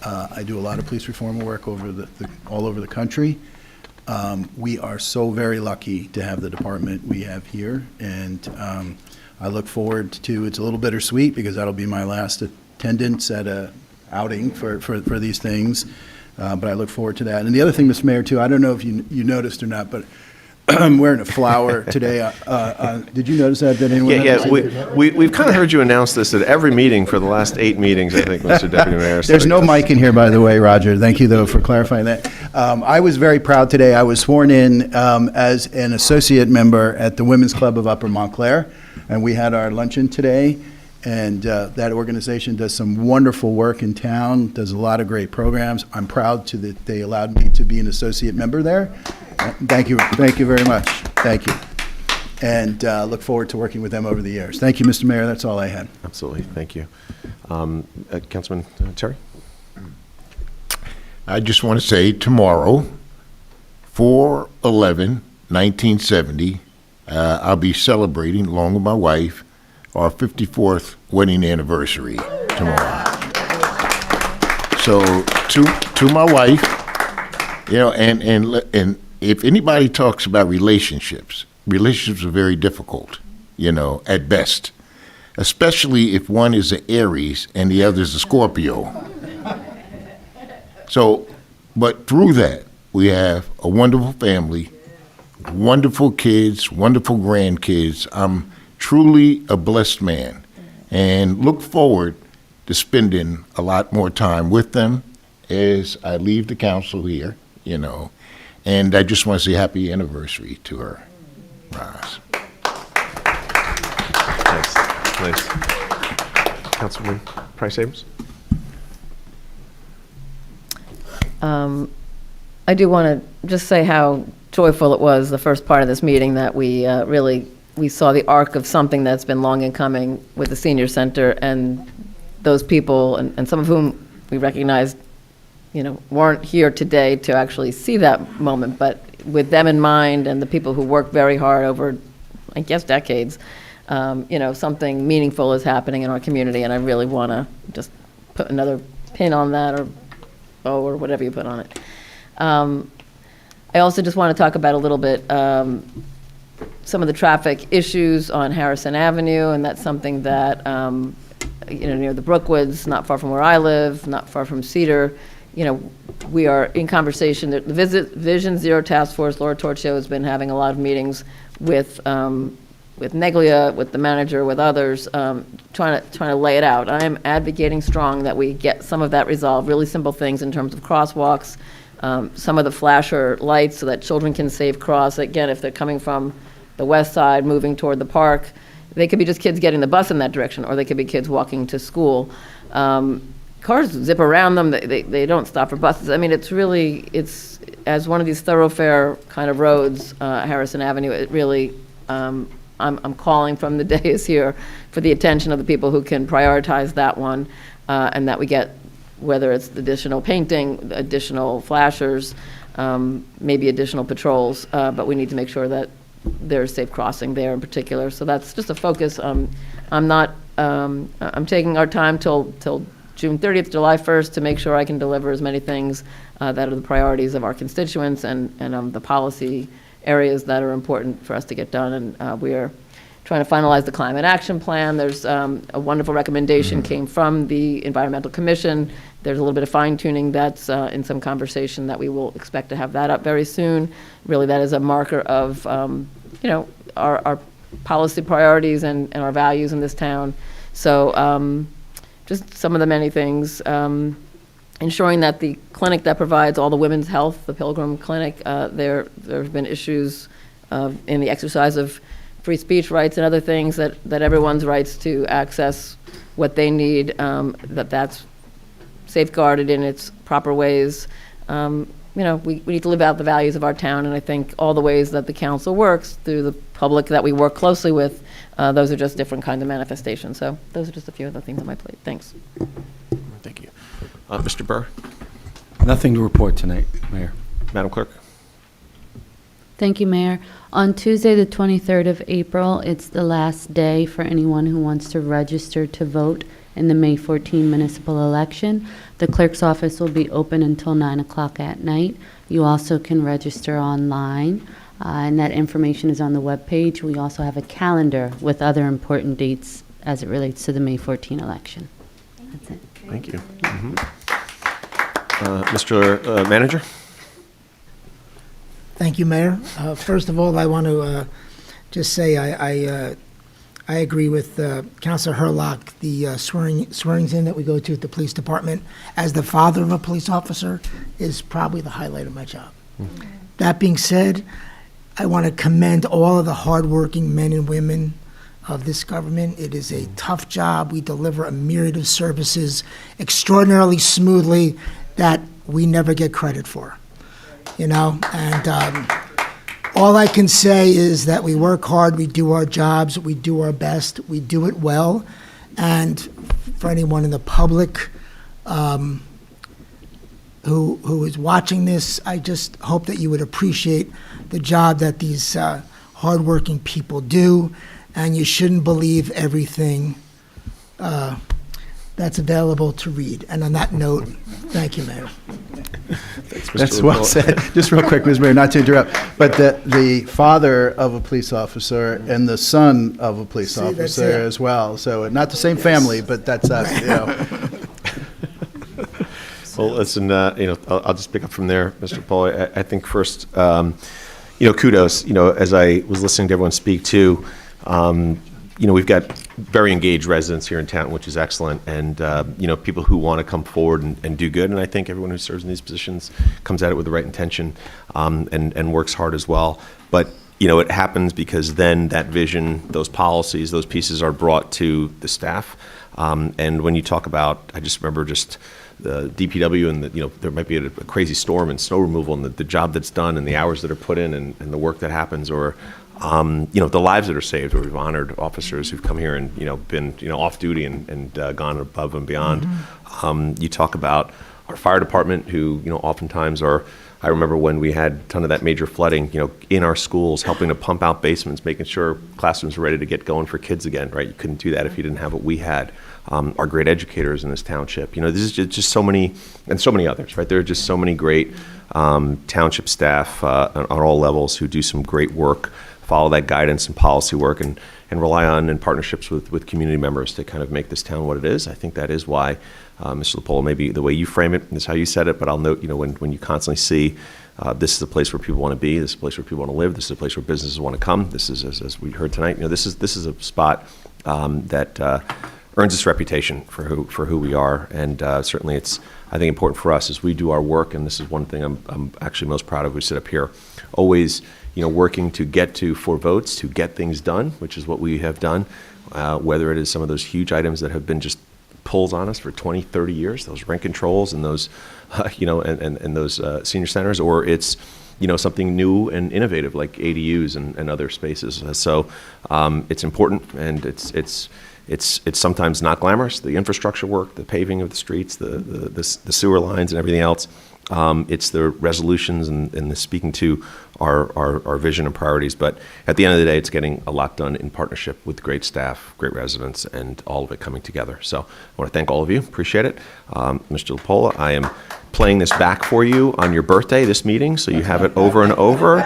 I do a lot of police reform work all over the country. We are so very lucky to have the department we have here, and I look forward to, it's a little bittersweet because that'll be my last attendance at a outing for these things, but I look forward to that. And the other thing, Mr. Mayor, too, I don't know if you noticed or not, but I'm wearing a flower today. Did you notice that? Did anyone
Yeah,
notice?
we've kind of heard you announce this at every meeting for the last 8 meetings, I think, Mr. Deputy Mayor. So
There's no mic in here, by the way, Roger. Thank you, though, for clarifying that. I was very proud today. I was sworn in as an associate member at the Women's Club of Upper Montclair, and we had our luncheon today. And that organization does some wonderful work in town, does a lot of great programs. I'm proud that they allowed me to be an associate member there. Thank you very much. Thank you. And look forward to working with them over the years. Thank you, Mr. Mayor. That's all I had.
Absolutely. Thank you. Councilman Terry?
I just want to say tomorrow, 4/11/1970, I'll be celebrating, along with my wife, our 54th wedding anniversary tomorrow. So to my wife, and if anybody talks about relationships are very difficult, at best, especially if one is an Aries and the other is a Scorpio. So, but through that, we have a wonderful family, wonderful kids, wonderful grandkids. I'm truly a blessed man and look forward to spending a lot more time with them as I leave the council here, and I just want to say happy anniversary to her, Roz.
Thanks. Councilman Price-Abrams?
I do want to just say how joyful it was, the first part of this meeting, that we we saw the arc of something that's been long in coming with the senior center, and those people, and some of whom we recognized, weren't here today to actually see that moment, but with them in mind and the people who worked very hard over, I guess, decades, something meaningful is happening in our community, and I really want to just put another pin on that, or bow, or whatever you put on it. I also just want to talk about a little bit some of the traffic issues on Harrison Avenue, and that's something that, near the Brookwoods, not far from where I live, not far from Cedar, we are in conversation. The Vision Zero Task Force, Laura Torchio, has been having a lot of meetings with Neglia, with the manager, with others, trying to lay it out. I am advocating strong that we get some of that resolved, really simple things in terms of crosswalks, some of the flasher lights so that children can safe cross. Again, if they're coming from the west side, moving toward the park, they could be just kids getting the bus in that direction, or they could be kids walking to school. Cars zip around them. They don't stop for buses. I mean, it's as one of these thoroughfare kind of roads, Harrison Avenue, it really, I'm calling from the dais here for the attention of the people who can prioritize that one, and that we get, whether it's additional painting, additional flashers, maybe additional patrols, but we need to make sure that there's safe crossing there in particular. So that's just a focus. I'm taking our time till June 30th, July 1st to make sure I can deliver as many things that are the priorities of our constituents and the policy areas that are important for us to get done. And we are trying to finalize the climate action plan. There's a wonderful recommendation came from the Environmental Commission. There's a little bit of fine tuning that's in some conversation that we will expect to have that up very soon. Really, that is a marker of our policy priorities and our values in this town. So just some of the many things. Ensuring that the clinic that provides all the women's health, the Pilgrim Clinic, there have been issues in the exercise of free speech rights and other things, that everyone's rights to access what they need, that's safeguarded in its proper ways. We need to live out the values of our town, and I think all the ways that the council works through the public that we work closely with, those are just different kinds of manifestations. So those are just a few of the things on my plate. Thanks.
Thank you. Mr. Burr?
Nothing to report tonight, Mayor.
Madam Clerk?
Thank you, Mayor. On Tuesday, the 23rd of April, it's the last day for anyone who wants to register to vote in the May 14 municipal election. The clerk's office will be open until 9 o'clock at night. You also can register online, and that information is on the webpage. We also have a calendar with other important dates as it relates to the May 14 election. That's it.
Thank you. Mr. Manager?
Thank you, Mayor. First of all, I want to just say I agree with Councilor Herlock. The swearings in that we go to at the police department as the father of a police officer is probably the highlight of my job. That being said, I want to commend all of the hardworking men and women of this government. It is a tough job. We deliver a myriad of services extraordinarily smoothly that we never get credit for. And all I can say is that we work hard, we do our jobs, we do our best, we do it well. And for anyone in the public who is watching this, I just hope that you would appreciate the job that these hardworking people do, and you shouldn't believe everything that's available to read. And on that note, thank you, Mayor.
That's well said. Just real quick, Ms. Mayor, not to interrupt, but the father of a police officer and the son of a police
See, that's
officer
it.
as well. So not the same family, but that's us,
Well, listen, I'll just pick up from there, Mr. Paul. I think first, kudos, as I was listening to everyone speak too, we've got very engaged residents here in town, which is excellent, and people who want to come forward and do good. And I think everyone who serves in these positions comes at it with the right intention and works hard as well. But it happens because then that vision, those policies, those pieces are brought to the staff. And when you talk about, I just remember the DPW and there might be a crazy storm and snow removal and the job that's done and the hours that are put in and the work that happens, or the lives that are saved, where we've honored officers who've come here and, been, off duty and gone above and beyond. You talk about our fire department who, oftentimes I remember when we had a ton of that major flooding, in our schools, helping to pump out basements, making sure classrooms were ready to get going for kids again, right? You couldn't do that if you didn't have what we had. Our great educators in this township, this is just so many, and so many others, right? There are just so many great township staff on all levels who do some great work, follow that guidance and policy work, and rely on in partnerships with community members to kind of make this town what it is. I think that is why, Mr. LaPola, maybe the way you frame it is how you said it, but I'll note, when you constantly see this is a place where people want to be, this is a place where people want to live, this is a place where businesses want to come, this is, as we heard tonight, this is a spot that earns its reputation for who we are, and certainly it's, I think, important for us as we do our work, and this is one thing I'm actually most proud of. We sit up here always working to get to 4 votes, to get things done, which is what we have done, whether it is some of those huge items that have been just pulls on us for 20, 30 years, those rent controls and those, and those senior centers, or it's, something new and innovative like ADUs and other spaces. So it's important, and it's sometimes not glamorous, the infrastructure work, the paving of the streets, the sewer lines and everything else. It's the resolutions and the speaking to our vision and priorities. But at the end of the day, it's getting a lot done in partnership with great staff, great residents, and all of it coming together. So I want to thank all of you. Appreciate it. Mr. LaPola, I am playing this back for you on your birthday, this meeting, so you have it over and over.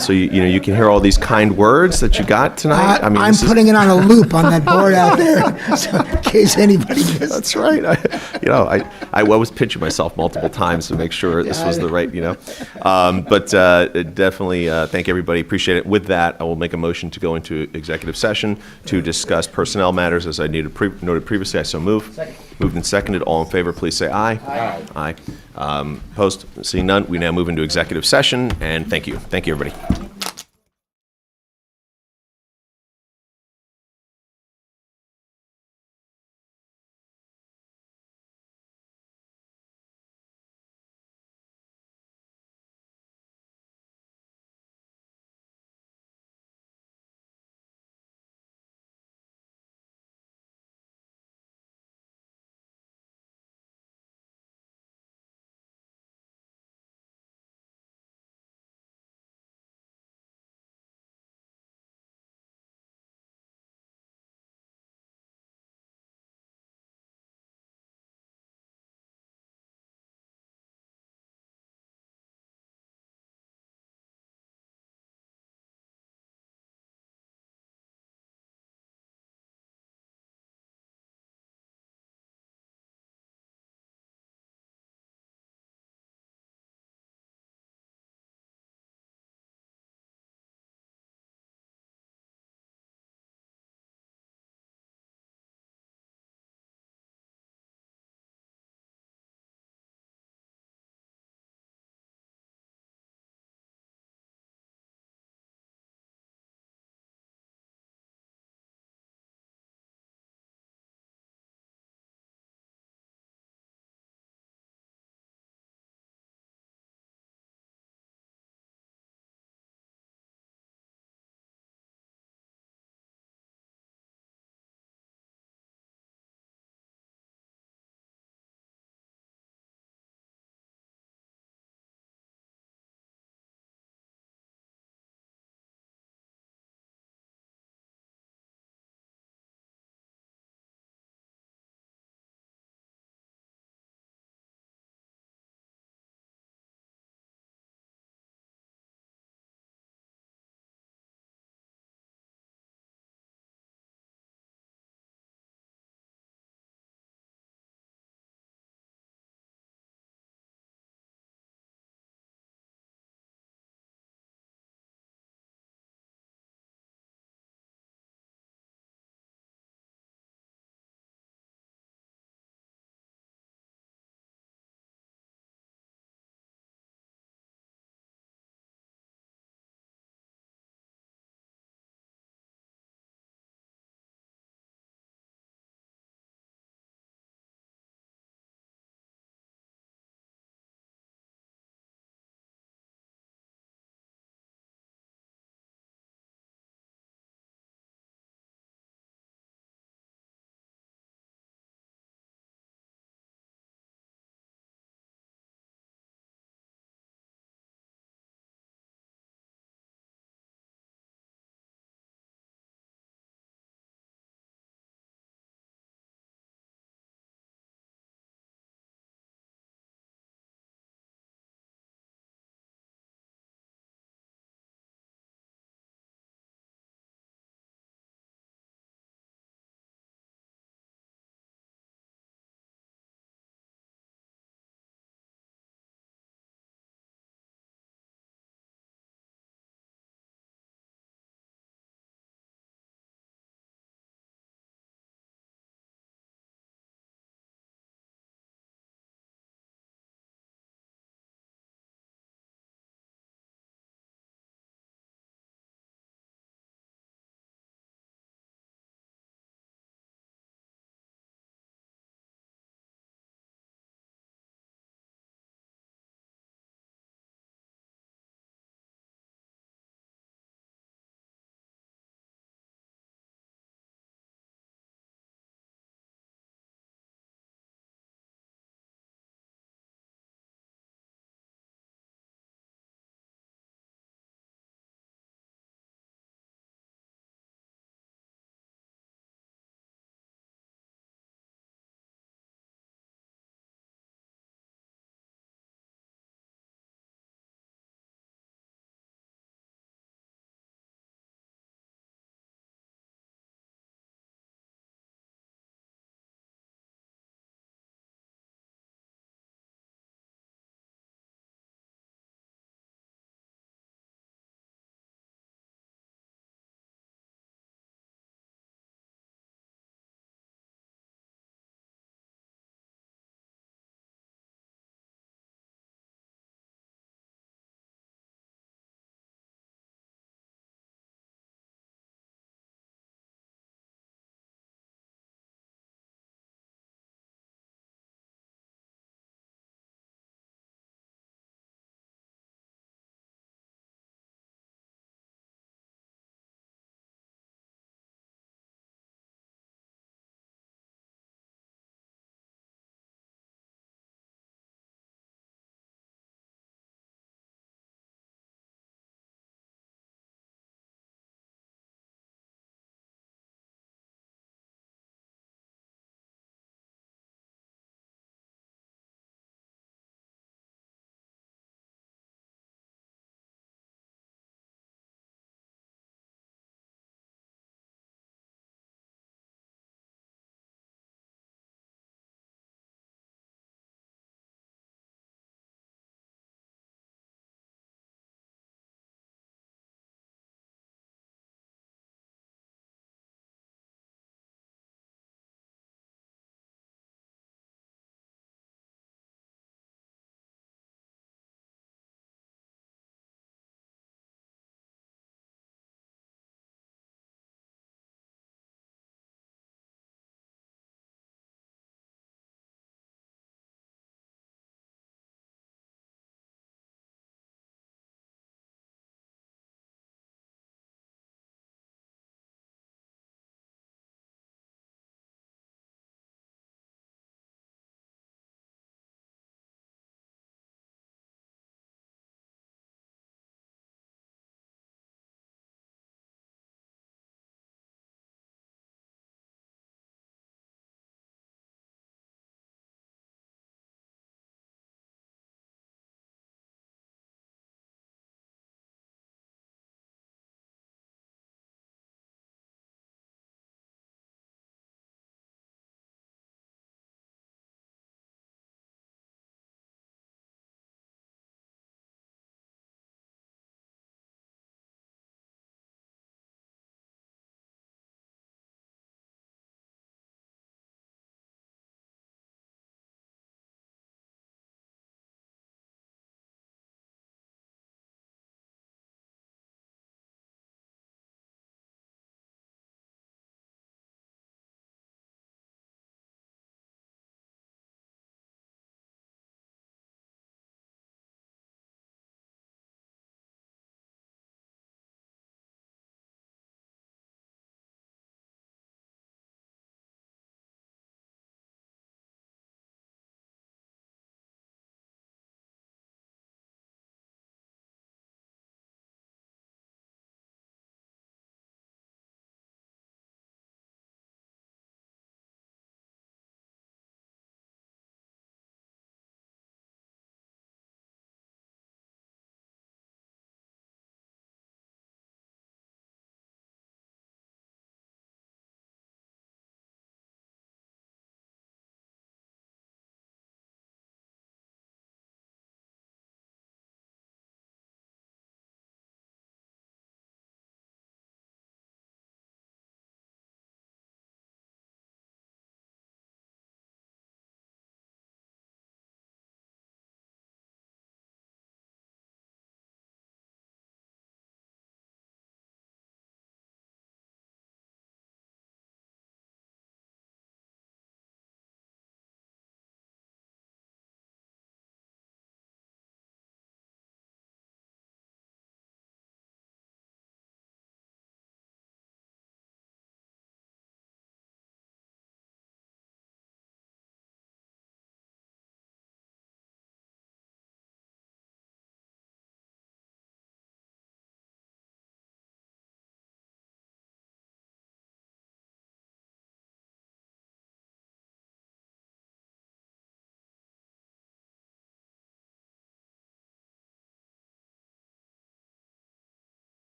So you can hear all these kind words that you got tonight.
I'm putting it on a loop on that board out there, so in case anybody gets.
That's right. I was pinching myself multiple times to make sure this was the right, But Definitely thank everybody. Appreciate it. With that, I will make a motion to go into executive session to discuss personnel matters as I noted previously. I so move. Second. Moved and seconded. All in favor, please say aye. Aye. Aye. Opposed? Seeing none, we now move into executive session. And thank you. Thank you, everybody.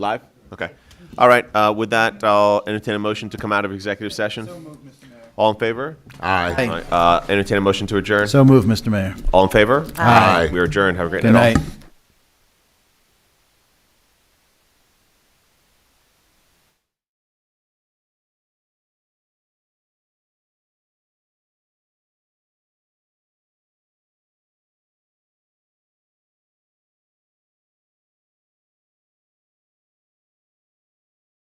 Live? Okay. All right, with that, I'll entertain a motion to come out of executive session. All in favor?
Aye.
Entertain a motion to adjourn.
So moved, Mr. Mayor.
All in favor?
Aye.
We are adjourned. Have a great
Good
night all.
night.